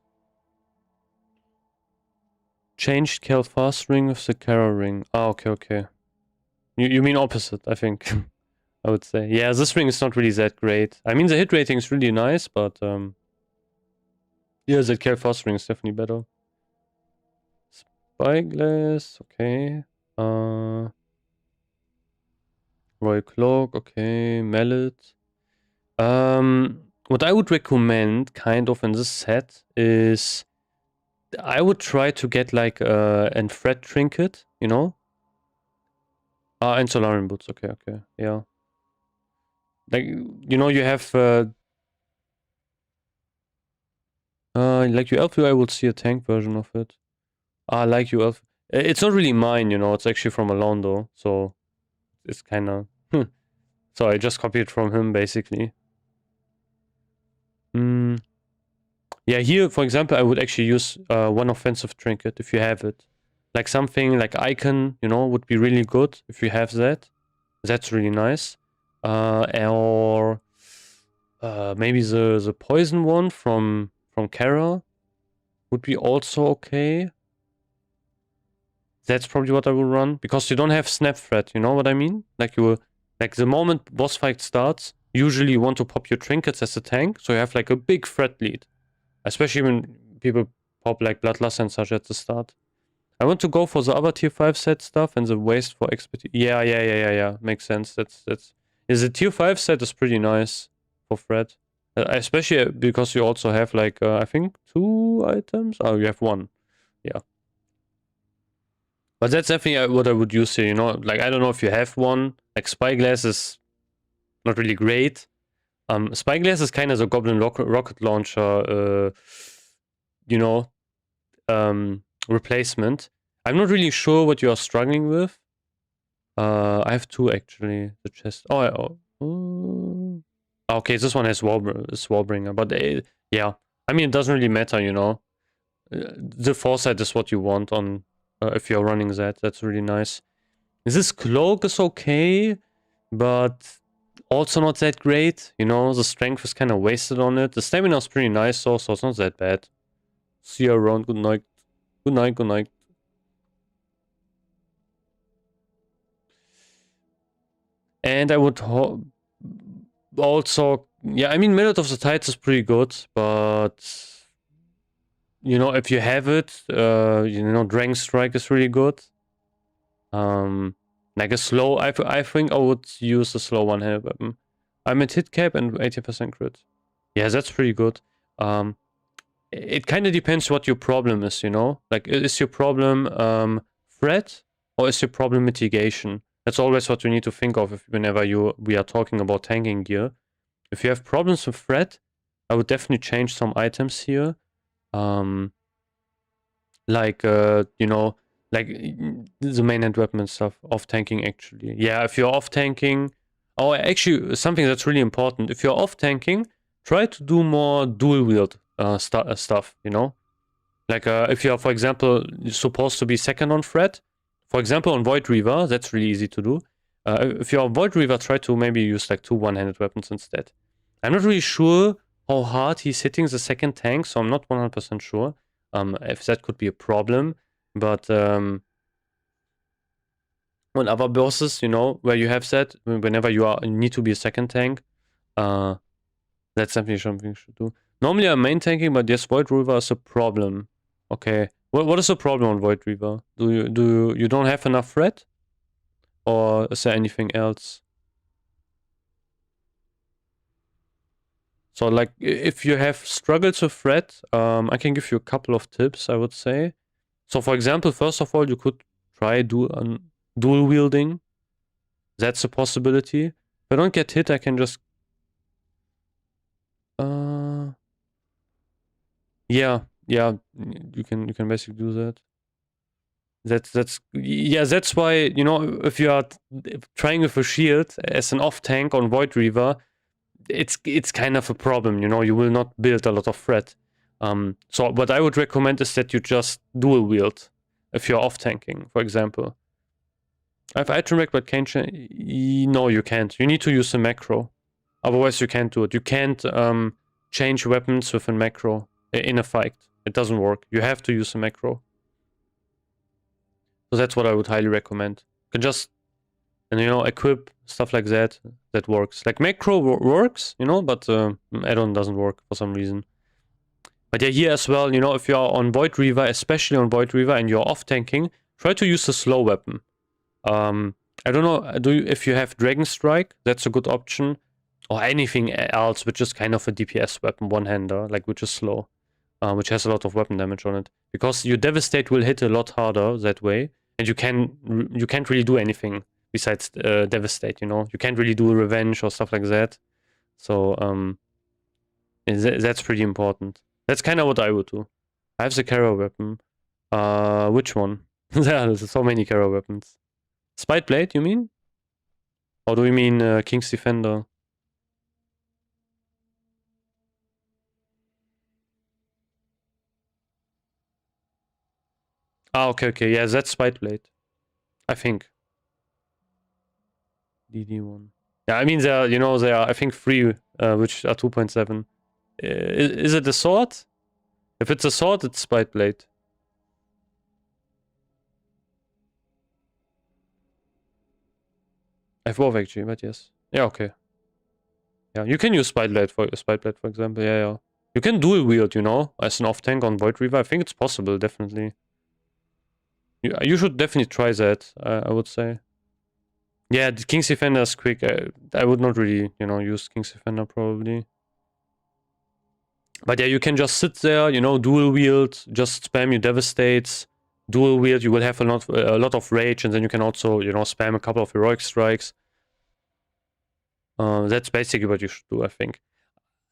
Speaker 1: Changed Cal fast ring with the Kara ring. Ah, okay. You mean opposite, I think. I would say. Yeah, this ring is not really that great. I mean, the hit rating is really nice, but yeah, the Cal fast ring is definitely better. Spyglass, okay. Royal Cloak, okay. Mallet. What I would recommend, kind of in this set, is I would try to get like an thread trinket, you know? And Solarian boots, okay, yeah. Like, you know, you have like your elf, I would see a tank version of it. Like you elf. It's not really mine, you know, it's actually from Alondo, so it's kind of. So I just copied from him, basically. Yeah, here, for example, I would actually use one offensive trinket if you have it. Like something like Icon, you know, would be really good if you have that. That's really nice. Or maybe the poison one from Kara would be also okay. That's probably what I will run, because you don't have snap threat, you know what I mean? Like the moment boss fight starts, usually you want to pop your trinkets as a tank, so you have like a big threat lead. Especially when people pop like Bloodlust and such at the start. I want to go for the other tier 5 set stuff and the waste for expertise. Yeah. Makes sense. That's yeah, the tier 5 set is pretty nice for Fred. Especially because you also have like I think 2 items. Oh, you have 1. Yeah. But that's definitely what I would use here, you know? Like, I don't know if you have one. Like, Spyglass is not really great. Spyglass is kind of the Goblin rocket launcher, you know, replacement. I'm not really sure what you are struggling with. I have 2 actually. The chest. Okay, this one has Wallbringer, but yeah. I mean, it doesn't really matter, you know. The foresight is what you want on if you're running that. That's really nice. This cloak is okay, but also not that great. You know, the strength is kind of wasted on it. The stamina is pretty nice, though, so it's not that bad. See you around. Good night. Good night. Good night. And I would also, yeah, I mean, Millet of the Tides is pretty good, but you know, if you have it, you know, Dragon Strike is really good. Like a slow, I think I would use a slow one-handed weapon. I'm at hit cap and 80% crit. Yeah, that's pretty good. It kind of depends what your problem is, you know? Like, is your problem threat or is your problem mitigation? That's always what you need to think of whenever we are talking about tanking gear. If you have problems with threat, I would definitely change some items here. Like, you know, like the main hand weapon and stuff, off tanking actually. Yeah, if you're off tanking, oh, actually, something that's really important. If you're off tanking, try to do more dual wield stuff, you know? Like, if you're, for example, supposed to be second on threat, for example, on Void Reaver, that's really easy to do. If you're on Void Reaver, try to maybe use like 2 one-handed weapons instead. I'm not really sure how hard he's hitting the second tank, so I'm not 100% sure if that could be a problem. But on other bosses, you know, where you have that, whenever you need to be a second tank, that's definitely something you should do. Normally I'm main tanking, but yes, Void Reaver is a problem. Okay, what is the problem on Void Reaver? You don't have enough threat, or is there anything else? So like, if you have struggles with threat, I can give you a couple of tips, I would say. So for example, first of all, you could try dual wielding. That's a possibility. If I don't get hit, I can just yeah, you can basically do that. That's why, you know, if you are trying with a shield as an off tank on Void Reaver, it's kind of a problem, you know, you will not build a lot of threat. So what I would recommend is that you just dual wield if you're off tanking, for example. I have item rack, but can't change. No, you can't. You need to use a macro. Otherwise, you can't do it. You can't change weapons with a macro in a fight. It doesn't work. You have to use a macro. So that's what I would highly recommend. You can just, and you know, equip stuff like that. That works. Like macro works, you know, but add-on doesn't work for some reason. But yeah, here as well, you know, if you are on Void Reaver, especially on Void Reaver, and you're off tanking, try to use a slow weapon. I don't know, if you have Dragon Strike, that's a good option. Or anything else, which is kind of a DPS weapon, one-hander, like which is slow. Which has a lot of weapon damage on it. Because your Devastate will hit a lot harder that way. And you can't really do anything besides Devastate, you know? You can't really do Revenge or stuff like that. So, that's pretty important. That's kind of what I would do. I have the Kara weapon. Which one? There's so many Kara weapons. Spite Blade, you mean? Or do you mean King's Defender? Ah, okay. Yeah, that's Spite Blade. I think. DD1. Yeah, I mean, there are, I think, 3, which are 2.7. Is it a sword? If it's a sword, it's Spite Blade. I have both actually, but yes. Yeah, okay. Yeah, you can use Spite Blade for example. Yeah. You can dual wield, you know, as an off tank on Void Reaver. I think it's possible, definitely. You should definitely try that, I would say. Yeah, the King's Defender is quick. I would not really, you know, use King's Defender probably. But yeah, you can just sit there, you know, dual wield, just spam your Devastates. Dual wield, you will have a lot of rage, and then you can also, you know, spam a couple of heroic strikes. That's basically what you should do, I think.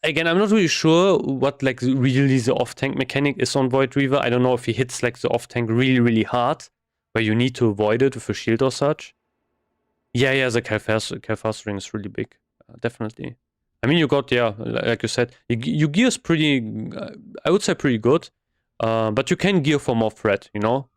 Speaker 1: Again, I'm not really sure what like really the off-tank mechanic is on Void Reaver. I don't know if he hits like the off-tank really hard, where you need to avoid it with a shield or such. Yeah, the Calfast ring is really big, definitely. I mean, you got, yeah, like you said, your gear is pretty, I would say pretty good, but you can gear for more threat, you know?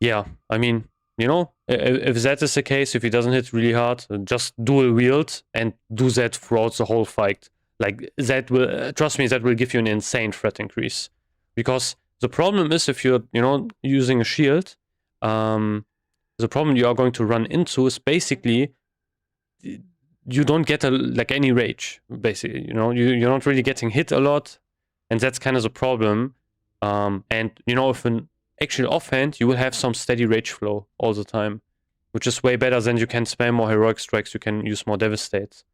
Speaker 1: Yeah, I mean, You know, if that is the case, if he doesn't hit really hard, just dual wield and do that throughout the whole fight. Like that will, trust me, that will give you an insane threat increase. Because the problem is if you're, you know, using a shield, the problem you are going to run into is basically you don't get like any rage. Basically, you know, you're not really getting hit a lot, and that's kind of the problem. And you know, if an actual offhand, you will have some steady rage flow all the time, which is way better than you can spam more heroic strikes. You can use more devastates,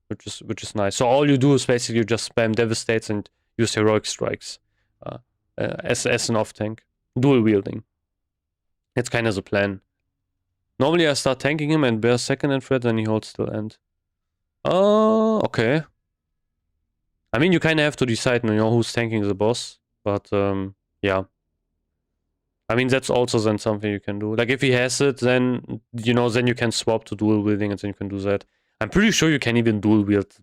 Speaker 1: which is nice. So all you do is basically just spam devastates and use heroic strikes as an off tank, dual wielding. It's kind of the plan. Normally I start tanking him and bear second and threat, then he holds till end. Oh, okay. I mean, you kind of have to decide, you know, who's tanking the boss, but yeah. I mean, that's also then something you can do. Like, if he has it, then, you know, then you can swap to dual wielding and then you can do that. I'm pretty sure you can even dual wield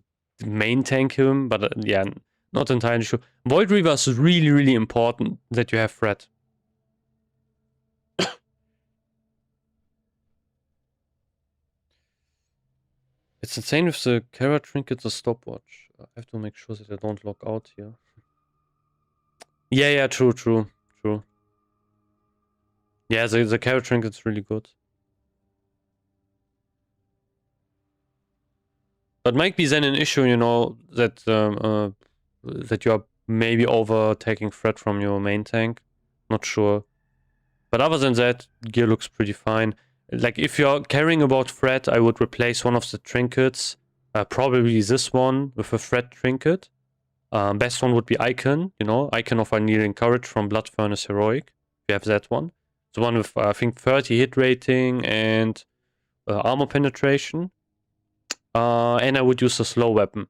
Speaker 1: main tank him, but yeah, not entirely sure. Void Reaver is really, really important that you have threat. It's insane if the Kara trinket's a stopwatch. I have to make sure that I don't log out here. Yeah, true. Yeah, the Kara trinket's really good. But might be then an issue, you know, that that you are maybe over taking threat from your main tank. Not sure. But other than that, gear looks pretty fine. Like, if you're caring about threat, I would replace one of the trinkets. Probably this one with a threat trinket. Best one would be Icon, you know, Icon of Unyielding Courage from Blood Furnace Heroic. You have that one. The one with, I think, 30 hit rating and armor penetration. And I would use a slow weapon.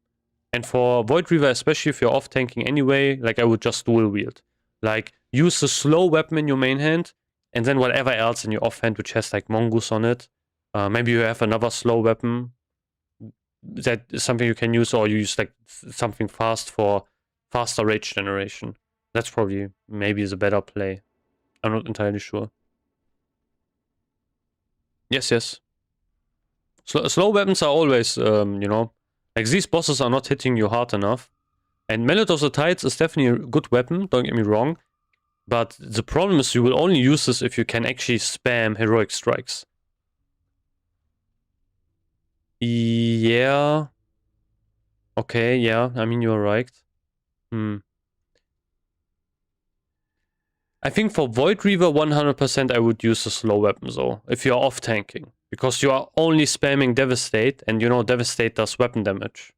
Speaker 1: And for Void Reaver, especially if you're off tanking anyway, like, I would just dual wield. Like, use a slow weapon in your main hand, and then whatever else in your offhand which has like Mongoose on it. Maybe you have another slow weapon that is something you can use, or you use like something fast for faster rage generation. That's probably maybe the better play. I'm not entirely sure. Yes. Slow weapons are always, you know, like, these bosses are not hitting you hard enough. And Mallet of the Tides is definitely a good weapon, don't get me wrong. But the problem is you will only use this if you can actually spam heroic strikes. Yeah. Okay, yeah, I mean, you're right. I think for Void Reaver, 100% I would use a slow weapon, though, if you're off tanking. Because you are only spamming Devastate, and you know Devastate does weapon damage.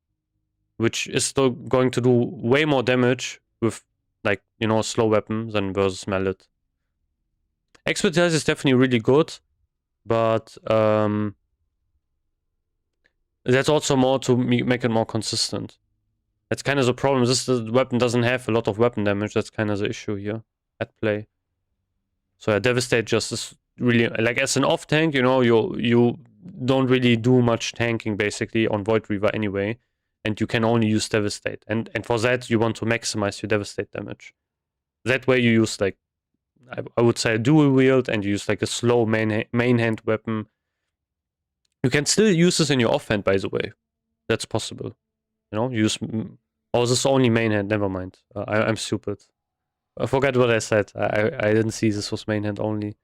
Speaker 1: Which is still going to do way more damage with, like, you know, a slow weapon than versus Mallet. Expertise is definitely really good, but that's also more to make it more consistent. That's kind of the problem. This weapon doesn't have a lot of weapon damage. That's kind of the issue here at play. So yeah, Devastate just is really, like, as an off tank, you know, you don't really do much tanking basically on Void Reaver anyway, and you can only use Devastate. And for that, you want to maximize your Devastate damage. That way, you use, like, I would say a dual wield, and you use like a slow main hand weapon. You can still use this in your offhand, by the way. That's possible. You know, use. Oh, this is only main hand. Never mind. I'm stupid. I forgot what I said. I didn't see this was main hand only.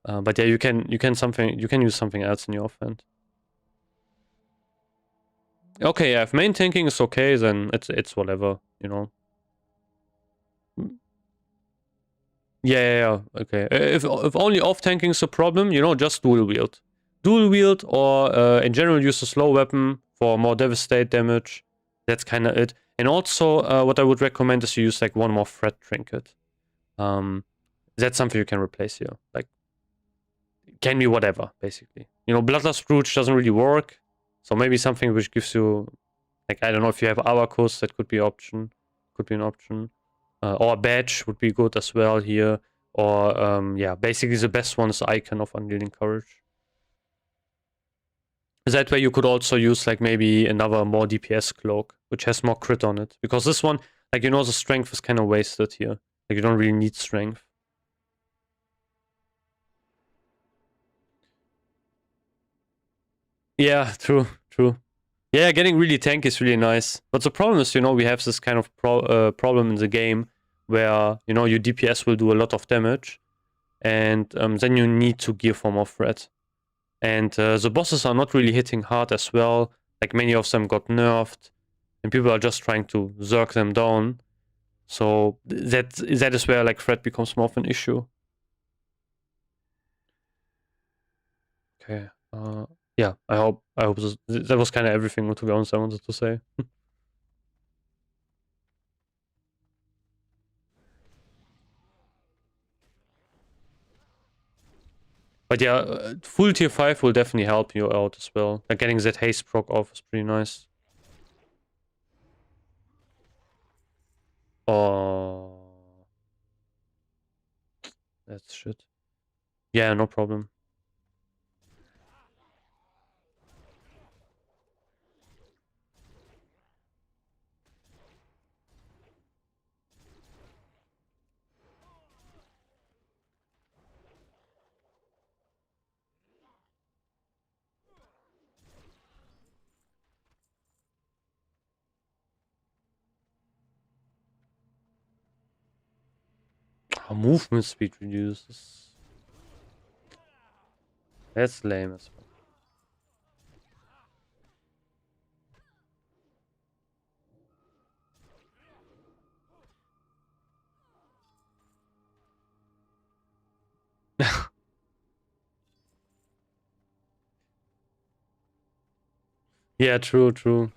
Speaker 1: But yeah, you can use something else in your offhand. Okay, yeah, if main tanking is okay, then it's whatever, you know. Yeah. Okay. If only off tanking is a problem, you know, just dual wield. Dual wield, or in general use a slow weapon for more devastate damage. That's kind of it. And also, what I would recommend is you use like one more threat trinket. That's something you can replace here. Like, can be whatever, basically. You know, Bloodlust Brooch doesn't really work, so maybe something which gives you, like, I don't know, if you have Avacus, that could be an option. Or a badge would be good as well here. Or, yeah, basically the best one is Icon of Unyielding Courage. That way you could also use, like, maybe another more DPS cloak, which has more crit on it. Because this one, like, you know, the strength is kind of wasted here. Like, you don't really need strength. Yeah, true, true. Yeah, getting really tanky is really nice. But the problem is, we have this kind of problem in the game where, your DPS will do a lot of damage, and then you need to gear for more threat. And the bosses are not really hitting hard as well. Like, many of them got nerfed, and people are just trying to zerk them down. So that is where, like, threat becomes more of an issue. Okay. Yeah, I hope that was kind of everything, to be honest, I wanted to say. But yeah, full tier 5 will definitely help you out as well. Like, getting that haste proc off is pretty nice. Oh, that's shit. Yeah, no problem. Oh, movement speed reduces. That's lame as well. Yeah, true, true.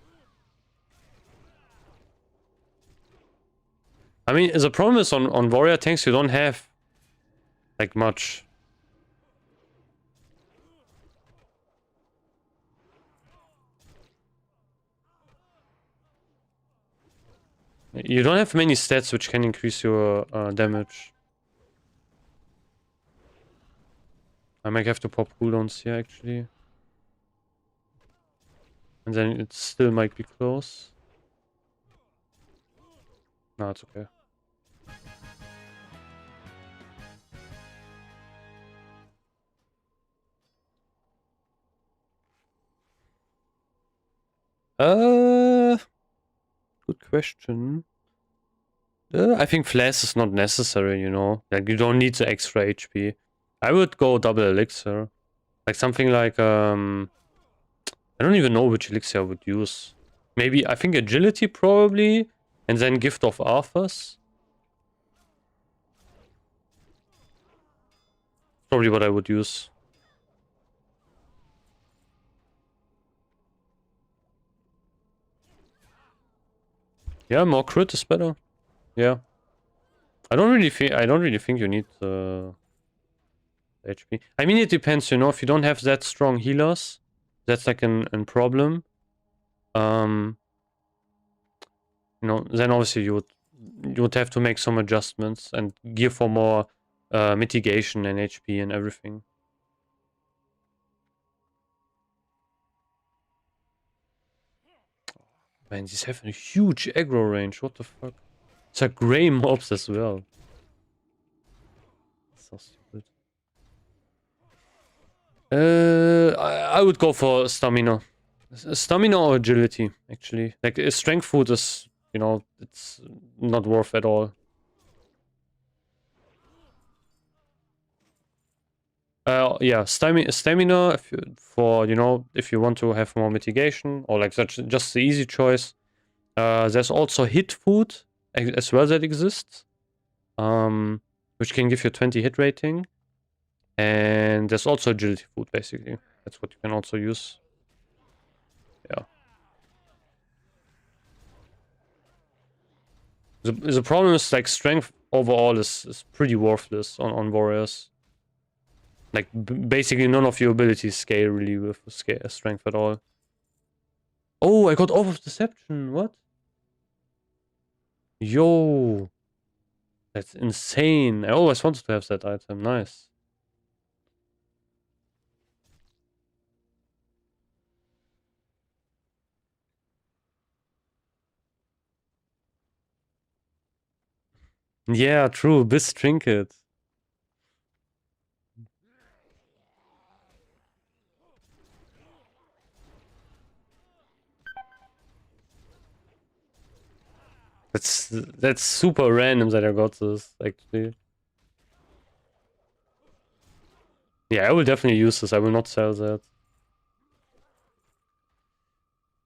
Speaker 1: I mean, the problem is on warrior tanks, you don't have like much. You don't have many stats which can increase your damage. I might have to pop cooldowns here, actually. And then it still might be close. No, it's okay. Good question. I think flash is not necessary, Like, you don't need the extra HP. I would go double elixir. Like, something like, I don't even know which elixir I would use. Maybe, I think agility probably, and then Gift of Arthas. Probably what I would use. Yeah, more crit is better. Yeah. I don't really think you need HP. I mean, it depends, if you don't have that strong healers, that's like an problem. Um, then obviously you would have to make some adjustments and gear for more mitigation and HP and everything. Man, these have a huge aggro range. What the fuck? It's like gray mobs as well. So stupid. I would go for stamina. Stamina or agility, actually. Like, strength food is, it's not worth at all. Yeah, stamina if you want to have more mitigation, or like such just the easy choice. There's also hit food as well that exists, which can give you 20 hit rating, and there's also agility food. Basically, that's what you can also use. Yeah. The problem is, like, strength overall is pretty worthless on warriors. Like, basically none of your abilities scale really with strength at all. Oh, I got Oath of Deception. What? Yo, that's insane. I always wanted to have that item. Nice. Yeah, true. This trinket. That's super random that I got this, actually. Yeah, I will definitely use this. I will not sell that.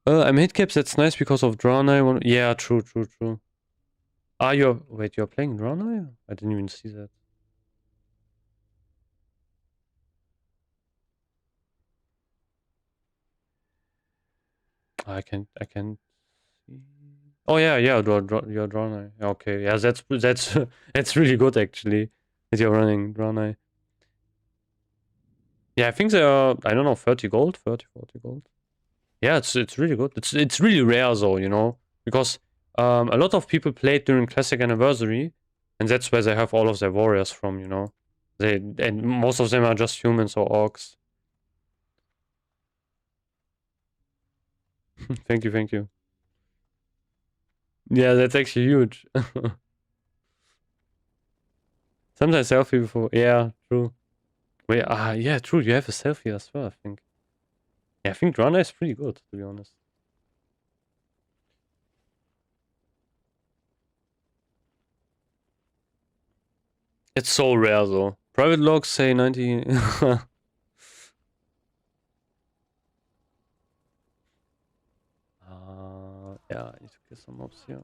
Speaker 1: I'm hit caps. That's nice because of Draenei. Yeah, true, true, true. Ah, wait, you're playing Draenei? I didn't even see that. I can see. Oh yeah, yeah, you're Draenei. Okay, yeah, that's that's really good actually. That you're running Draenei. Yeah, I think they are. I don't know, 30 gold, 30, 40 gold. Yeah, it's really good. It's really rare though, you know, because a lot of people played during Classic Anniversary, and that's where they have all of their warriors from, you know. And most of them are just humans or orcs. Thank you, thank you. Yeah, that's actually huge. Sometimes selfie before. Yeah, true. Wait, yeah, true. You have a selfie as well, I think. Yeah, I think Rana is pretty good, to be honest. It's so rare though. Private logs say 90. Yeah, I need to get some mobs here.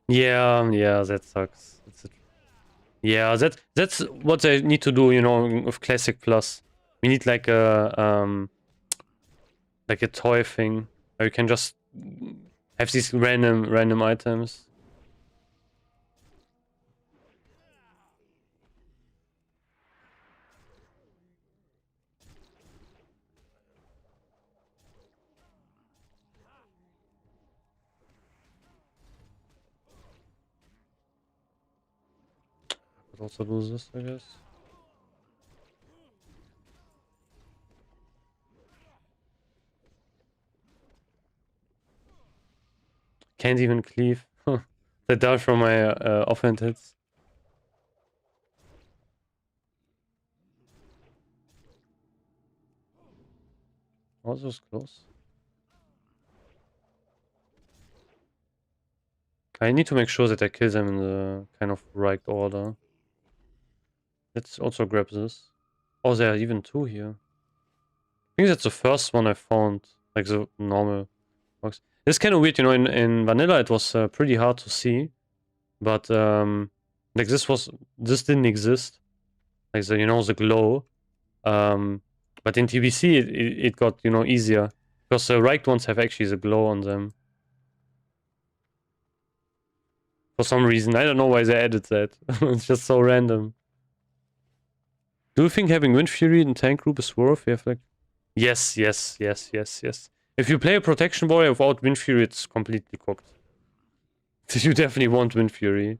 Speaker 1: Yeah, yeah, that sucks. Yeah, that's what I need to do, you know, with Classic Plus. We need like a toy thing where you can just have these random items. I could also do this, I guess. Can't even cleave. They die from my offhand hits. Also close. I need to make sure that I kill them in the kind of right order. Let's also grab this. Oh, there are even two here. I think that's the first one I found. Like the normal box. It's kind of weird, you know, in vanilla it was pretty hard to see. But like this didn't exist. Like the, you know, the glow. But in TBC it got, you know, easier. Because the right ones have actually the glow on them. For some reason. I don't know why they added that. It's just so random. Do you think having Wind Fury in tank group is worth? You have like yes, yes, yes, yes, yes. If you play a protection warrior without Wind Fury, it's completely cooked. You definitely want Wind Fury.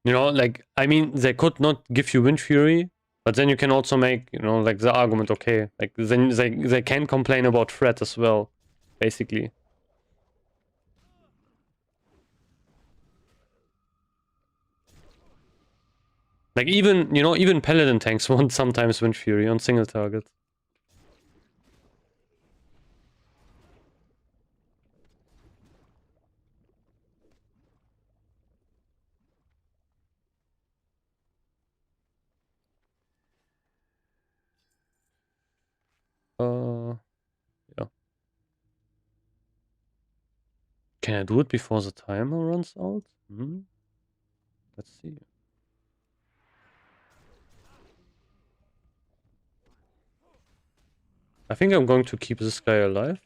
Speaker 1: You know, like I mean, they could not give you Wind Fury, but then you can also make, you know, like the argument, okay, like then they can complain about threat as well, basically. Like even, you know, even Paladin tanks want sometimes Wind Fury on single target. Uh, yeah. Can I do it before the timer runs out? Hmm? Let's see. I think I'm going to keep this guy alive.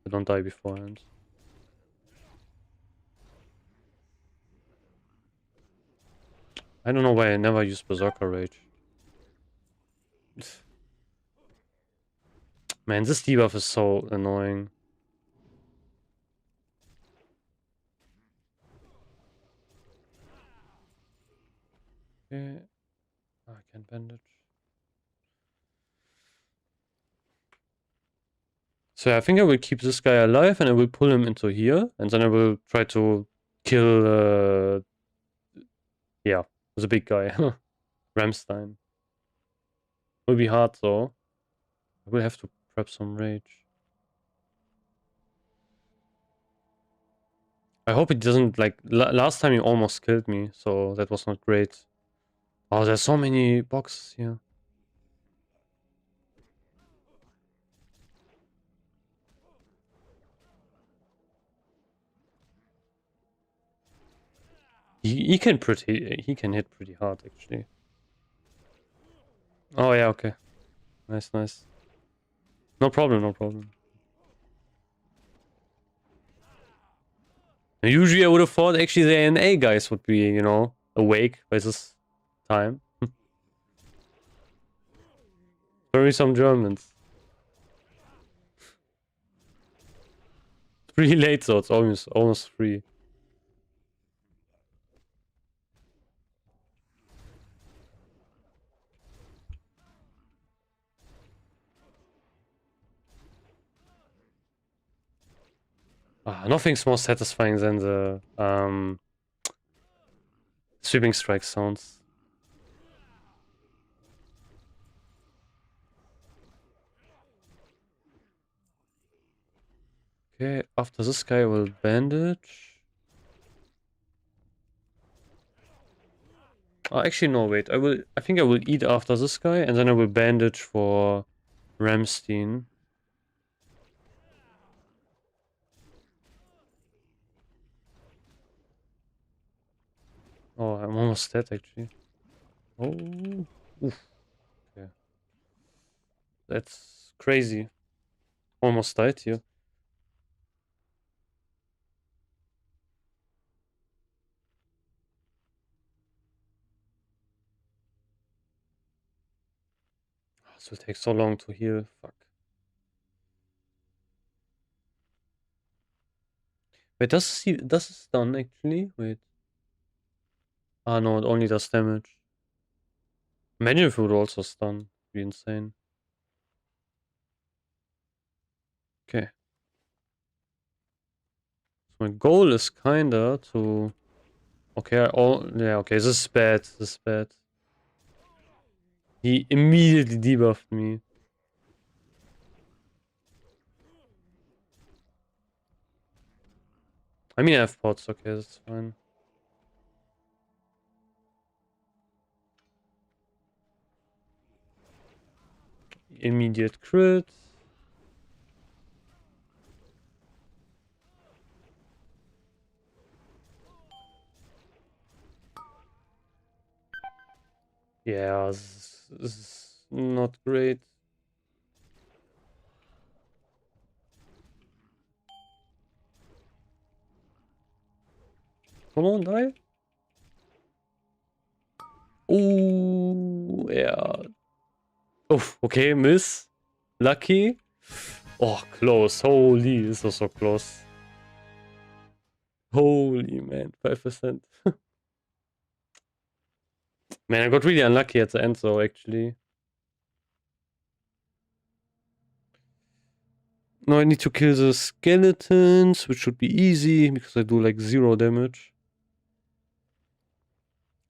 Speaker 1: I don't die beforehand. I don't know why I never use Berserker Rage. Man, this debuff is so annoying. Okay. I can bandage. So yeah, I think I will keep this guy alive and I will pull him into here, and then I will try to kill yeah, the big guy. Ramstein. Will be hard though. I will have to prep some rage. I hope it doesn't, like, last time he almost killed me, so that was not great. Oh, there's so many boxes here. He can hit pretty hard actually. Oh yeah, okay. Nice, nice. No problem, no problem. Usually I would have thought actually the NA guys would be, you know, awake by this time. Very some Germans. It's pretty late though, it's almost 3. Nothing's more satisfying than the sweeping strike sounds. Okay, after this guy I will bandage. Oh, actually no, wait. I think I will eat after this guy and then I will bandage for Ramstein. Oh, I'm almost dead actually. Oh, oof. Okay. That's crazy. Almost died here. This will take so long to heal. Fuck. Wait, does it stun actually? Wait. Ah no, it only does damage. Imagine if it would also stun. It'd be insane. Okay. So my goal is kinda to. Okay, yeah, okay, this is bad. This is bad. He immediately debuffed me. I mean I have pots, okay, that's fine. Immediate crit. Yeah, this is not great. Come on, die. Oh, yeah. Oh, okay, miss. Lucky. Oh, close. Holy, this was so close. Holy man, 5%. Man, I got really unlucky at the end though, actually. Now I need to kill the skeletons, which should be easy because I do like 0 damage.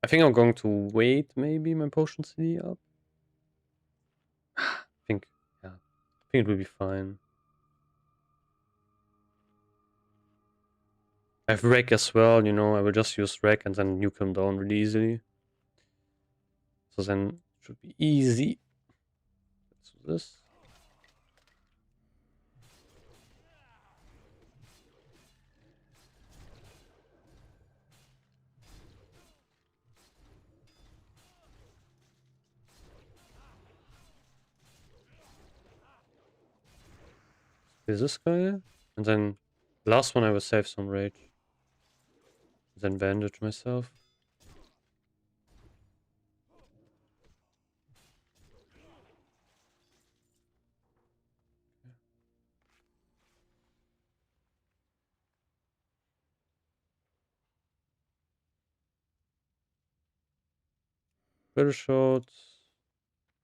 Speaker 1: I think I'm going to wait maybe my potion CD up. I think, yeah, I think it will be fine. I have wreck as well, you know, I will just use wreck and then nuke him down really easily. So then it should be easy. Let's do this. Kill this guy. And then last one I will save some rage. Then bandage myself. Better shot.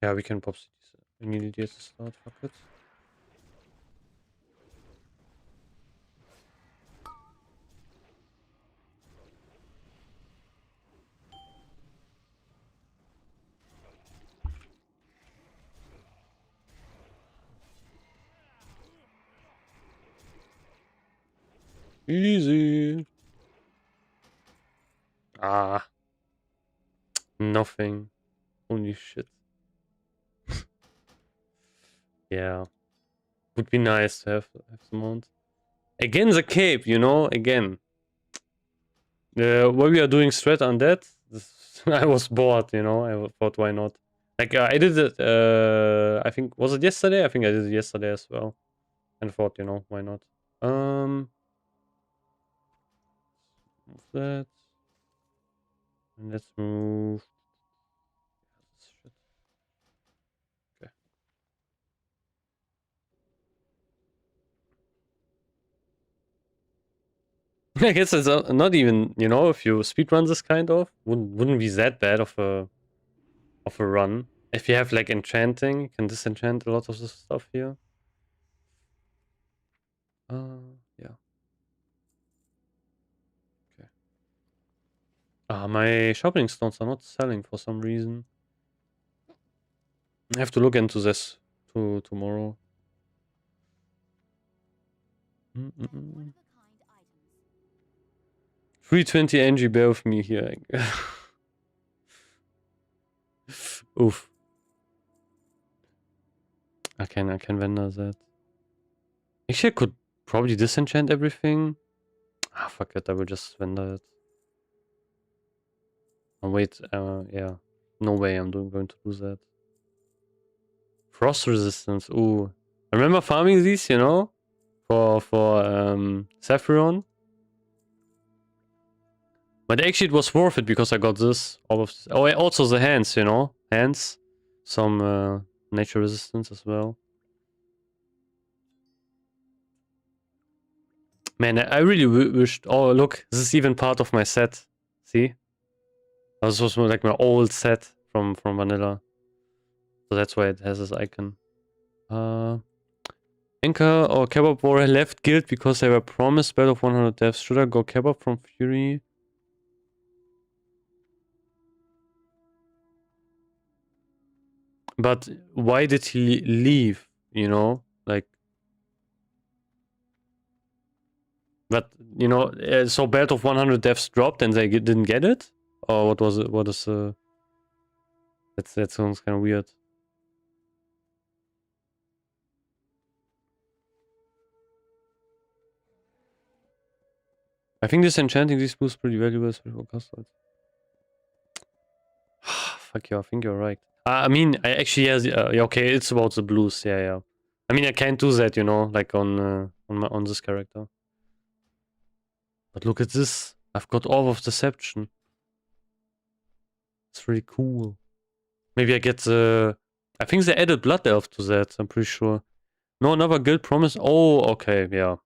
Speaker 1: Yeah, we can pop CDs immediately at the start. Fuck it. Easy. Ah. Nothing. Holy shit. Yeah. Would be nice to have the mount. Again, the cape, you know, again. What we are doing straight on that, I was bored, you know. I thought, why not? Like, I did it, I think, was it yesterday? I think I did it yesterday as well. And thought, you know, why not? Move that. And let's move. Shit. Okay. I guess it's not even, you know, if you speedrun this kind of, wouldn't be that bad of a run. If you have like enchanting, you can disenchant a lot of the stuff here. Yeah. Okay. My sharpening stones are not selling for some reason. I have to look into this tomorrow. 320 NG, bear with me here. Oof. I can vendor that. Actually, I could probably disenchant everything. Ah, fuck it. I will just vendor it. Oh, wait. Yeah. No way I'm going to do that. Frost resistance. Ooh. I remember farming these, you know, for Saffron. But actually, it was worth it because I got this. All of this. Oh, also the hands, you know, hands. Some nature resistance as well. Man, I really wished. Oh, look, this is even part of my set. See, this was like my old set from vanilla. So that's why it has this icon. Anchor or Kebab Warrior left guild because they were promised Battle of 100 deaths. Should I go Kebab from Fury? But why did he leave? You know, like. But you know, so Battle of 100 deaths dropped and they didn't get it, or what was it? What is that sounds kind of weird. I think disenchanting these boosts pretty valuable, especially for custards. Fuck you, I think you're right. I mean, I actually, yeah, okay, it's about the blues, yeah. I mean, I can't do that, you know, like on this character. But look at this. I've got all of Deception. It's really cool. Maybe I get the... I think they added Blood Elf to that, I'm pretty sure. No, another guild promise. Oh, okay, yeah.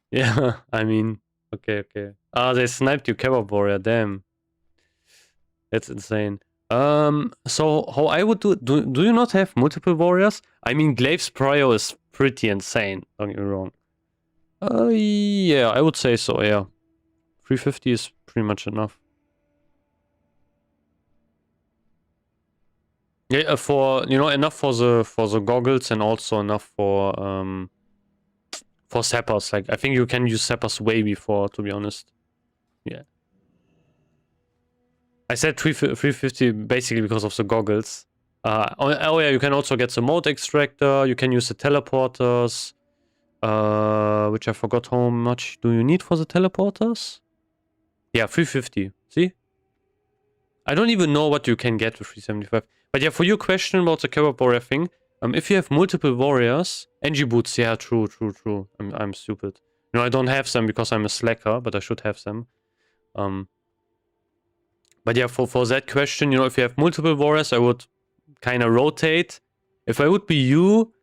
Speaker 1: Yeah, I mean, okay. Ah, they sniped you, Kebab Warrior, damn. That's insane. So how I would do you not have multiple warriors? I mean, Glaive's Prio is pretty insane, don't get me wrong. Yeah, I would say so, yeah. 350 is pretty much enough. Yeah, for, you know, enough for the goggles and also enough for sappers. Like, I think you can use sappers way before, to be honest. Yeah. I said 350 basically because of the goggles. Oh yeah, you can also get the mode extractor, you can use the teleporters. Which I forgot how much do you need for the teleporters? Yeah, 350. See? I don't even know what you can get with 375. But yeah, for your question about the Kebab Warrior thing, if you have multiple warriors, NG boots, yeah, true. I'm stupid. You know, I don't have them because I'm a slacker, but I should have them. But yeah, for that question, you know, if you have multiple warriors, I would kind of rotate. If I would be you,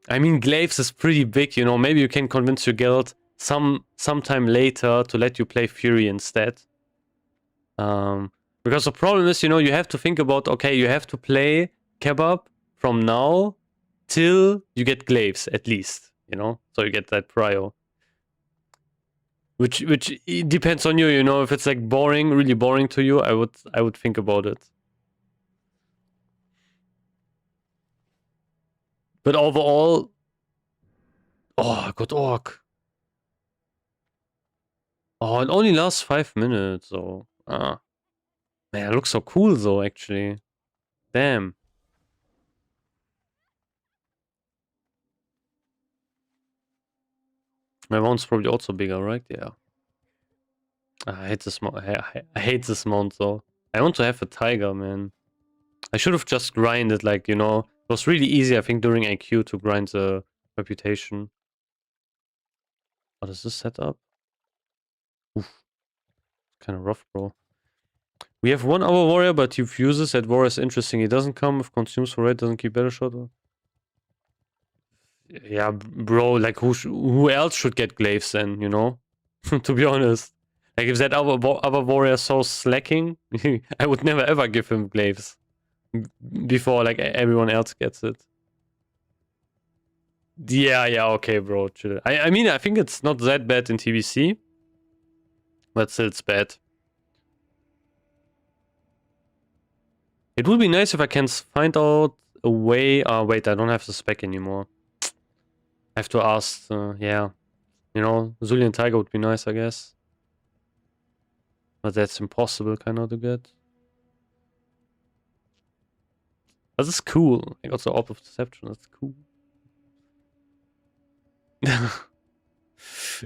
Speaker 1: I mean, Glaives is pretty big, you know, maybe you can convince your guild sometime later to let you play Fury instead. Because the problem is, you know, you have to think about, okay, you have to play Kebab from now till you get Glaives, at least, you know, so you get that prio. Which it depends on you, you know, if it's like boring, really boring to you, I would think about it. But overall, oh, good orc. Oh, it only lasts 5 minutes, so... Man, it looks so cool, though, actually. Damn. My one's probably also bigger, right? Yeah. I hate this mount. I hate this mount, though. I want to have a tiger, man. I should have just grinded, like, you know... It was really easy, I think, during AQ to grind the reputation. What is this setup? Oof. Kind of rough, bro. We have one hour warrior, but he fuses at war is interesting. He doesn't come if consumes for red, doesn't keep better shot. Yeah, bro, like who else should get glaives then, you know? To be honest. Like if that other warrior is so slacking, I would never ever give him glaives before like everyone else gets it. Yeah, okay, bro, chill. I mean, I think it's not that bad in TBC, but still it's bad. It would be nice if I can find out a way... wait, I don't have the spec anymore. I have to ask, yeah. You know, Zulian Tiger would be nice, I guess. But that's impossible kind of to get. But it's cool. I got the Orb of Deception, that's cool.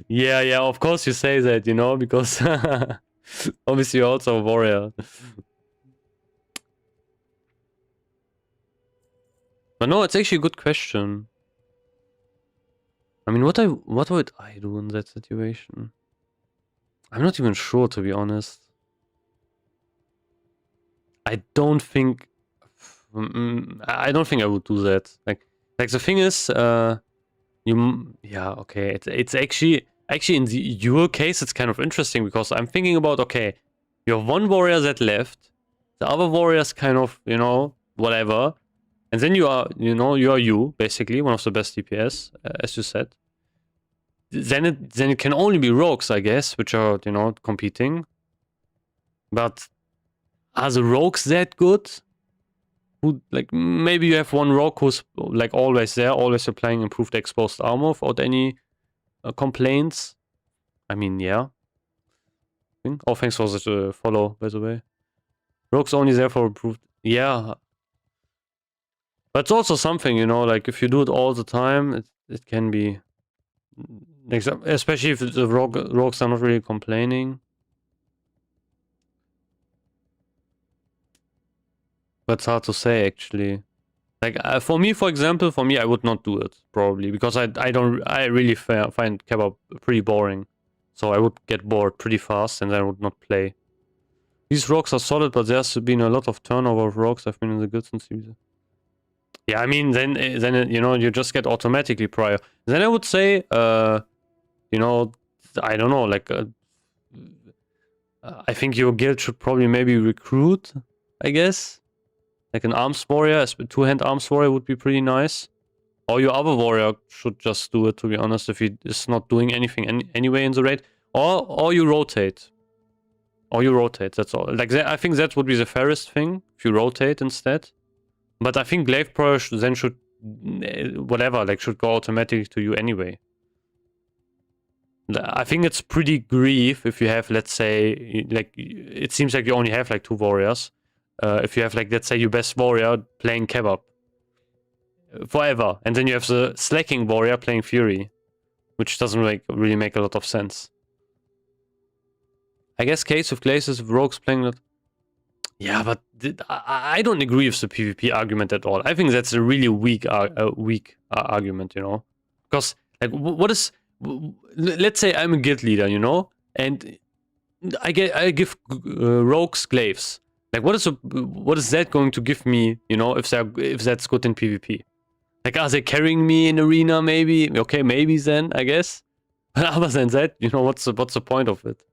Speaker 1: yeah, of course you say that, you know, because obviously you're also a warrior. But no, it's actually a good question. I mean, what would I do in that situation? I'm not even sure, to be honest. I don't think I don't think I would do that. Like the thing is, yeah, okay. It's actually in your case, it's kind of interesting because I'm thinking about, okay, you have one warrior that left, the other warrior's kind of, you know, whatever, and then you are basically one of the best DPS, as you said. Then it can only be rogues, I guess, which are, you know, competing. But are the rogues that good? Who, like, maybe you have one rogue who's like always there, always applying improved exposed armor without any complaints. I mean, yeah. Oh, thanks for the follow, by the way. Rogue's only there for improved. Yeah. But it's also something, you know, like if you do it all the time, it can be. Especially if the rogues are not really complaining. But it's hard to say, actually. Like for me, for example, I would not do it probably because I really find kebab pretty boring, so I would get bored pretty fast and I would not play. These rocks are solid, but there's been a lot of turnover of rocks. I've been in the good since season. Yeah, I mean then you know you just get automatically prior. Then I would say you know, I don't know, like I think your guild should probably maybe recruit, I guess. Like an arms warrior, a two-hand arms warrior would be pretty nice. Or your other warrior should just do it, to be honest, if he is not doing anything anyway in the raid. Or you rotate. That's all. Like, I think that would be the fairest thing, if you rotate instead. But I think glaive prior then should, whatever, like, should go automatically to you anyway. I think it's pretty grief if you have, let's say, like, it seems like you only have, like, 2 warriors. If you have, like, let's say your best warrior playing kebab forever, and then you have the slacking warrior playing Fury, which doesn't really make a lot of sense. I guess case of glazes, rogues playing that. Yeah, but I don't agree with the PvP argument at all. I think that's a really weak argument, you know, because like what is, let's say I'm a guild leader, you know, and I give rogues glaives. Like, what is that going to give me? You know, if that's good in PvP. Like, are they carrying me in arena? Maybe. Okay, maybe then I guess. But other than that, you know, what's the point of it?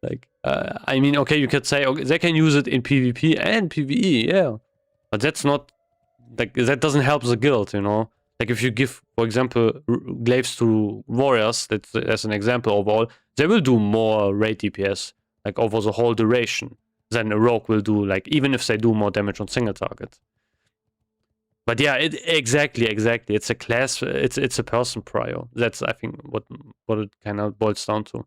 Speaker 1: Like, I mean, okay, you could say okay, they can use it in PvP and PvE, yeah, but that's not like that doesn't help the guild, you know. Like if you give, for example, glaives to warriors, that's as an example overall, they will do more raid DPS like over the whole duration than a rogue will do, like even if they do more damage on single target. But yeah, exactly. It's a class. It's a person prior. That's I think what it kind of boils down to.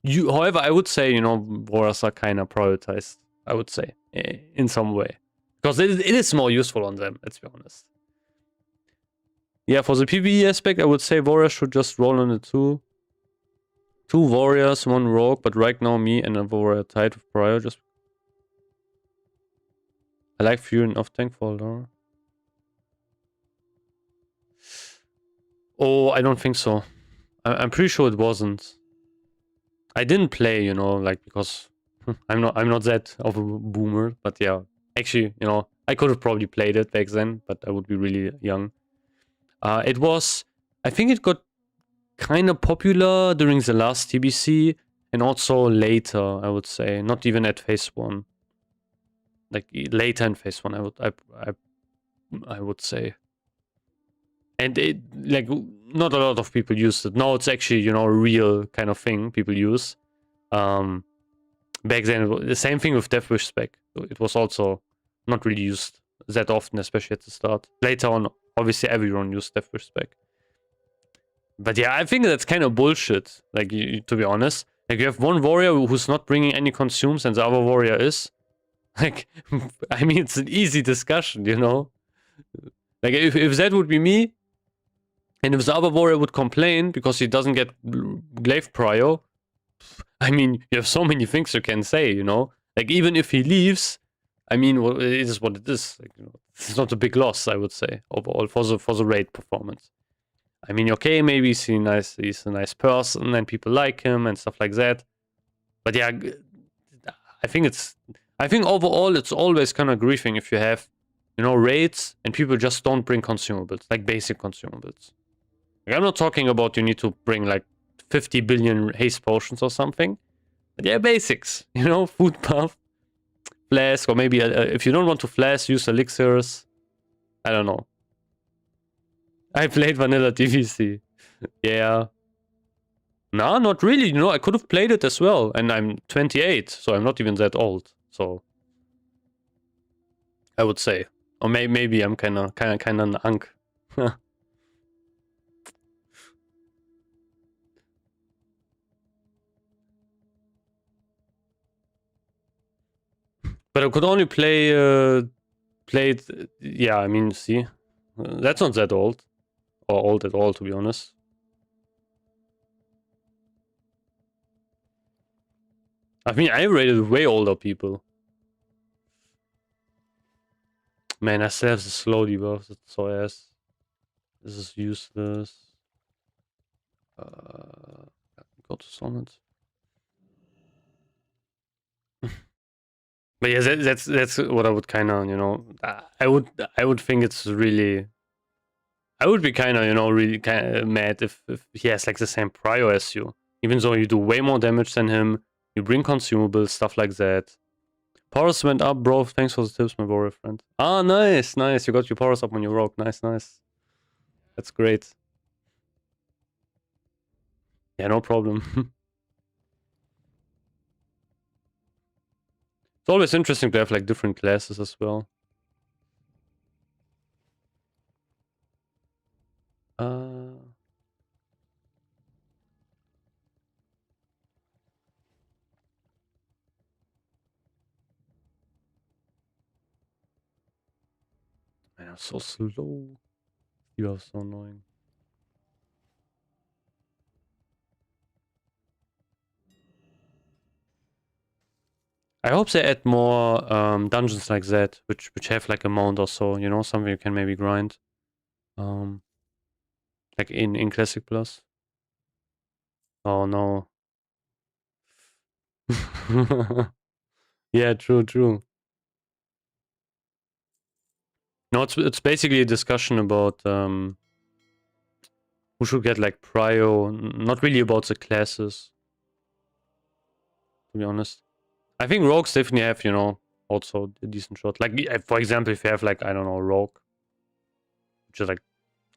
Speaker 1: However, I would say, warriors are kind of prioritized, I would say, in some way. Because it is more useful on them, let's be honest. Yeah, for the PvE aspect, I would say warriors should just roll on the two warriors, one rogue, but right now me and a warrior tied with prior. Just I like Fury and off tank folder. Oh, I don't think so. I'm pretty sure it wasn't. I didn't play, like because I'm not that of a boomer. But yeah, actually, I could have probably played it back then, but I would be really young. It was, I think it got kind of popular during the last TBC and also later, I would say. Not even at phase 1. Like later in phase 1, I would say. And it, like, not a lot of people used it. Now it's actually, a real kind of thing people use. Back then, the same thing with Deathwish spec. It was also not really used that often, especially at the start. Later on, obviously everyone used Deathwish spec. But yeah, I think that's kind of bullshit, like, to be honest. Like, you have one warrior who's not bringing any consumes and the other warrior is. Like, I mean, it's an easy discussion, Like, if that would be me, and if the other warrior would complain because he doesn't get glaive prio, I mean, you have so many things you can say, Like, even if he leaves, I mean, well, it is what it is. Like, it's not a big loss, I would say, overall, for the raid performance. I mean, okay, maybe he's a nice person and people like him and stuff like that. But yeah, I think overall it's always kind of grieving if you have, raids and people just don't bring consumables, like basic consumables. Like, I'm not talking about you need to bring like 50 billion haste potions or something. But yeah, basics, food buff, flask, or maybe if you don't want to flask, use elixirs. I don't know. I played vanilla TVC. Yeah. No, not really. I could have played it as well. And I'm 28, so I'm not even that old. So I would say. Or maybe I'm kind of an unk. But I could only play it. Yeah, I mean, see. That's not that old. Or old at all, to be honest. I mean, I rated way older people. Man, I still have the slow debuff. That's so ass. This is useless. Go to Summit. But yeah, that's what I would kind of, I would think it's really. I would be kind of, really kind of mad if he has like the same prio as you. Even though you do way more damage than him, you bring consumables, stuff like that. Powers went up, bro. Thanks for the tips, my warrior friend. Ah, nice. You got your powers up on your rogue. Nice. That's great. Yeah, no problem. It's always interesting to have like different classes as well. Man, I'm so slow. You are so annoying. I hope they add more dungeons like that, which have like a mount or so, something you can maybe grind. Like in Classic Plus. Oh no. Yeah, true. No, it's basically a discussion about who should get like prio, not really about the classes. To be honest. I think rogues definitely have, also a decent shot. Like, for example, if you have like, I don't know, rogue, which is like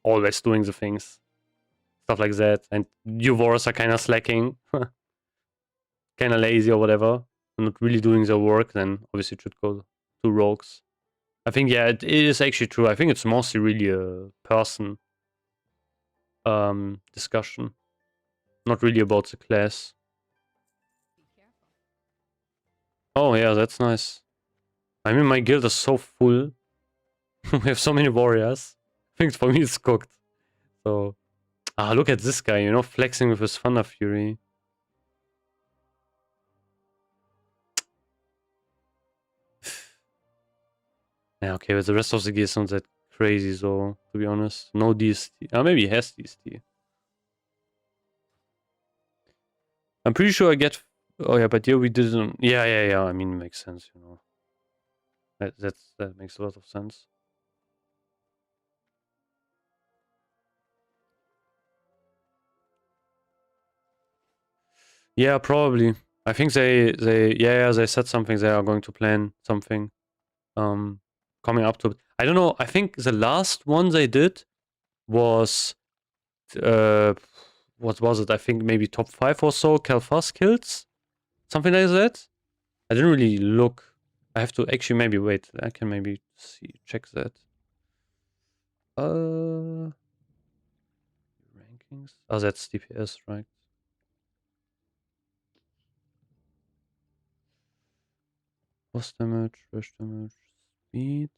Speaker 1: always doing the things, stuff like that, and your wars are kind of slacking, kind of lazy or whatever, and not really doing their work, then obviously it should go to rogues. I think, yeah, it is actually true. I think it's mostly really a person discussion, not really about the class. Oh yeah, that's nice. I mean, my guild is so full. We have so many warriors. I think for me it's cooked. So, look at this guy, you know, flexing with his Thunder Fury. Yeah, okay, but the rest of the gear is not that crazy, so to be honest, no DST. Maybe he has DST. I'm pretty sure I get. Oh yeah, but here we didn't. Yeah. I mean, it makes sense, you know. That makes a lot of sense. Yeah, probably. I think they said something. They are going to plan something. Coming up to. I don't know. I think the last one they did was what was it? I think maybe top 5 or so Calfas kills, something like that. I didn't really look. I have to actually maybe wait. I can maybe check that. Rankings. Oh, that's DPS, right? Boss damage, rush damage, speed.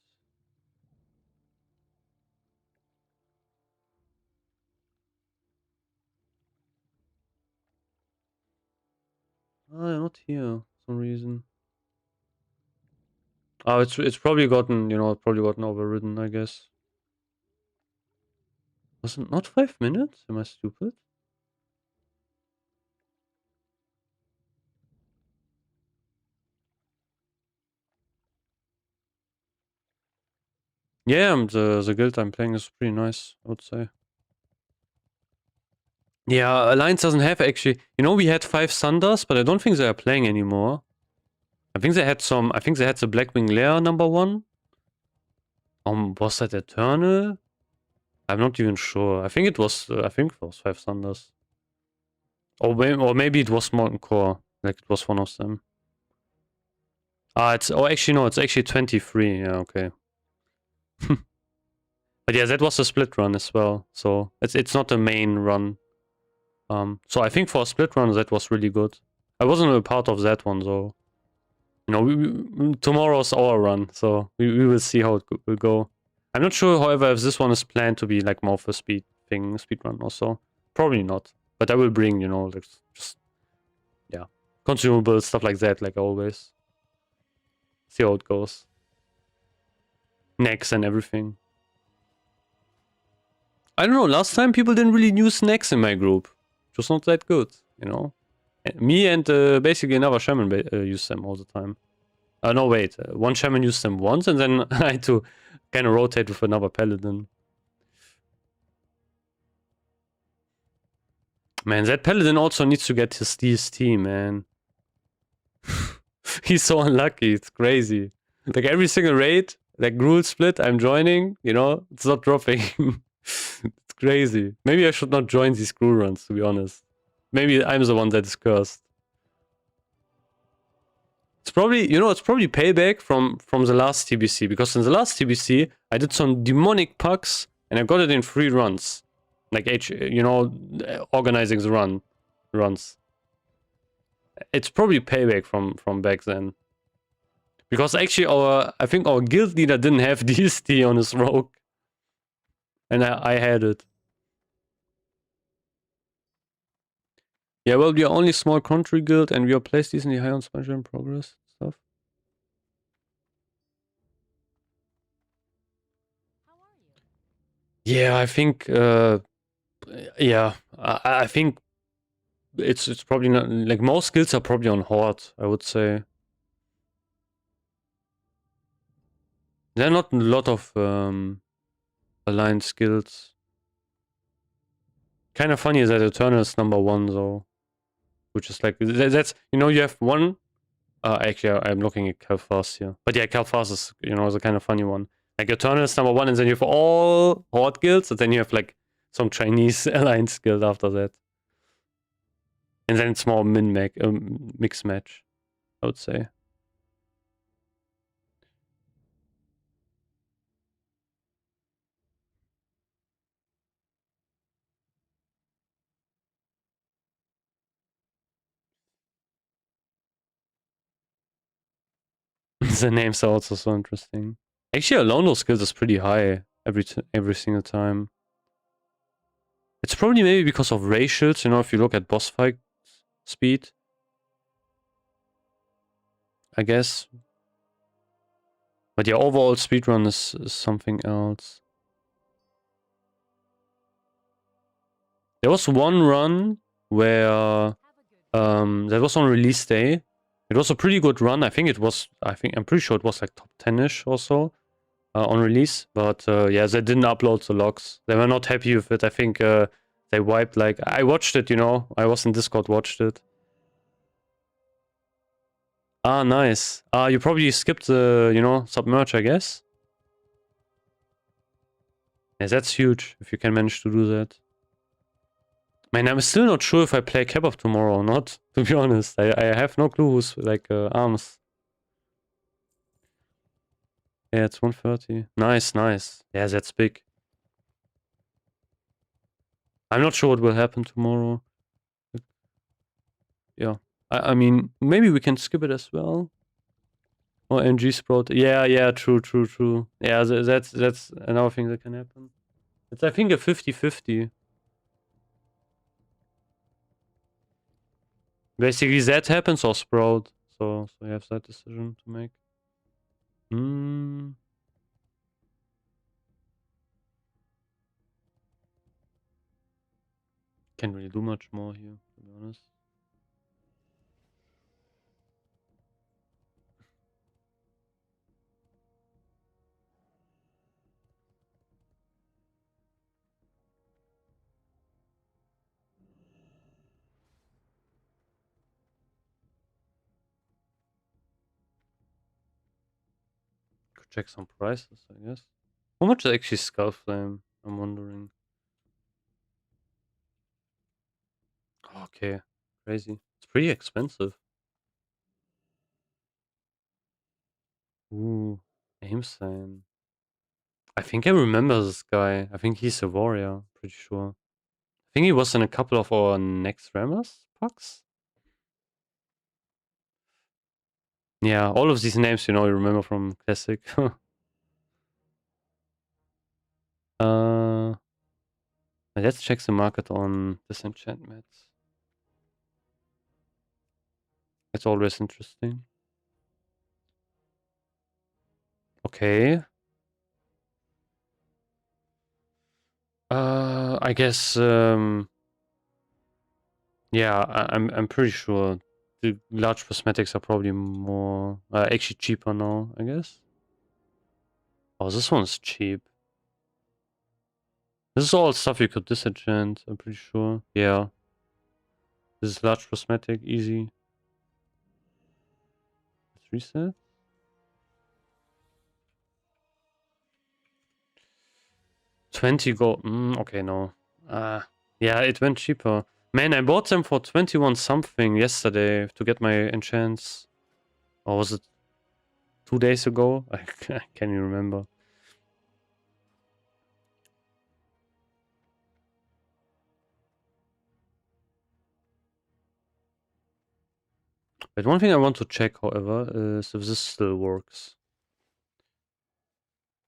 Speaker 1: Not here for some reason. Oh, it's probably gotten, you know, probably gotten overridden, I guess. Was it not 5 minutes? Am I stupid? Yeah, the guild I'm playing is pretty nice, I would say. Yeah, Alliance doesn't have actually. You know, we had 5 Thunders, but I don't think they are playing anymore. I think they had some. I think they had the Blackwing Lair #1. Was that Eternal? I'm not even sure. I think it was. I think it was 5 Thunders. Or maybe it was Molten Core. Like it was one of them. It's. Oh, actually no. It's actually 23. Yeah. Okay. But yeah, that was a split run as well. So it's not a main run. So I think for a split run that was really good. I wasn't a part of that one though. You know, tomorrow's our run, so we will see how it will go. I'm not sure, however, if this one is planned to be like more of a speed run also. Probably not. But I will bring, you know, like just yeah, consumables, stuff like that, like always. See how it goes. Necks and everything. I don't know. Last time people didn't really use necks in my group. It was not that good, you know. Me and basically another shaman use them all the time. No, wait. One shaman used them once, and then I had to kind of rotate with another paladin. Man, that paladin also needs to get his DST, man. He's so unlucky. It's crazy. Like every single raid, like Gruul split, I'm joining, you know, it's not dropping. It's crazy. Maybe I should not join these Gruul runs, to be honest. Maybe I'm the one that is cursed. It's probably, you know, it's probably payback from the last TBC, because in the last TBC, I did some demonic pucks and I got it in 3 runs. Like, you know, organizing the runs. It's probably payback from back then. Because actually I think our guild leader didn't have DST on his rogue. And I had it. Yeah, well, we are only small country guild and we are placed decently high on special in progress stuff. Yeah, I think yeah, I think it's probably not like most guilds are probably on Horde, I would say. There are not a lot of alliance guilds. Kind of funny that Eternal is #1 though, which is like that's, you know, you have one. Actually, I'm looking at Calfas here, but yeah, Calfas is, you know, is a kind of funny one. Like Eternal is #1, and then you have all Horde guilds, and then you have like some Chinese alliance guild after that, and then it's more mixed match, I would say. The names are also so interesting. Actually, alone those skills is pretty high every single time. It's probably maybe because of ratios, you know, if you look at boss fight speed. I guess. But yeah, overall speedrun is something else. There was one run where that was on release day. It was a pretty good run. I'm pretty sure it was like top 10ish or so on release. But yeah, they didn't upload the logs. They were not happy with it. I think they wiped like I watched it, you know. I was in Discord, watched it. Ah, nice. You probably skipped the, you know, submerge, I guess. Yeah, that's huge if you can manage to do that. Man, I'm still not sure if I play Kebab tomorrow or not, to be honest. I have no clue who's, like, arms. Yeah, it's 130. Nice, nice. Yeah, that's big. I'm not sure what will happen tomorrow. Yeah. I mean, maybe we can skip it as well. Or NG Sprout. Yeah, yeah, true, true, true. Yeah, that's another thing that can happen. It's, I think, a 50-50. Basically, that happens or Sprout. So you have that decision to make. Hmm. Can't really do much more here, to be honest. Could check some prices, I guess. How much is actually Skull Flame? I'm wondering. Okay, crazy. It's pretty expensive. Ooh, Aimsane. I think I remember this guy. I think he's a warrior, pretty sure. I think he was in a couple of our next Rammers packs. Yeah, all of these names, you know, you remember from Classic. uh, let's check the market on disenchantments. It's always interesting. Okay. I guess yeah, I'm pretty sure the large cosmetics are probably more actually cheaper now, I guess. Oh, this one's cheap. This is all stuff you could disenchant, I'm pretty sure. Yeah. This is large cosmetic, easy. Let's reset. $20 gold. Okay, no. Yeah, it went cheaper. Man, I bought them for 21 something yesterday to get my enchants. Or was it 2 days ago? I can't even remember. But one thing I want to check, however, is if this still works.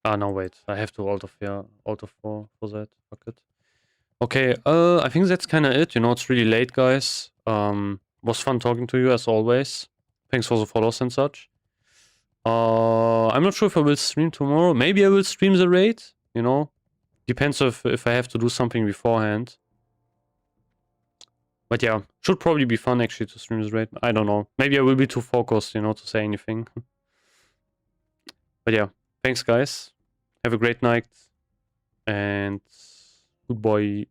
Speaker 1: Ah, no, wait. I have to alter for that. Fuck it. Okay, I think that's kind of it. You know, it's really late, guys. Was fun talking to you as always. Thanks for the follows and such. I'm not sure if I will stream tomorrow. Maybe I will stream the raid. You know, depends if I have to do something beforehand. But yeah, should probably be fun actually to stream this raid. I don't know. Maybe I will be too focused, you know, to say anything. But yeah, thanks guys. Have a great night and goodbye.